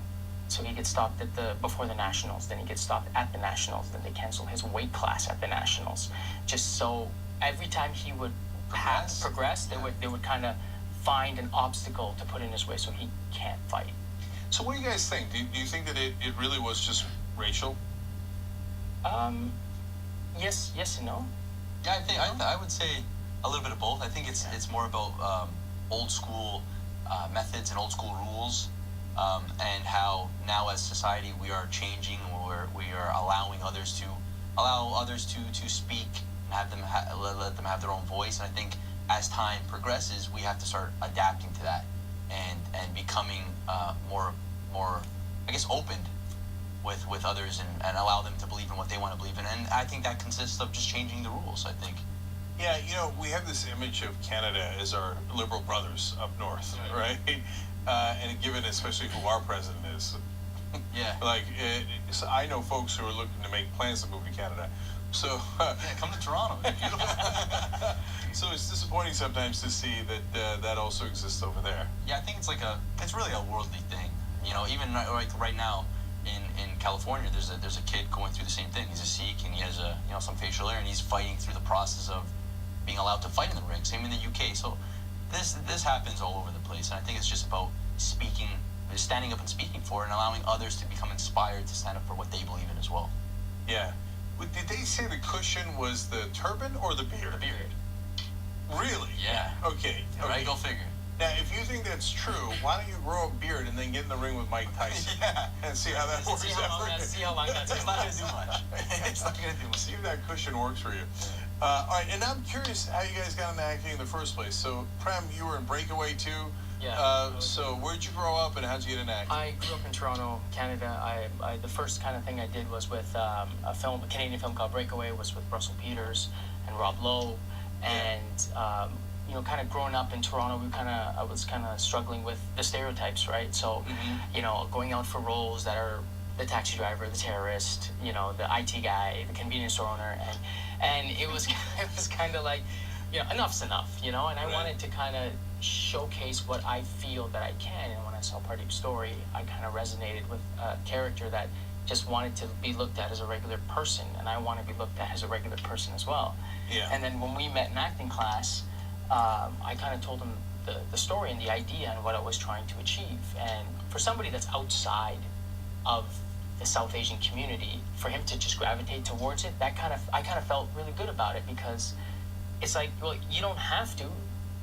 So he gets stopped before the nationals, then he gets stopped at the nationals, then they cancel his weight class at the nationals. Just so every time he would progress, they would kind of find an obstacle to put in his way so he can't fight. So what do you guys think? Do you think that it really was just racial? Yes and no. Yeah, I would say a little bit of both. I think it's more about old school methods and old school rules, and how now as society we are changing, we are allowing others to speak and have them let them have their own voice. And I think as time progresses, we have to start adapting to that and becoming more I guess open with others and allow them to believe in what they want to believe in. And I think that consists of just changing the rules, I think. Yeah, we have this image of Canada as our liberal brothers up north, right? And given especially who our president is. Yeah. So I know folks who are looking to make plans to move to Canada. So come to Toronto. It's beautiful. So it's disappointing sometimes to see that that also exists over there. Yeah, I think it's really a worldly thing. Even right now in California, there's a kid going through the same thing. He's a Sikh and he has some facial hair, and he's fighting through the process of being allowed to fight in the ring. Same in the UK. So this happens all over the place, and I think it's just about standing up and speaking for it, and allowing others to become inspired to stand up for what they believe in as well. Yeah. Did they say the cushion was the turban or the beard? The beard. Really? Yeah. Okay. Right, go figure. Now, if you think that's true, why don't you grow a beard and then get in the ring with Mike Tyson? And see how that works out. See how long that takes. It's not going to do much. It's not going to do much. See if that cushion works for you. All right, and I'm curious how you guys got into acting in the first place. So, Prem, you were in Breakaway too. Yeah. So, where'd you grow up, and how'd you get into acting? I grew up in Toronto, Canada. I the first kind of thing I did was with a Canadian film called Breakaway, was with Russell Peters and Rob Lowe, and kind of growing up in Toronto, I was kind of struggling with the stereotypes, right? So, going out for roles that are the taxi driver, the terrorist, the IT guy, the convenience store owner, and it was kind of like, enough's enough, and I wanted to kind of showcase what I feel that I can. And when I saw Pardeep's story, I kind of resonated with a character that just wanted to be looked at as a regular person, and I want to be looked at as a regular person as well. Yeah. And then when we met in acting class, I kind of told him the story and the idea and what I was trying to achieve. And for somebody that's outside of the South Asian community, for him to just gravitate towards it, I kind of felt really good about it, because it's like, well, you don't have to.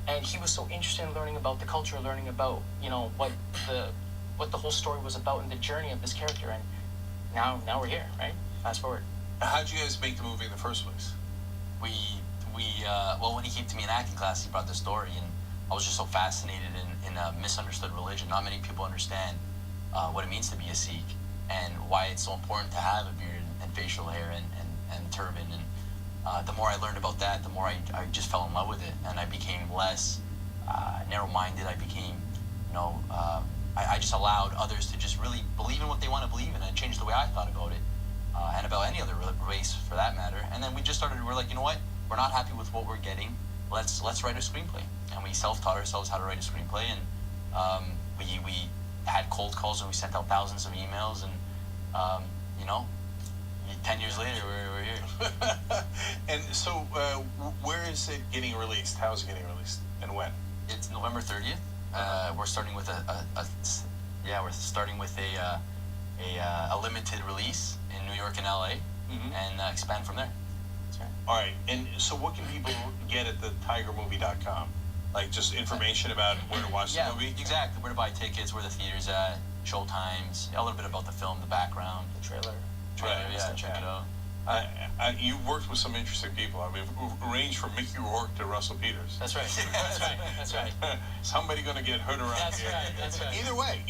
And he was so interested in learning about the culture, learning about what the whole story was about and the journey of this character. And now we're here, right? Fast forward. How'd you guys make the movie in the first place? Well, when he came to me in acting class, he brought the story, and I was just so fascinated in a misunderstood religion. Not many people understand what it means to be a Sikh, and why it's so important to have a beard and facial hair and turban. And the more I learned about that, the more I just fell in love with it, and I became less narrow-minded. I became, I just allowed others to just really believe in what they want to believe in, and it changed the way I thought about it, and about any other race for that matter. And then we're like, you know what? We're not happy with what we're getting. Let's write a screenplay. And we self-taught ourselves how to write a screenplay, and we had cold calls, and we sent out thousands of emails, and 10 years later we're here. And so where is it getting released? How is it getting released, and when? It's November 30th. We're starting with a limited release in New York and LA, and expand from there. All right, and so what can people get at the tigermovie.com? Like just information about where to watch the movie? Exactly. Where to buy tickets, where the theater's at, show times, a little bit about the film, the background. The trailer. Right, check it out. You've worked with some interesting people. I mean, ranged from Mickey Rourke to Russell Peters. That's right. That's right. Somebody going to get hurt around here. That's right. Either way.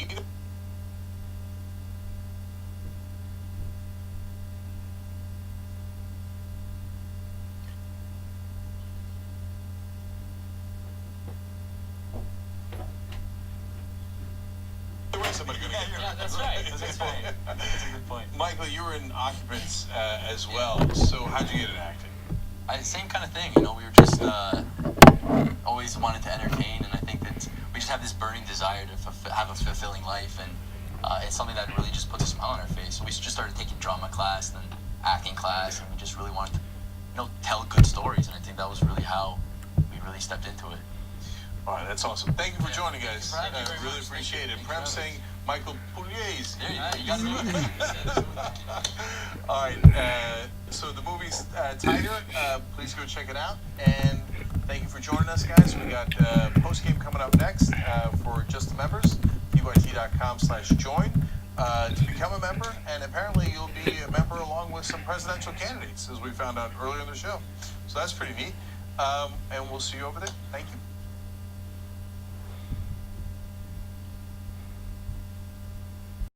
somebody going to get Yeah, hurt. that's right. That's a good point. That's a good point. Michael, you were in Occupants as well. So how'd you get into acting? Same kind of thing, you know. We were just always wanted to entertain, and I think that we just have this burning desire to have a fulfilling life, and it's something that really just puts a smile on our face. So we just started taking drama class and then acting class, and we just really wanted to, you know, tell good stories, and I think that was really how we really stepped into it. All right, that's awesome. Thank you for joining, guys. I really appreciate it. Prem Singh, Michael Pugliese. There you go. You got to do it. All right, so the movie's Tiger. Please go check it out. And thank you for joining us, guys. We got post-game coming up next for just the members, byt.com/join. To become a member, and apparently you'll be a member along with some presidential candidates, as we found out earlier in the show. So that's pretty neat. And we'll see you over there. Thank you.